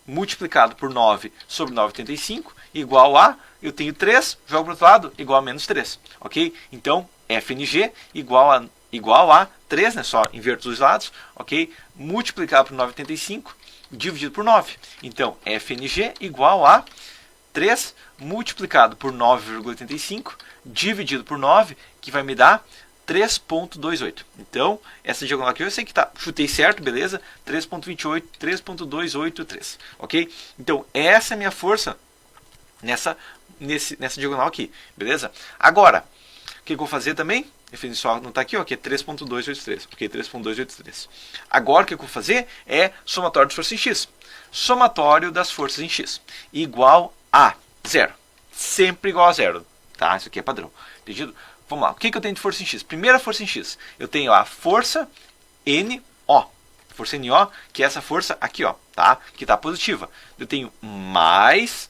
multiplicado por 9 sobre 9,85 igual a, eu tenho 3, jogo para o outro lado, igual a menos 3, ok? Então, FNG igual a 3, né? Só inverto os lados, ok? Multiplicado por 9,85 dividido por 9. Então, FNG igual a 3 multiplicado por 9,85 dividido por 9, que vai me dar 3,28. Então, essa diagonal aqui eu sei que tá, chutei certo, beleza? 3,28, 3,283, ok? Então, essa é a minha força nessa diagonal aqui, beleza? Agora, o que eu vou fazer também? Só não está aqui, ó, que é 3.283. Ok, 3.283. Agora o que eu vou fazer é somatório das forças em X. Somatório das forças em X igual a 0. Sempre igual a 0. Tá? Isso aqui é padrão. Entendido? Vamos lá. O que eu tenho de força em X? Primeira força em X. Eu tenho a força NO. Força NO, que é essa força aqui, ó, tá? Que está positiva. Eu tenho mais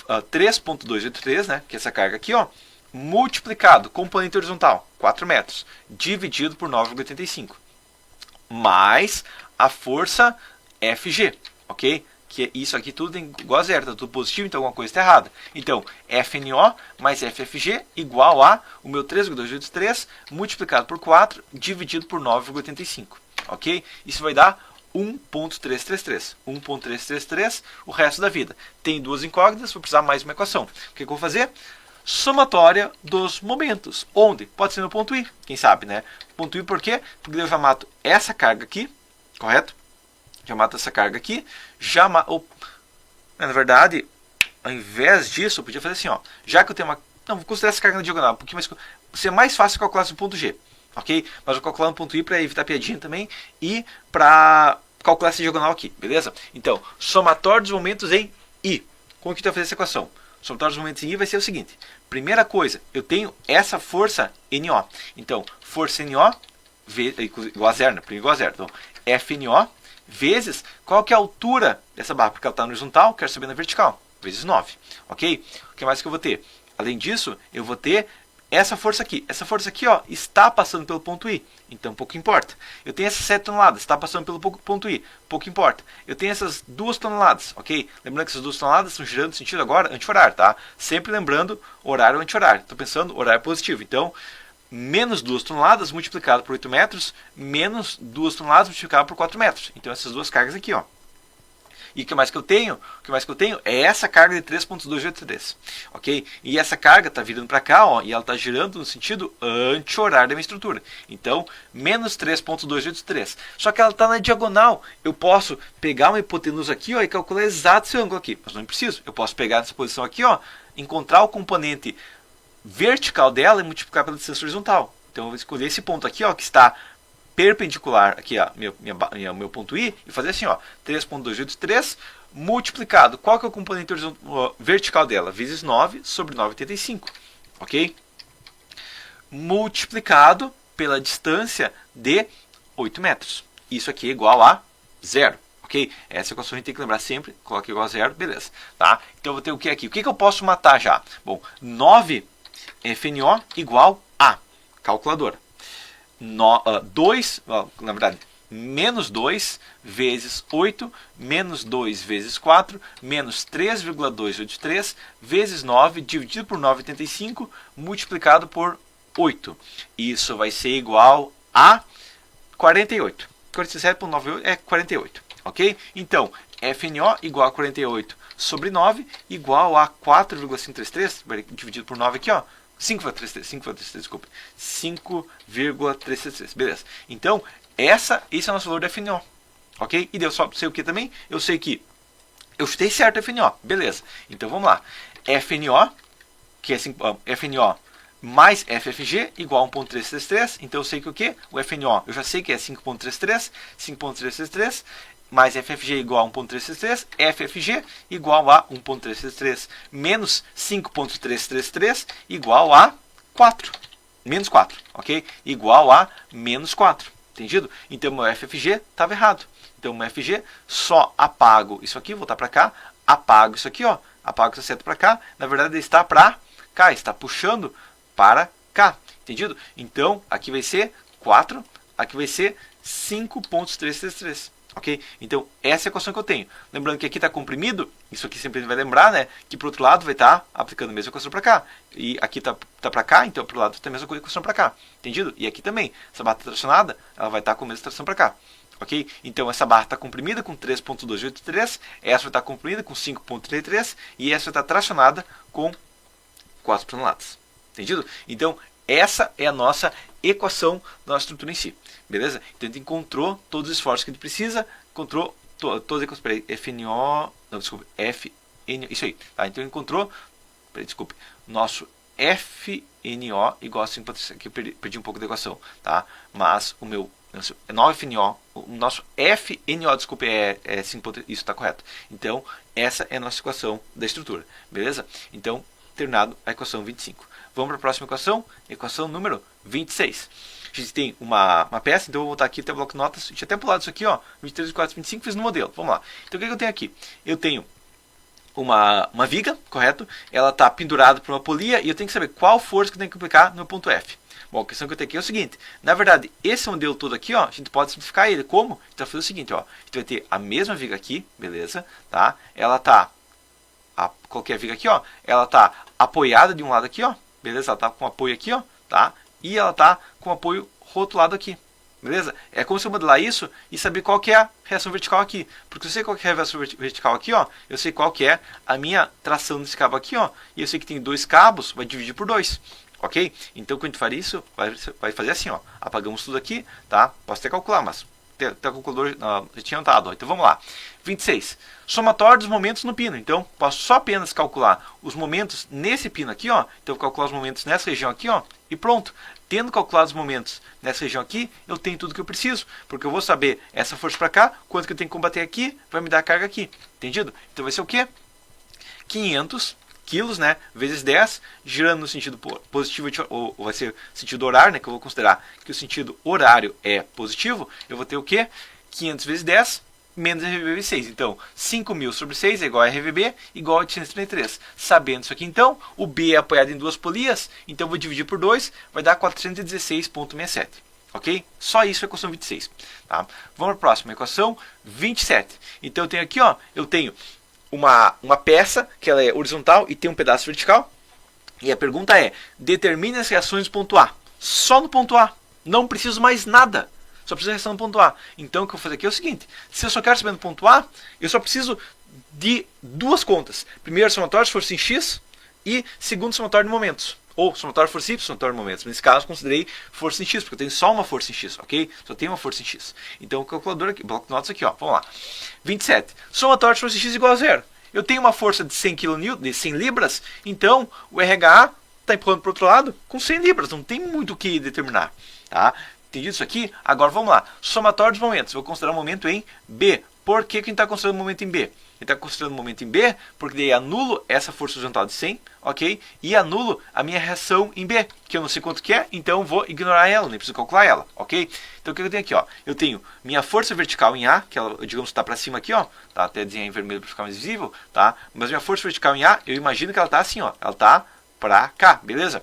3.283, né? Que é essa carga aqui, ó. Multiplicado, componente horizontal, 4 metros, dividido por 9,85, mais a força FG, ok? Que é isso aqui tudo igual a 0, tá tudo positivo, então alguma coisa está errada. Então, FNO mais FFG igual a o meu 3,283 multiplicado por 4, dividido por 9,85, ok? Isso vai dar 1.333. 1.333, o resto da vida. Tem duas incógnitas, vou precisar mais uma equação. O que eu vou fazer? Somatória dos momentos. Onde? Pode ser no ponto I, quem sabe, né? Ponto I por quê? Porque eu já mato essa carga aqui, correto? Já mato essa carga aqui, na verdade, ao invés disso, eu podia fazer assim, ó. Já que eu tenho uma... Não, vou considerar essa carga na diagonal, porque seria mais fácil calcular no ponto G, ok? Mas eu vou calcular no ponto I para evitar piadinha também e para calcular essa diagonal aqui, beleza? Então, somatório dos momentos em I. como que a gente vai fazer essa equação? O somatório dos momentos em I vai ser o seguinte. Primeira coisa, eu tenho essa força NO. Então, força NO igual a zero, né? Primeiro igual a zero. Então, FNO vezes qual que é a altura dessa barra, porque ela está na horizontal, quero saber na vertical, vezes 9. Ok? O que mais que eu vou ter? Além disso, eu vou ter essa força aqui. Essa força aqui, ó, está passando pelo ponto I. Então, pouco importa. Eu tenho essas 7 toneladas. Está passando pelo ponto I. Pouco importa. Eu tenho essas 2 toneladas. Ok? Lembrando que essas 2 toneladas estão girando no sentido agora anti-horário. Tá? Sempre lembrando horário anti-horário. Estou pensando horário positivo. Então, menos 2 toneladas multiplicado por 8 metros. Menos 2 toneladas multiplicado por 4 metros. Então, essas duas cargas aqui, ó. E o que mais que eu tenho? O que mais que eu tenho é essa carga de 3.283, ok? E essa carga está virando para cá, ó, e ela está girando no sentido anti-horário da minha estrutura. Então, menos 3.283. Só que ela está na diagonal. Eu posso pegar uma hipotenusa aqui, ó, e calcular exato esse ângulo aqui. Mas não preciso. Eu posso pegar essa posição aqui, ó, encontrar o componente vertical dela e multiplicar pela distância horizontal. Então, eu vou escolher esse ponto aqui, ó, que está perpendicular aqui a meu ponto I e fazer assim, ó, 3.283 multiplicado, qual que é o componente vertical dela? Vezes 9 sobre 9,85, ok? Multiplicado pela distância de 8 metros. Isso aqui é igual a 0, ok? Essa equação a gente tem que lembrar sempre, coloca igual a 0, beleza. Tá? Então eu vou ter o que aqui? O que eu posso matar já? Bom, 9 FNO igual a calculadora. 2, na verdade, menos 2 vezes 8, menos 2 vezes 4, menos 3,283 vezes 9, dividido por 9,85, multiplicado por 8. Isso vai ser igual a 48. 47,98 é 48, ok? Então, FNO igual a 48 sobre 9, igual a 4,533, dividido por 9 aqui, ó. 5,333, desculpe. 5,333, beleza. Então, esse é o nosso valor da FNO. Ok? E deu só sei o que também? Eu sei que eu chutei certo a FNO. Beleza. Então, vamos lá. FNO, que é FNO mais FFG, igual a 1,333. Então, eu sei que o que? O FNO, eu já sei que é 5,333. 5,333. Mais FFG igual a 1.333, FFG igual a 1.333, menos 5.333 igual a 4, menos 4, ok? Igual a menos 4, entendido? Então, meu FFG estava errado. Então, meu FG, só apago isso aqui, voltar para cá, apago isso aqui, ó, apago essa seta para cá, na verdade ele está para cá, está puxando para cá, entendido? Então, aqui vai ser 4, aqui vai ser 5.333. Ok? Então, essa é a equação que eu tenho. Lembrando que aqui está comprimido, isso aqui sempre vai lembrar, né? Que para o outro lado vai estar aplicando a mesma equação para cá. E aqui está para cá, então para o lado tem a mesma equação para cá. Entendido? E aqui também. Essa barra tracionada, ela vai estar com a mesma tração para cá. Ok? Então, essa barra está comprimida com 3.283, essa vai estar comprimida com 5.33 e essa vai estar tracionada com 4 toneladas. Entendido? Então, essa é a nossa equação da nossa estrutura em si. Beleza? Então a gente encontrou todos os esforços que a gente precisa, encontrou todas as equações. FNO. Não, desculpe. FNO. Isso aí. Tá? Então encontrou. Desculpe. Nosso FNO igual a 5. Aqui eu perdi um pouco da equação. Tá? Mas o meu. 9FNO. O nosso FNO, desculpe, é 5. Isso está correto. Então, essa é a nossa equação da estrutura. Beleza? Então, terminado a equação 25. Vamos para a próxima equação. Equação número 26. A gente tem uma peça, então eu vou voltar aqui até o bloco de notas. A gente até pulado isso aqui, ó, 23, 24, 25, fiz no modelo. Vamos lá. Então o que eu tenho aqui? Eu tenho uma viga, correto? Ela está pendurada por uma polia e eu tenho que saber qual força que eu tenho que aplicar no ponto F. Bom, a questão que eu tenho aqui é o seguinte. Na verdade, esse modelo todo aqui, ó, a gente pode simplificar ele. Como? Então fazer o seguinte, ó. A gente vai ter a mesma viga aqui, beleza? Tá? Ela está, qualquer viga aqui, ó, ela está apoiada de um lado aqui, ó. Beleza? Ela está com apoio aqui, ó, tá? E ela está com apoio rotulado aqui. Beleza? É como se eu modelar isso e saber qual que é a reação vertical aqui. Porque se eu sei qual que é a reação vertical aqui, ó, eu sei qual que é a minha tração desse cabo aqui, ó, e eu sei que tem 2 cabos, vai dividir por 2. Ok? Então, quando a gente fazer isso, vai fazer assim, ó. Apagamos tudo aqui, tá? Posso até calcular, mas o calculador já tinha anotado. Ó. Então, vamos lá. 26. Somatório dos momentos no pino. Então, posso só apenas calcular os momentos nesse pino aqui, ó. Então, eu vou calcular os momentos nessa região aqui, ó. E pronto. Tendo calculado os momentos nessa região aqui, eu tenho tudo que eu preciso. Porque eu vou saber essa força para cá, quanto que eu tenho que combater aqui, vai me dar a carga aqui. Entendido? Então, vai ser o quê? 500 quilos, né, vezes 10, girando no sentido positivo, ou vai ser sentido horário, né, que eu vou considerar que o sentido horário é positivo, eu vou ter o quê? 500 vezes 10 menos RVB vezes 6. Então, 5.000 sobre 6 é igual a RVB, igual a 833. Sabendo isso aqui, então, o B é apoiado em duas polias, então eu vou dividir por 2, vai dar 416,67. Ok? Só isso é a equação 26. Tá? Vamos para a próxima, equação 27. Então, eu tenho aqui, ó, eu tenho uma peça que ela é horizontal e tem um pedaço vertical. E a pergunta é, determine as reações do ponto A. Só no ponto A. Não preciso mais nada. Só preciso da reação no ponto A. Então, o que eu vou fazer aqui é o seguinte. Se eu só quero saber no ponto A, eu só preciso de duas contas. Primeiro, somatório de força em X. E segundo, somatório de momentos. Ou somatório de força Y, somatório de momentos. Nesse caso, considerei força em X, porque eu tenho só uma força em X, ok? Só tenho uma força em X. Então, o calculador aqui, bloco de notas aqui, ó. Vamos lá. 27. Somatório de força em X igual a zero. Eu tenho uma força de 100 kN, de 100 libras, então o RH está empurrando para o outro lado com 100 libras. Não tem muito o que determinar, tá? Entendido isso aqui? Agora vamos lá. Somatório dos momentos. Vou considerar o momento em B. Por que a gente está considerando o momento em B? Ele está considerando o momento em B porque daí anulo essa força horizontal de 100, ok? E anulo a minha reação em B, que eu não sei quanto que é, então vou ignorar ela, nem preciso calcular ela, ok? Então o que eu tenho aqui, ó? Eu tenho minha força vertical em A, que ela, digamos, está para cima aqui, ó. Tá? Até desenhar em vermelho para ficar mais visível, tá? Mas minha força vertical em A, eu imagino que ela está assim, ó. Ela está para cá, beleza?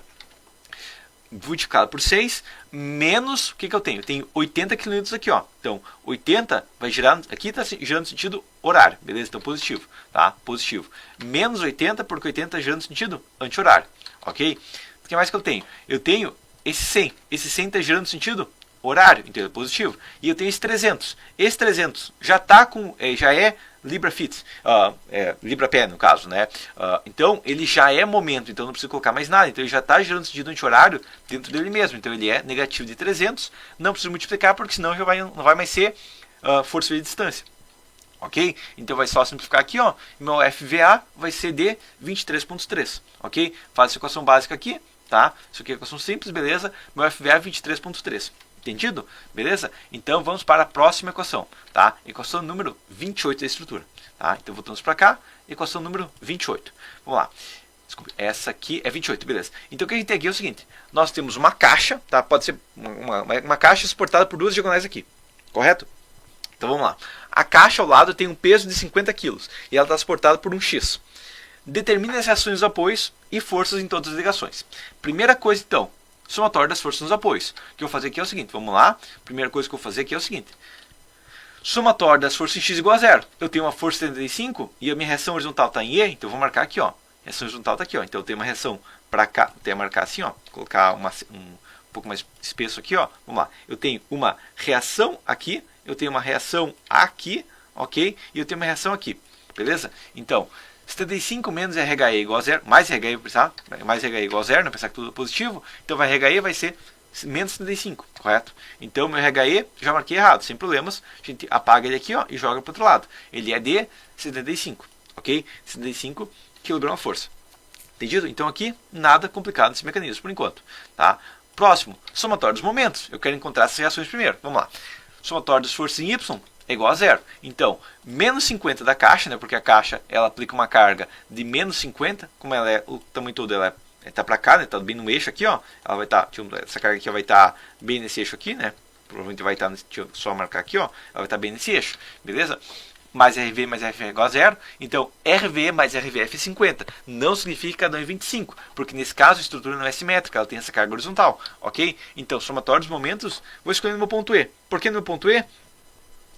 Multiplicado por 6, menos, o que eu tenho? Eu tenho 80 kN aqui, ó. Então, 80 vai girar, aqui está girando no sentido horário, beleza? Então, positivo, tá? Positivo. Menos 80, porque 80 está girando no sentido anti-horário, ok? O que mais que eu tenho? Eu tenho esse 100. Esse 100 está girando no sentido horário, então, positivo. E eu tenho esse 300. Esse 300 já tá com, já é Libra Fit, Libra Pé no caso, né? Então ele já é momento, então não preciso colocar mais nada. Então ele já está girando no sentido anti-horário dentro dele mesmo. Então ele é negativo de 300. Não preciso multiplicar porque senão já não vai mais ser força de distância. Ok? Então vai só simplificar aqui, ó. Meu FVA vai ser de 23,3. Ok? Faz essa equação básica aqui, tá? Isso aqui é equação simples, beleza? Meu FVA é 23,3. Entendido? Beleza? Então vamos para a próxima equação, tá? Equação número 28 da estrutura, tá? Então voltamos para cá, equação número 28. Vamos lá. Desculpa, essa aqui é 28, beleza. Então o que a gente tem aqui é o seguinte, nós temos uma caixa, tá? Pode ser uma caixa suportada por duas diagonais aqui, correto? Então vamos lá. A caixa ao lado tem um peso de 50 kg e ela está suportada por um X. Determine as reações dos apoios e forças em todas as ligações. Primeira coisa então, somatório das forças nos apoios. O que eu vou fazer aqui é o seguinte, vamos lá. Primeira coisa que eu vou fazer aqui é o seguinte. Somatório das forças em X igual a zero. Eu tenho uma força 75 e a minha reação horizontal está em E, então eu vou marcar aqui, ó. Reação horizontal está aqui, ó. Então eu tenho uma reação para cá, vou até marcar assim, ó. Colocar um pouco mais espesso aqui, ó. Vamos lá. Eu tenho uma reação aqui, eu tenho uma reação aqui, ok? E eu tenho uma reação aqui, beleza? Então, 75 menos RHE igual a zero, mais RHE vou precisar, mais RHE igual a zero, não pensar que tudo é positivo, então vai RHE vai ser menos 75, correto? Então meu RHE, já marquei errado, sem problemas, a gente apaga ele aqui, ó, e joga para o outro lado. Ele é de 75, ok? 75 kgfm. Entendido? Então aqui, nada complicado nesse mecanismo por enquanto, tá? Próximo, somatório dos momentos. Eu quero encontrar essas reações primeiro, vamos lá. Somatório das forças em Y é igual a zero. Então, menos 50 da caixa, né, porque a caixa ela aplica uma carga de menos 50, como ela é, o tamanho todo ela está para cá, né, está bem no eixo aqui, ó, ela vai estar, essa carga aqui vai estar bem nesse eixo aqui, né, provavelmente vai estar, deixa eu só marcar aqui, ó, ela vai estar bem nesse eixo, beleza? Mais RV mais RF é igual a zero, então RV mais RVF é 50, não significa que cada um é 25, porque nesse caso a estrutura não é simétrica, ela tem essa carga horizontal, ok? Então, somatório dos momentos, vou escolher no meu ponto E. Por que no meu ponto E?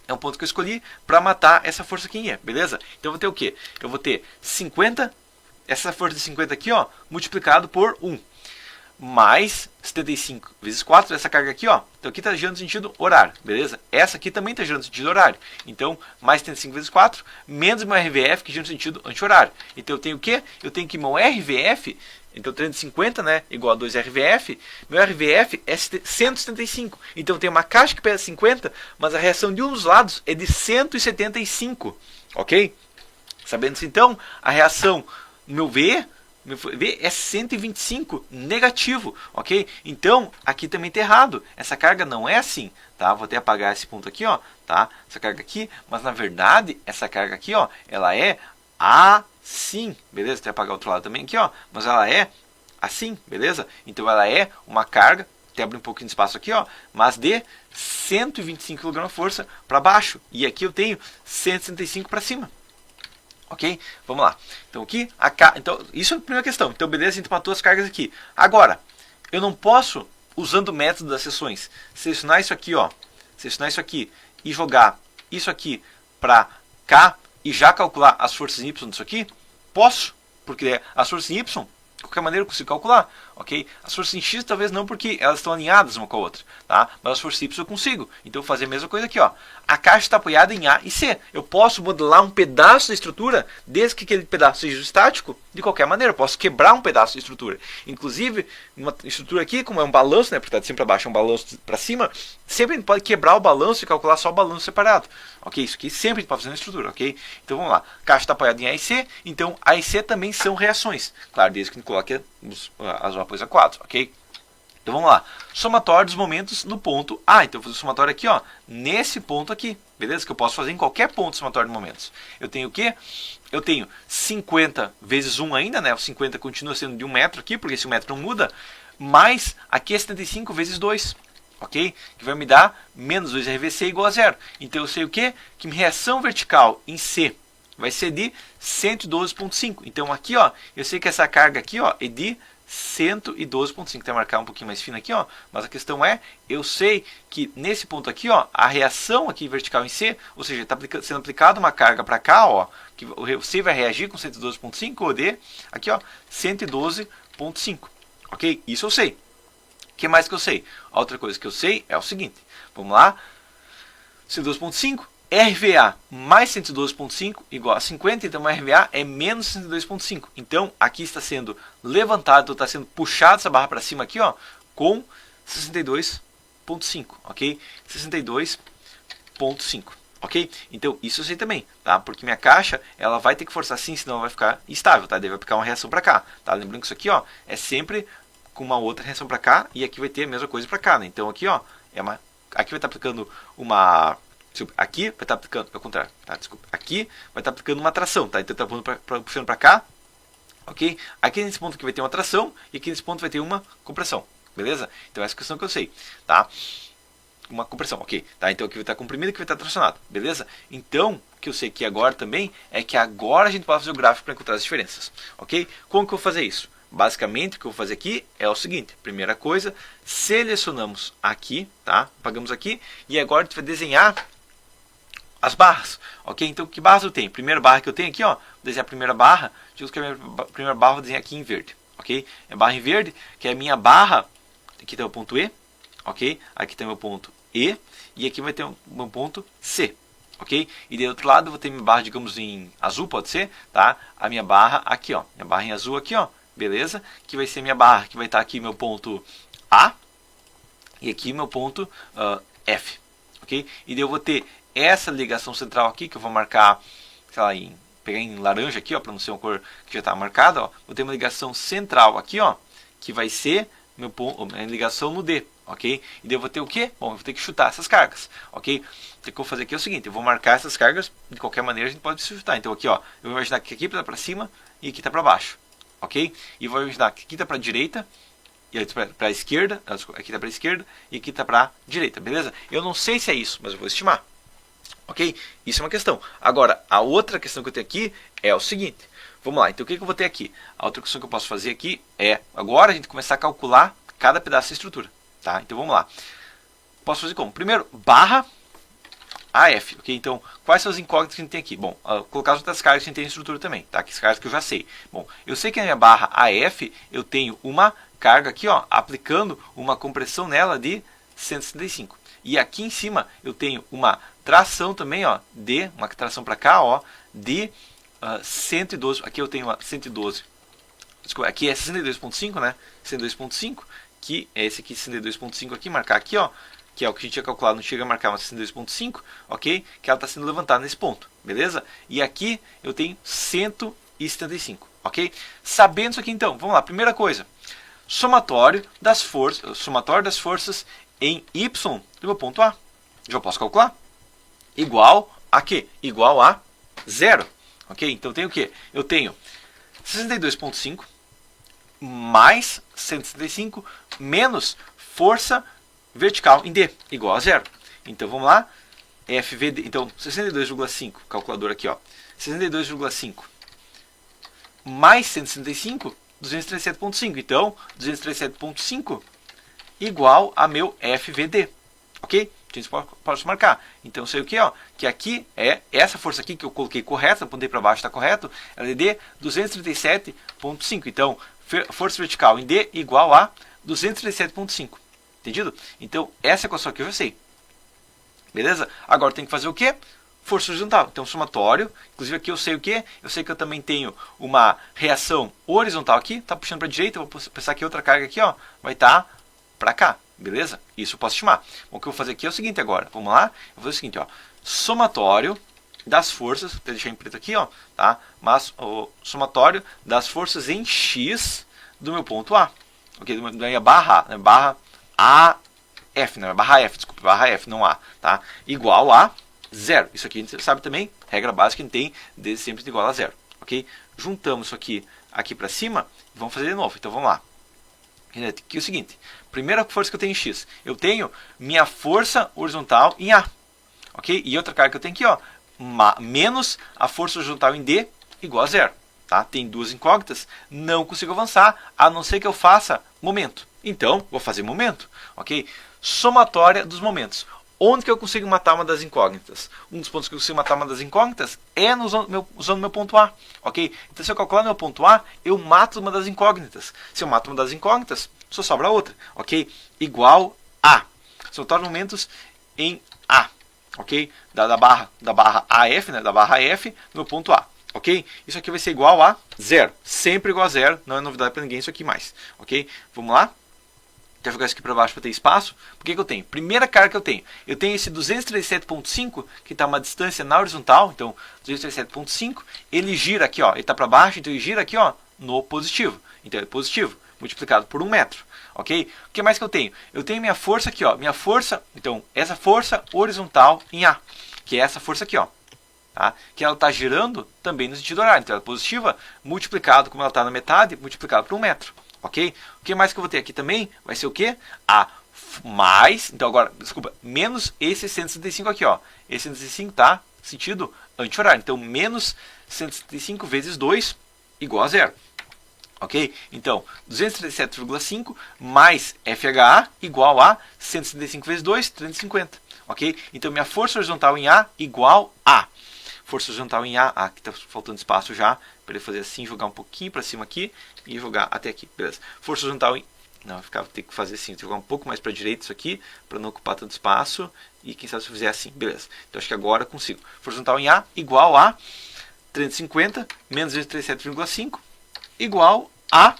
É um ponto que eu escolhi para matar essa força aqui em E, beleza? Então eu vou ter o quê? Eu vou ter 50, essa força de 50 aqui, ó, multiplicado por 1. Mais 75 vezes 4, essa carga aqui, ó. Então aqui está girando no sentido horário, beleza? Essa aqui também está girando no sentido horário. Então, mais 75 vezes 4, menos meu RVF, que gira no sentido anti-horário. Então eu tenho o quê? Eu tenho que meu RVF, então 350, né, igual a 2 RVF, meu RVF é 175. Então eu tenho uma caixa que pesa 50, mas a reação de um dos lados é de 175, ok? Sabendo isso então, a reação no meu V é 125 negativo, ok? Então, aqui também está errado. Essa carga não é assim, tá? Vou até apagar esse ponto aqui, ó, tá? Essa carga aqui, mas na verdade, essa carga aqui, ó, ela é assim, beleza? Tem que apagar o outro lado também aqui, ó, mas ela é assim, beleza? Então ela é uma carga, até abre um pouquinho de espaço aqui, ó, mas de 125 kgf para baixo, e aqui eu tenho 165 para cima. Ok? Vamos lá. Então aqui, então, isso é a primeira questão. Então beleza, a gente matou as cargas aqui. Agora, eu não posso, usando o método das seções, selecionar isso aqui, ó, selecionar isso aqui e jogar isso aqui para cá e já calcular as forças em Y disso aqui? Posso, porque as forças em Y, de qualquer maneira eu consigo calcular, ok? As forças em X talvez não, porque elas estão alinhadas uma com a outra, tá? Mas as forças em Y eu consigo. Então eu vou fazer a mesma coisa aqui, ó. A caixa está apoiada em A e C. Eu posso modelar um pedaço da estrutura, desde que aquele pedaço seja estático, de qualquer maneira. Eu posso quebrar um pedaço da estrutura. Inclusive, uma estrutura aqui, como é um balanço, né? Porque está de cima para baixo, é um balanço para cima. Sempre a gente pode quebrar o balanço e calcular só o balanço separado. Ok? Isso aqui sempre a gente pode fazer na estrutura, ok? Então vamos lá. A caixa está apoiada em A e C, então A e C também são reações. Claro, desde que a gente coloque as apoios aquados, ok? Então vamos lá. Somatório dos momentos no ponto A. Então eu vou fazer o somatório aqui, ó, nesse ponto aqui. Beleza? Que eu posso fazer em qualquer ponto somatório de momentos. Eu tenho o quê? Eu tenho 50 vezes 1 ainda, né? O 50 continua sendo de 1 metro aqui, porque esse 1 metro não muda. Mas aqui é 75 vezes 2. Ok? Que vai me dar menos 2 RVC igual a 0. Então eu sei o quê? Que minha reação vertical em C vai ser de 112,5. Então aqui, ó, eu sei que essa carga aqui, ó, é de 112,5. Tem que marcar um pouquinho mais fino aqui, ó, mas a questão é, eu sei que nesse ponto aqui, ó, a reação aqui vertical em C, ou seja, está sendo aplicada uma carga para cá, ó, que o C vai reagir com 112,5 ou de aqui, ó, 112,5. OK? Isso eu sei. O que mais que eu sei? A outra coisa que eu sei é o seguinte. Vamos lá. 112,5 RVA mais 112,5 igual a 50, então a RVA é menos 102,5. Então aqui está sendo levantado, está sendo puxado essa barra para cima aqui, ó, com 62,5, ok? 62,5, ok? Então isso eu sei também, tá? Porque minha caixa, ela vai ter que forçar assim, senão ela vai ficar instável, tá? Daí vai aplicar uma reação para cá, tá? Lembrando que isso aqui, ó, é sempre com uma outra reação para cá e aqui vai ter a mesma coisa para cá, né? Então aqui, ó, aqui vai estar aplicando uma... Aqui vai estar aplicando, ao contrário, tá? Desculpa. Aqui vai estar aplicando uma tração, tá? Então está puxando para cá, ok? Aqui nesse ponto aqui vai ter uma tração e aqui nesse ponto vai ter uma compressão, beleza? Então essa é a questão que eu sei, tá? Uma compressão, ok? Tá? Então aqui vai estar comprimido e aqui vai estar tracionado, beleza? Então, o que eu sei aqui agora também é que agora a gente pode fazer o gráfico para encontrar as diferenças, ok? Como que eu vou fazer isso? Basicamente, o que eu vou fazer aqui é o seguinte. Primeira coisa, selecionamos aqui, tá? Apagamos aqui e agora a gente vai desenhar as barras, ok? Então, que barras eu tenho? Primeira barra que eu tenho aqui, ó, vou desenhar a primeira barra, digamos que a minha primeira barra eu vou desenhar aqui em verde, ok? É a barra em verde, que é a minha barra, aqui tem o ponto E, ok? Aqui tem o meu ponto E, e aqui vai ter o meu ponto C, ok? E do outro lado eu vou ter minha barra, digamos, em azul, pode ser, tá? A minha barra aqui, ó, minha barra em azul aqui, ó, beleza? Que vai ser minha barra, que vai estar aqui meu ponto A, e aqui meu ponto F, ok? E daí eu vou ter essa ligação central aqui, que eu vou marcar, sei lá, pegar em laranja aqui, ó, para não ser uma cor que já está marcada, ó. Vou ter uma ligação central aqui, ó, que vai ser minha ligação no D, ok? E daí eu vou ter o quê? Bom, eu vou ter que chutar essas cargas, ok? O que eu vou fazer aqui é o seguinte, eu vou marcar essas cargas, de qualquer maneira a gente pode chutar. Então aqui, ó, eu vou imaginar que aqui está para cima e aqui está para baixo, ok? E vou imaginar que aqui está para a direita, e para a esquerda, aqui está para a esquerda e aqui está para a direita, beleza? Eu não sei se é isso, mas eu vou estimar. Ok? Isso é uma questão. Agora, a outra questão que eu tenho aqui é o seguinte. Vamos lá, então o que eu vou ter aqui? A outra questão que eu posso fazer aqui é, agora a gente começar a calcular cada pedaço da estrutura. Tá? Então vamos lá. Posso fazer como? Primeiro, barra AF. Ok? Então, quais são as incógnitas que a gente tem aqui? Bom, colocar as outras cargas que a gente tem na estrutura também. Tá? Que as cargas que eu já sei. Bom, eu sei que na minha barra AF eu tenho uma carga aqui, ó, aplicando uma compressão nela de 165. E aqui em cima eu tenho uma tração também, ó, de uma tração para cá, ó, de 112. Aqui eu tenho uma 112. Desculpa, aqui é 62,5, né? 62,5, que é esse aqui 62,5 aqui, marcar aqui, ó, que é o que a gente tinha calculado, não chega a marcar, mas 62,5, ok? Que ela está sendo levantada nesse ponto, beleza? E aqui eu tenho 175, ok? Sabendo isso aqui, então, vamos lá. Primeira coisa, somatório das forças em Y do meu ponto A. Já posso calcular. Igual a quê? Igual a 0. Ok? Então eu tenho o quê? Eu tenho 62,5 mais 165 menos força vertical em D, igual a zero. Então vamos lá. FVD, então 62,5, calculador aqui, ó. 62,5 mais 165, 237,5. Então, 237,5 igual a meu FVD. Ok? A gente pode marcar. Então, eu sei o que, ó? Que aqui é essa força aqui que eu coloquei correta, apontei para baixo, está correto, ela é de 237,5. Então, força vertical em D igual a 237,5. Entendido? Então, essa equação aqui eu já sei. Beleza? Agora tem que fazer o quê? Força horizontal. Então, somatório. Inclusive aqui eu sei o quê? Eu sei que eu também tenho uma reação horizontal aqui. Está puxando para a direita. Eu vou pensar que outra carga aqui, ó, vai estar para cá. Beleza? Isso eu posso estimar. O que eu vou fazer aqui é o seguinte agora. Vamos lá? Eu vou fazer o seguinte, ó. Somatório das forças. Vou deixar em preto aqui, ó. Tá? Mas o somatório das forças em X do meu ponto A. Ok? Da minha barra A, né? Barra A. F, né? Barra F, desculpa, barra F, não A, tá? Igual a zero. Isso aqui a gente sabe também, regra básica que a gente tem desde sempre igual a zero, ok? Juntamos isso aqui para cima e vamos fazer de novo. Então vamos lá. Aqui é o seguinte, primeira força que eu tenho em X, eu tenho minha força horizontal em A, ok? E outra carga que eu tenho aqui, ó, menos a força horizontal em D igual a zero, tá? Tem duas incógnitas, não consigo avançar, a não ser que eu faça momento. Então, vou fazer momento, ok? Somatória dos momentos. Onde que eu consigo matar uma das incógnitas? Um dos pontos que eu consigo matar uma das incógnitas é usando meu ponto A, ok? Então, se eu calcular meu ponto A, eu mato uma das incógnitas. Se eu mato uma das incógnitas, só sobra outra, ok? Igual a. Somatória de momentos em A, ok? Da barra AF, né? Da barra F, no ponto A, ok? Isso aqui vai ser igual a zero. Sempre igual a zero. Não é novidade para ninguém isso aqui mais, ok? Vamos lá? Quero jogar isso aqui para baixo para ter espaço. Por que eu tenho? Primeira carga que eu tenho esse 237,5 que está uma distância na horizontal. Então, 237,5, ele gira aqui, ó, ele está para baixo, então ele gira aqui, ó, no positivo. Então, é positivo, multiplicado por 1 metro. Ok? O que mais que eu tenho? Eu tenho minha força aqui, ó, minha força, então, essa força horizontal em A, que é essa força aqui, ó. Tá? Que ela está girando também no sentido horário. Então, ela é positiva, multiplicado, como ela está na metade, multiplicado por 1 metro. Ok? O que mais que eu vou ter aqui também vai ser o quê? A mais, então agora, desculpa, menos esse 165 aqui, ó. Esse 165 tá sentido anti-horário. Então, menos 165 vezes 2 igual a zero. Ok? Então, 237,5 mais FHA igual a 165 vezes 2, 350. Ok? Então, minha força horizontal em A igual a força horizontal em A. Aqui está faltando espaço já. Para ele fazer assim, jogar um pouquinho para cima aqui e jogar até aqui. Beleza. Força horizontal em... Não, ficava ter que fazer assim, jogar um pouco mais para a direita isso aqui, para não ocupar tanto espaço. E quem sabe se eu fizer assim. Beleza. Então acho que agora eu consigo. Força horizontal em A igual a 350 menos 37,5 igual a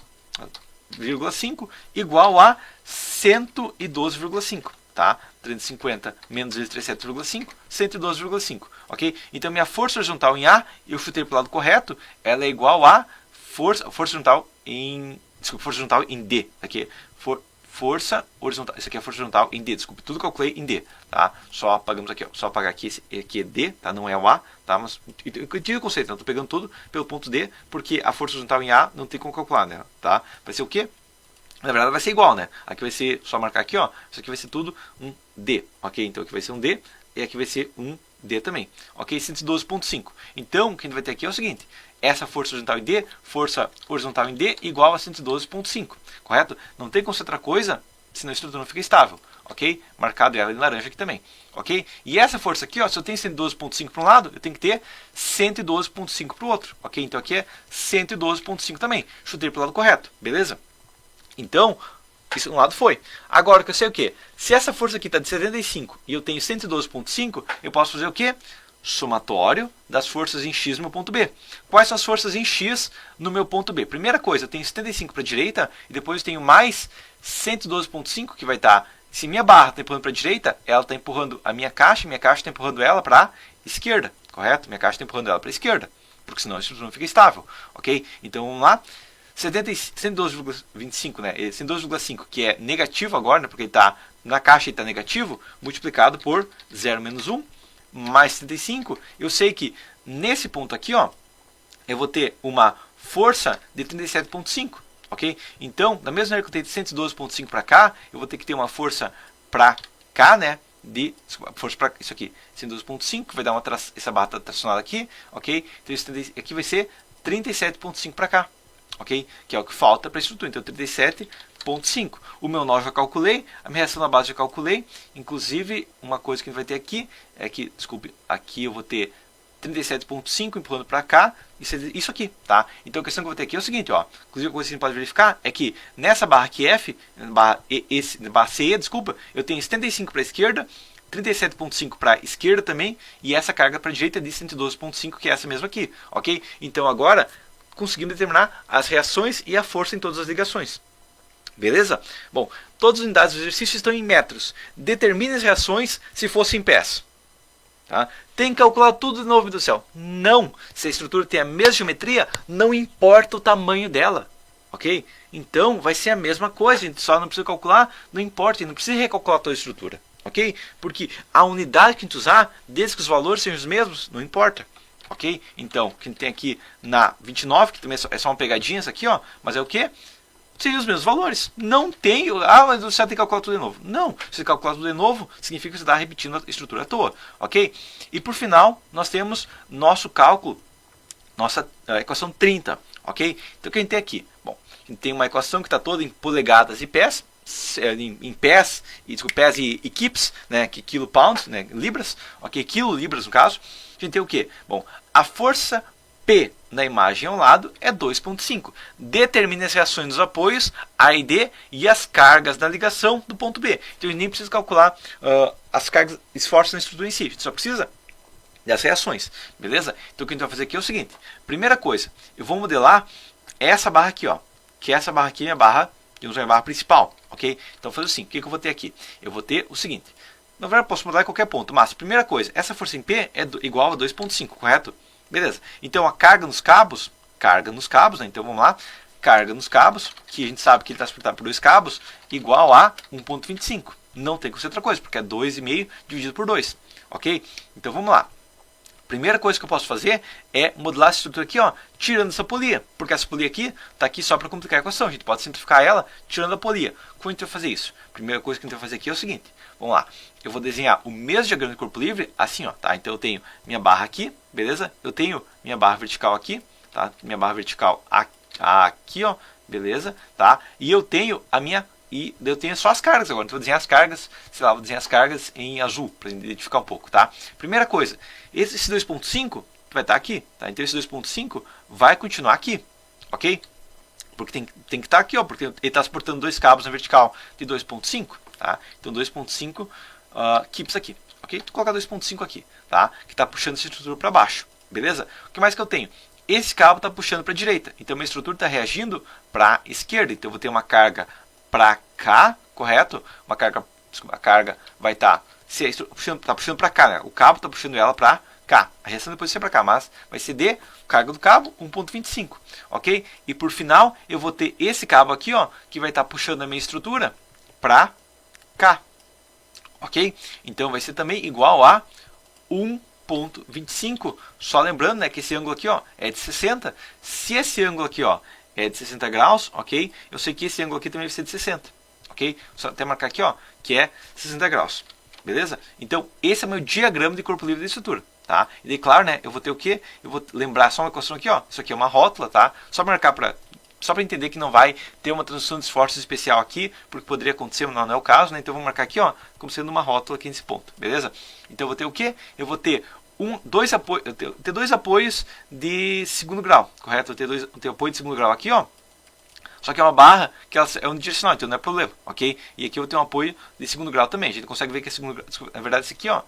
0,5 igual a 112,5. Tá? 350 menos 37,5, 112,5, ok? Então, minha força horizontal em A, eu chutei para o lado correto, ela é igual a força horizontal em... Desculpa, força horizontal em D. Aqui, força horizontal... Isso aqui é força horizontal em D, desculpa, tudo calculei em D, tá? Só apagamos aqui, ó. Só apagar aqui, esse aqui é D, tá? Não é o A, tá? Mas, eu tive o conceito, não estou pegando tudo pelo ponto D, porque a força horizontal em A não tem como calcular, né? Tá? Vai ser o quê? Na verdade vai ser igual, né? Aqui vai ser, só marcar aqui, ó. Isso aqui vai ser tudo um D, ok? Então aqui vai ser um D e aqui vai ser um D também, ok? 112,5. Então, o que a gente vai ter aqui é o seguinte. Essa força horizontal em D, força horizontal em D igual a 112,5, correto? Não tem como ser outra coisa, senão a estrutura não fica estável, ok? Marcado ela em laranja aqui também, ok? E essa força aqui, ó, se eu tenho 112,5 para um lado, eu tenho que ter 112,5 para o outro, ok? Então aqui é 112,5 também. Chutei para o lado correto, beleza? Então, isso um lado foi. Agora que eu sei o que? Se essa força aqui está de 75 e eu tenho 112,5, eu posso fazer o que? Somatório das forças em X no meu ponto B. Quais são as forças em X no meu ponto B? Primeira coisa, eu tenho 75 para a direita e depois eu tenho mais 112,5 que vai estar... Se minha barra está empurrando para a direita, ela está empurrando a minha caixa está empurrando ela para a esquerda, correto? Minha caixa está empurrando ela para a esquerda, porque senão a estrutura não fica estável, ok? Então vamos lá. 112,25, né? 112,5, que é negativo agora, né? Porque ele está na caixa e está negativo, multiplicado por 0 menos 1, mais 75. Eu sei que nesse ponto aqui, ó, eu vou ter uma força de 37,5, ok? Então, da mesma maneira que eu tenho de 112,5 para cá, eu vou ter que ter uma força para cá, né? Força para isso aqui, 112,5, vai dar essa barra tracionada aqui, ok? Então, isso aqui vai ser 37,5 para cá, ok? Que é o que falta para a estrutura. Então, 37,5. O meu nó eu já calculei, a minha reação na base eu já calculei. Inclusive, uma coisa que a gente vai ter aqui é que, desculpe, aqui eu vou ter 37,5 empurrando para cá, isso aqui, tá? Então a questão que eu vou ter aqui é o seguinte, ó. Inclusive o que você pode verificar é que nessa barra aqui F, barra CE, desculpa, eu tenho 75 para a esquerda, 37,5 para a esquerda também, e essa carga para a direita é de 112,5, que é essa mesma aqui, ok? Então agora conseguimos determinar as reações e a força em todas as ligações. Beleza? Bom, todas as unidades do exercício estão em metros. Determine as reações se fossem em pés. Tá? Tem que calcular tudo de novo, meu Deus do céu. Não! Se a estrutura tem a mesma geometria, não importa o tamanho dela. Ok? Então, vai ser a mesma coisa. A gente só não precisa calcular, não importa. A gente não precisa recalcular toda a estrutura. Ok? Porque a unidade que a gente usar, desde que os valores sejam os mesmos, não importa. Ok? Então, o que a gente tem aqui na 29, que também é só uma pegadinha, isso aqui, ó, mas é o quê? Seriam os mesmos valores. Não tem. Ah, mas você tem que calcular tudo de novo. Não. Se você calcular tudo de novo, significa que você está repetindo a estrutura à toa. Ok? E por final, nós temos nosso cálculo, nossa equação 30. Ok? Então o que a gente tem aqui? Bom, a gente tem uma equação que está toda em polegadas e pés. Em pés, pés e kips, né, que quilo pounds, né, libras, ok, quilo libras no caso. A gente tem o que? Bom, a força P na imagem ao lado é 2,5. Determine as reações dos apoios A e D e as cargas da ligação do ponto B. Então a gente nem precisa calcular as cargas, esforços na estrutura em si. A gente só precisa das reações, beleza? Então o que a gente vai fazer aqui é o seguinte. Primeira coisa, eu vou modelar essa barra aqui, ó, que essa barra aqui é a barra, que é a barra principal, ok? Então eu vou fazer assim, o que eu vou ter aqui? Eu vou ter o seguinte. Na verdade eu posso modelar em qualquer ponto, mas primeira coisa, essa força em P é igual a 2,5, correto? Beleza. Então a carga nos cabos, né? Então vamos lá. Carga nos cabos, que a gente sabe que ele está suportado por 2 cabos, igual a 1,25. Não tem que ser outra coisa, porque é 2,5 dividido por 2. Ok? Então vamos lá. Primeira coisa que eu posso fazer é modelar essa estrutura aqui, ó, tirando essa polia. Porque essa polia aqui está aqui só para complicar a equação. A gente pode simplificar ela tirando a polia. Como a gente vai fazer isso? Primeira coisa que a gente vai fazer aqui é o seguinte. Vamos lá. Eu vou desenhar o mesmo diagrama de corpo livre assim, ó, tá? Então eu tenho minha barra aqui, beleza? Eu tenho minha barra vertical aqui, tá? Minha barra vertical aqui, ó, beleza? Tá? E eu tenho eu tenho só as cargas agora. Então eu vou desenhar as cargas, sei lá, vou desenhar as cargas em azul para identificar um pouco, tá? Primeira coisa, esse 2,5 vai estar aqui, tá? Então esse 2,5 vai continuar aqui, ok? Porque tem que estar aqui, ó, porque ele está suportando 2 cabos na vertical de 2,5, tá? Então 2,5 kips aqui, ok? Vou colocar 2,5 aqui, tá? Que está puxando essa estrutura para baixo, beleza? O que mais que eu tenho? Esse cabo está puxando para a direita, então minha estrutura está reagindo para a esquerda, então eu vou ter uma carga para cá, correto? A carga vai estar puxando para cá, né? O cabo está puxando ela para cá. A reação depois vai ser para cá, mas vai ser de carga do cabo 1,25, ok? E por final eu vou ter esse cabo aqui, ó, que vai estar puxando a minha estrutura para cá, ok? Então vai ser também igual a 1,25. Só lembrando, né, que esse ângulo aqui, ó, é de 60. Se esse ângulo aqui, ó, é de 60 graus, ok? Eu sei que esse ângulo aqui também vai ser de 60, ok? Só até marcar aqui, ó, que é 60 graus, beleza? Então, esse é o meu diagrama de corpo livre da estrutura, tá? E daí, claro, né, eu vou ter o quê? Eu vou lembrar só uma equação aqui, ó. Isso aqui é uma rótula, tá? Só marcar só para entender que não vai ter uma transdução de esforços especial aqui, porque poderia acontecer, mas não é o caso, né? Então, eu vou marcar aqui, ó, como sendo uma rótula aqui nesse ponto, beleza? Então, eu vou ter o quê? Eu vou ter dois apoios de segundo grau, correto? Eu tenho apoio de segundo grau aqui, ó. Só que é uma barra que ela é unidirecional, então não é problema, ok? E aqui eu tenho um apoio de segundo grau também. A gente consegue ver que é segundo grau. Na verdade, esse aqui, ó,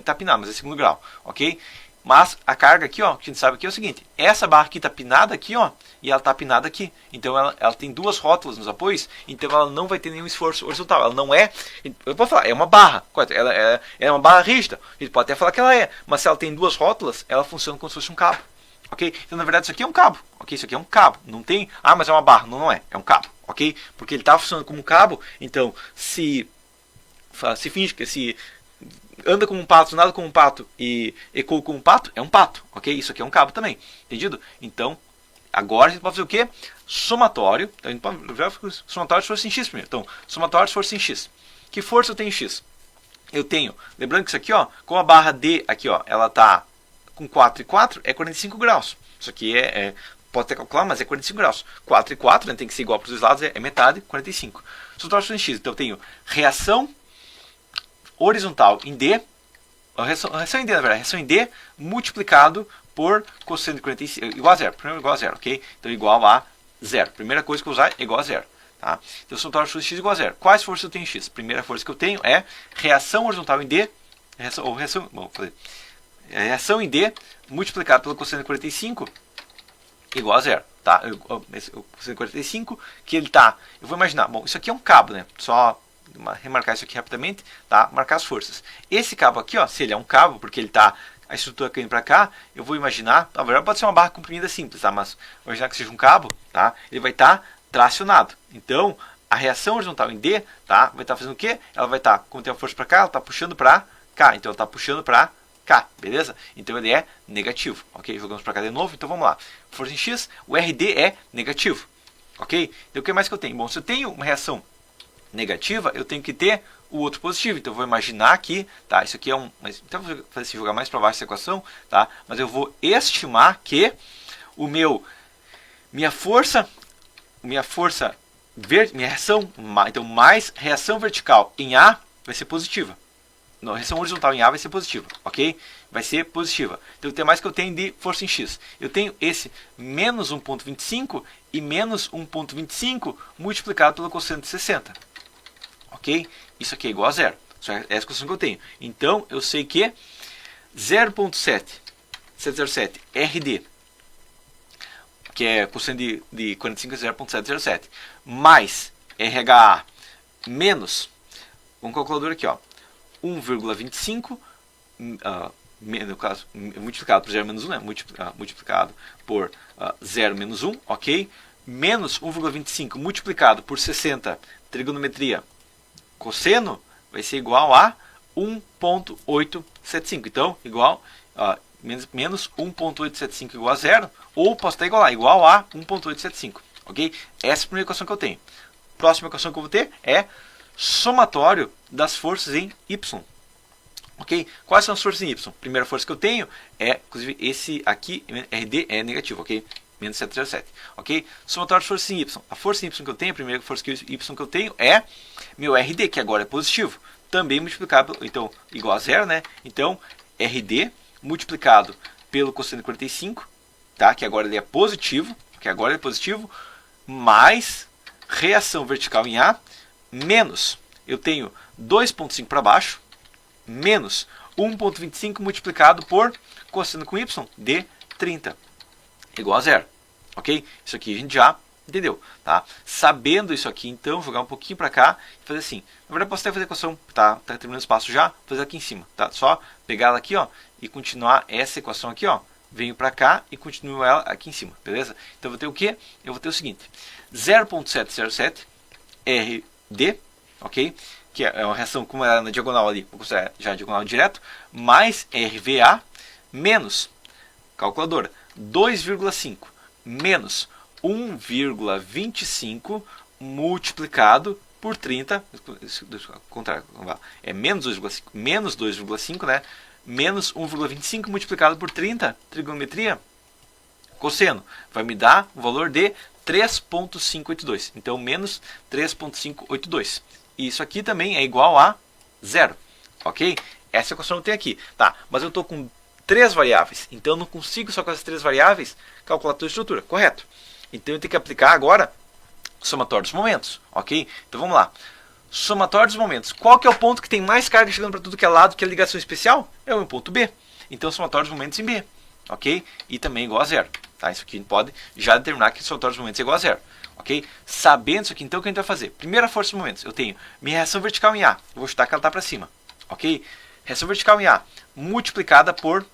tá pinado, mas é segundo grau, ok? Mas a carga aqui, ó, que a gente sabe aqui é o seguinte: essa barra aqui tá pinada aqui, ó, e ela tá pinada aqui. Então ela tem duas rótulas nos apoios, então ela não vai ter nenhum esforço horizontal. Ela não é, eu posso falar, é uma barra, correto? Ela é uma barra rígida. A gente pode até falar que ela é, mas se ela tem duas rótulas, ela funciona como se fosse um cabo. Ok? Então, na verdade, isso aqui é um cabo. Ok? Isso aqui é um cabo. Não tem. Ah, mas é uma barra. Não, não é. É um cabo. Ok? Porque ele está funcionando como um cabo. Então, se finge que anda como um pato, nada como um pato e ecoa como um pato, é um pato, ok? Isso aqui é um cabo também, entendido? Então, agora a gente pode fazer o quê? Somatório. Então, a gente pode ver somatório de força em x primeiro. Então, somatório de força em x. Que força eu tenho em x? Eu tenho, lembrando que isso aqui, ó, com a barra D aqui, ó, ela tá com 4 e 4, é 45 graus. Isso aqui pode até calcular, mas é 45 graus. 4 e 4, né, tem que ser igual para os dois lados, é metade, 45. Somatório de força em x. Então, eu tenho reação horizontal em D, reação em D, na verdade, reação em D multiplicado por cosseno de 45, igual a zero, primeiro igual a zero, ok? Então, igual a zero. Primeira coisa que eu usar é igual a zero. Tá? Então, somatório de força x igual a zero. Quais forças eu tenho em x? Primeira força que eu tenho é reação horizontal em D, reação em D multiplicado pelo cosseno de 45 igual a zero. Tá? O cosseno de 45, que ele tá, eu vou imaginar, bom, isso aqui é um cabo, né? Só remarcar isso aqui rapidamente, tá? Marcar as forças. Esse cabo aqui, ó, se ele é um cabo, porque ele tá a estrutura caindo para cá, eu vou imaginar, na verdade pode ser uma barra comprimida simples, tá? Mas vou imaginar que seja um cabo, tá? Ele vai estar tracionado. Então, a reação horizontal em D, tá? Vai estar fazendo o quê? Ela vai estar, como tem a força para cá, ela está puxando para cá. Então, ela está puxando para cá, beleza? Então, ele é negativo, ok? Jogamos para cá de novo, então vamos lá. Força em X, o RD é negativo, ok? Então, o que mais que eu tenho? Bom, se eu tenho uma reação negativa, eu tenho que ter o outro positivo. Então, eu vou imaginar aqui, tá? Isso aqui é então, vou fazer assim, jogar mais para baixo essa equação, tá? Mas eu vou estimar que minha reação, então mais reação vertical em A vai ser positiva. Não, reação horizontal em A vai ser positiva, ok? Vai ser positiva. Então, tem mais que eu tenho de força em X. Eu tenho esse menos 1,25 e menos 1,25 multiplicado pelo cosseno de 60. Ok? Isso aqui é igual a zero. Essa é a equação que eu tenho. Então, eu sei que 0,707 RD, que é cosseno de 45 é 0,707, mais RHA menos, um calculador aqui, ó, 1,25, no caso, multiplicado por 0 menos 1, né? Multiplicado por 0 menos 1, ok? Menos 1,25 multiplicado por 60, trigonometria cosseno, vai ser igual a 1,875. Então, igual menos 1,875 igual a zero, ou posso até igual a 1,875, ok? Essa é a primeira equação que eu tenho. Próxima equação que eu vou ter é somatório das forças em Y. Ok? Quais são as forças em Y? Primeira força que eu tenho é, inclusive, esse aqui, RD, é negativo, ok? Menos 707, ok? Somatório de forças em Y. A força em Y que eu tenho, a primeira força Y que eu tenho é meu RD, que agora é positivo. Também multiplicado, então, igual a zero, né? Então, RD multiplicado pelo cosseno de 45, tá? Que agora ele é positivo, mais reação vertical em A, menos, eu tenho 2,5 para baixo, menos 1,25 multiplicado por cosseno com Y de 30, igual a zero, ok? Isso aqui a gente já entendeu, tá? Sabendo isso aqui, então, jogar um pouquinho para cá e fazer assim. Na verdade, posso até fazer a equação, tá terminando o espaço já, vou fazer aqui em cima, tá? Só pegar ela aqui, ó, e continuar essa equação aqui, ó, venho para cá e continuo ela aqui em cima, beleza? Então, eu vou ter o quê? Eu vou ter o seguinte, 0,707 RD, ok? Que é uma reação, como ela é na diagonal ali, vou considerar já a diagonal direto, mais RVA, menos, calculadora, 2,5, menos 1,25 multiplicado por 30, contrário, é menos 2,5, menos 2,5, né? Menos 1,25 multiplicado por 30, trigonometria, cosseno, vai me dar o valor de 3,582. Então, menos 3,582. E isso aqui também é igual a zero, ok? Essa equação eu tenho aqui, tá? Mas eu estou com 3 variáveis, então eu não consigo só com essas 3 variáveis calcular toda a estrutura, correto? Então eu tenho que aplicar agora o somatório dos momentos, ok? Então vamos lá. Somatório dos momentos. Qual que é o ponto que tem mais carga chegando para tudo que é lado, que é a ligação especial? É o ponto B. Então o somatório dos momentos em B, ok? E também igual a zero, tá? Isso aqui a gente pode já determinar que o somatório dos momentos é igual a zero, ok? Sabendo isso aqui, então o que a gente vai fazer? Primeira força dos momentos, eu tenho minha reação vertical em A, eu vou chutar que ela está para cima, ok? Reação vertical em A, multiplicada por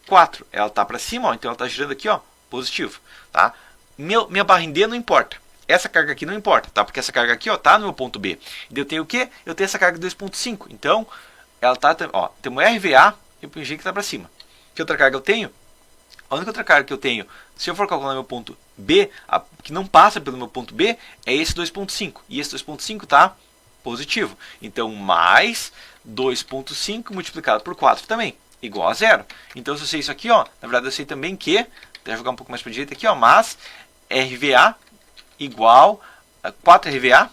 4, ela está para cima, ó, então ela está girando aqui, ó, positivo, tá? Minha barra em D não importa, essa carga aqui não importa, tá? Porque essa carga aqui, ó, tá no meu ponto B. E eu tenho o quê? Eu tenho essa carga de 2,5, então ela tá, ó, temos RVA e o G que está para cima. Que outra carga eu tenho? A única outra carga que eu tenho, se eu for calcular meu ponto B, que não passa pelo meu ponto B, é esse 2.5. E esse 2.5 está positivo. Então, mais 2.5 multiplicado por 4 também, igual a zero. Então, se eu sei isso aqui, ó, na verdade eu sei também que, vou jogar um pouco mais para a direita aqui, ó, mas RVA igual a 4RVA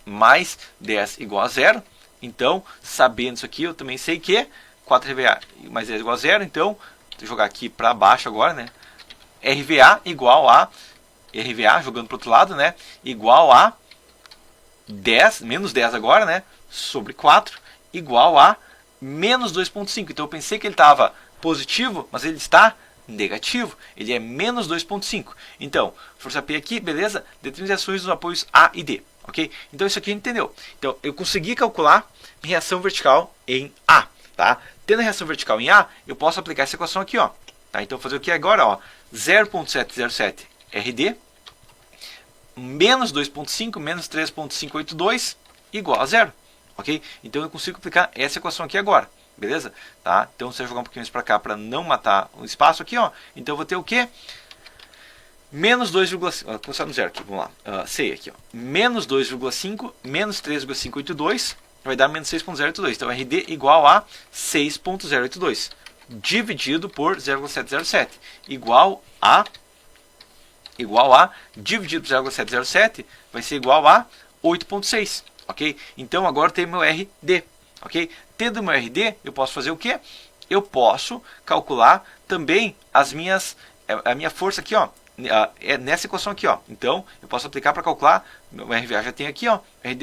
mais 10 igual a zero. Então, sabendo isso aqui, eu também sei que 4RVA mais 10 igual a zero. Então, vou jogar aqui para baixo agora, né? RVA igual a RVA, jogando para o outro lado, né? Igual a 10, menos 10 agora, né? Sobre 4, igual a menos 2.5. Então, eu pensei que ele estava positivo, mas ele está negativo. Ele é menos 2.5. Então, força P aqui, beleza? Determine as ações dos apoios A e D. Ok? Então, isso aqui a gente entendeu. Então, eu consegui calcular reação vertical em A. Tá? Tendo a reação vertical em A, eu posso aplicar essa equação aqui, ó. Tá? Então, vou fazer o que agora? Ó, 0.707 RD menos 2.5 menos 3.582 igual a zero. Ok? Então, eu consigo aplicar essa equação aqui agora. Beleza? Tá? Então, se eu jogar um pouquinho mais para cá para não matar o espaço aqui, ó. Então, eu vou ter o quê? Menos 2,5, vou começar no zero aqui, vamos lá, C aqui, ó. Menos 2,5 menos 3,582 vai dar menos 6.082. Então, RD igual a 6.082 dividido por 0,707 igual a dividido por 0,707 vai ser igual a 8.6, ok? Então, agora eu tenho meu RD, ok? Tendo meu RD, eu posso fazer o quê? Eu posso calcular também a minha força aqui, ó. É nessa equação aqui, ó. Então, eu posso aplicar para calcular. O RVA já tem aqui, ó.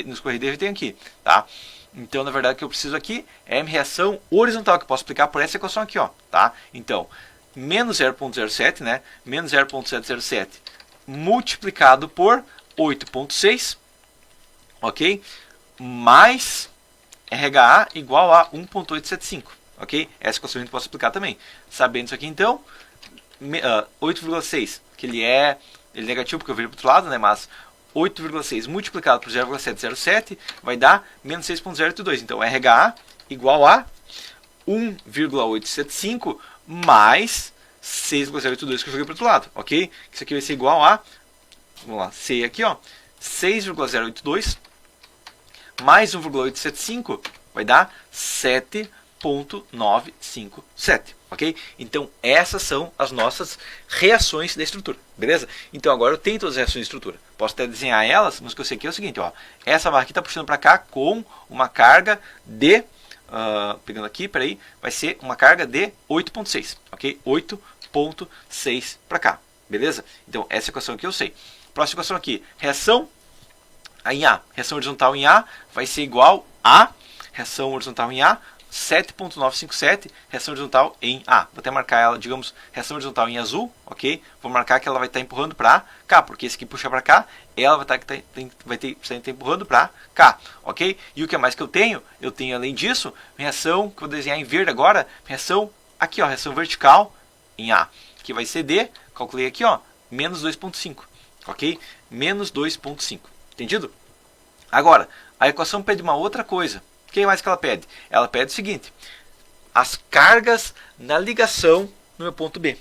No RD já tem aqui, tá? Então, na verdade, o que eu preciso aqui é a minha reação horizontal, que eu posso aplicar por essa equação aqui, ó, tá? Então, menos 0.07, né? Menos 0.707 multiplicado por 8.6, ok? Mais RHA igual a 1.875, ok? Essa equação a gente pode aplicar também. Sabendo isso aqui, então, 8,6, que ele é negativo porque eu virei para o outro lado, né? Mas 8,6 multiplicado por 0,707 vai dar menos 6.082. Então, RHA igual a 1,875 mais 6,082 que eu joguei para o outro lado, ok? Isso aqui vai ser igual a, vamos lá, C aqui, ó, 6,082 mais 1,875 vai dar 7,957, ok? Então, essas são as nossas reações da estrutura, beleza? Então, agora eu tenho todas as reações de estrutura. Posso até desenhar elas, mas o que eu sei aqui é o seguinte, ó. Essa barra aqui está puxando para cá com uma carga de... pegando aqui, peraí, vai ser uma carga de 8.6, ok? 8.6 para cá, beleza? Então, essa equação aqui eu sei. Próxima equação aqui, reação em A. Reação horizontal em A vai ser igual a reação horizontal em A, 7.957, reação horizontal em A. Vou até marcar ela, digamos, reação horizontal em azul, ok? Vou marcar que ela vai estar empurrando para cá, porque esse aqui puxa para cá, ela vai estar empurrando para cá, ok? E o que mais que eu tenho? Eu tenho, além disso, reação, que eu vou desenhar em verde agora, reação aqui, ó, reação vertical em A, que vai ser de, calculei aqui, ó, menos 2.5, ok? Menos 2.5, entendido? Agora, a equação pede uma outra coisa. O que mais que ela pede? Ela pede o seguinte: as cargas na ligação no meu ponto B.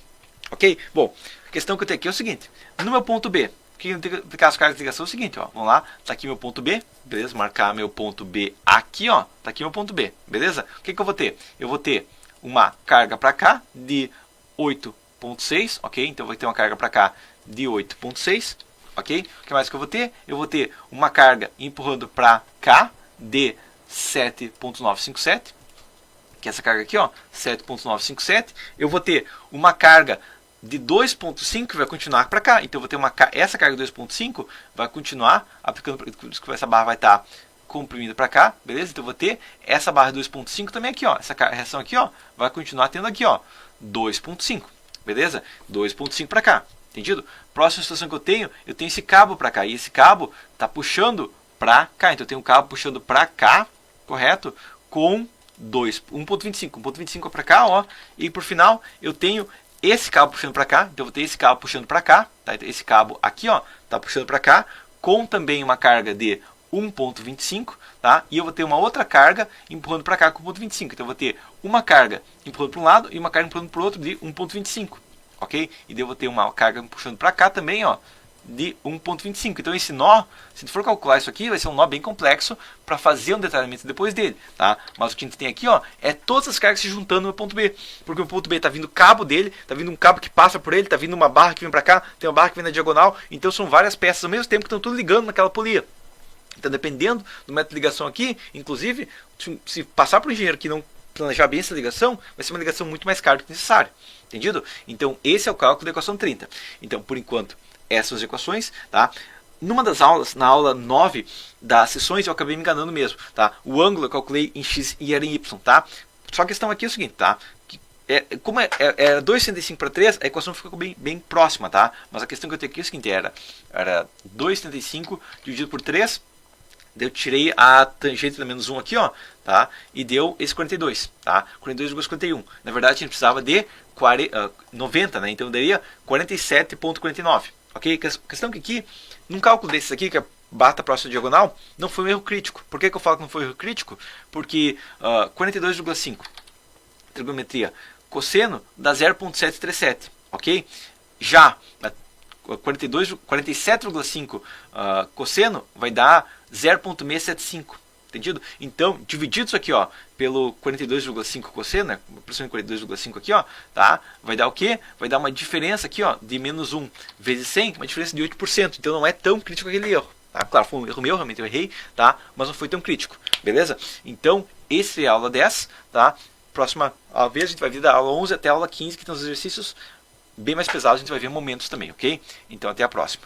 Ok? Bom, a questão que eu tenho aqui é o seguinte: no meu ponto B, o que eu tenho que aplicar as cargas de ligação é o seguinte, ó. Vamos lá, tá aqui meu ponto B, beleza? Marcar meu ponto B aqui, ó. Tá aqui meu ponto B, beleza? O que eu vou ter? Eu vou ter uma carga para cá de 8.6, ok? Então eu vou ter uma carga para cá de 8.6, ok? O que mais que eu vou ter? Eu vou ter uma carga empurrando para cá de 7.957, que é essa carga aqui, ó, 7.957. Eu vou ter uma carga de 2.5 que vai continuar para cá. Então eu vou ter essa carga de 2.5 vai continuar aplicando, essa barra vai estar comprimida para cá, beleza? Então eu vou ter essa barra de 2.5 também aqui, ó. Essa reação aqui, ó, vai continuar tendo aqui, ó, 2.5, beleza? 2.5 para cá, entendido? Próxima situação que eu tenho esse cabo para cá e esse cabo tá puxando para cá. Então eu tenho um cabo puxando para cá, correto? Com 1.25. 1.25 para cá, ó. E por final, eu tenho esse cabo puxando para cá. Então eu vou ter esse cabo puxando para cá, tá? Esse cabo aqui, ó, tá puxando para cá, com também uma carga de 1,25, tá? E eu vou ter uma outra carga empurrando para cá com 1,25. Então eu vou ter uma carga empurrando para um lado e uma carga empurrando para o outro de 1,25, ok? E daí eu vou ter uma carga puxando para cá também, ó, de 1,25. Então esse nó, se tu for calcular isso aqui, vai ser um nó bem complexo para fazer um detalhamento depois dele, tá? Mas o que a gente tem aqui, ó, é todas as cargas se juntando no ponto B, porque o ponto B tá vindo cabo dele, tá vindo um cabo que passa por ele, tá vindo uma barra que vem para cá, tem uma barra que vem na diagonal, então são várias peças ao mesmo tempo que estão tudo ligando naquela polia. Então, dependendo do método de ligação aqui, inclusive, se passar para o engenheiro que não planejar bem essa ligação, vai ser uma ligação muito mais cara do que necessário. Entendido? Então, esse é o cálculo da equação 30. Então, por enquanto, essas são as equações, tá? Numa das aulas, na aula 9 das sessões, eu acabei me enganando mesmo, tá? O ângulo eu calculei em x e era em y, tá? Só a questão aqui é o seguinte, tá? Como é 2,75 para 3, a equação ficou bem próxima, tá? Mas a questão que eu tenho aqui é o seguinte, era 2,75 dividido por 3, eu tirei a tangente da menos 1 aqui, ó, tá? E deu esse 42, tá? 42,51. Na verdade, a gente precisava de 90, né? Então, daria 47,49. Ok? A questão que aqui, num cálculo desses aqui, que é bata a próxima diagonal, não foi um erro crítico. Por que eu falo que não foi um erro crítico? Porque 42,5, trigonometria, cosseno dá 0,737, ok? Já 47,5 cosseno vai dar 0,675, entendido? Então, dividido isso aqui, ó, pelo 42,5 cosseno, né, aproximadamente 42,5 aqui, ó, tá? Vai dar o quê? Vai dar uma diferença aqui, ó, de menos 1 vezes 100, uma diferença de 8%. Então, não é tão crítico aquele erro. Tá? Claro, foi um erro meu, realmente eu errei, tá? Mas não foi tão crítico, beleza? Então, esse é a aula 10, tá? Próxima vez a gente vai vir da aula 11 até a aula 15, que tem os exercícios bem mais pesados, a gente vai ver momentos também, ok? Então, até a próxima.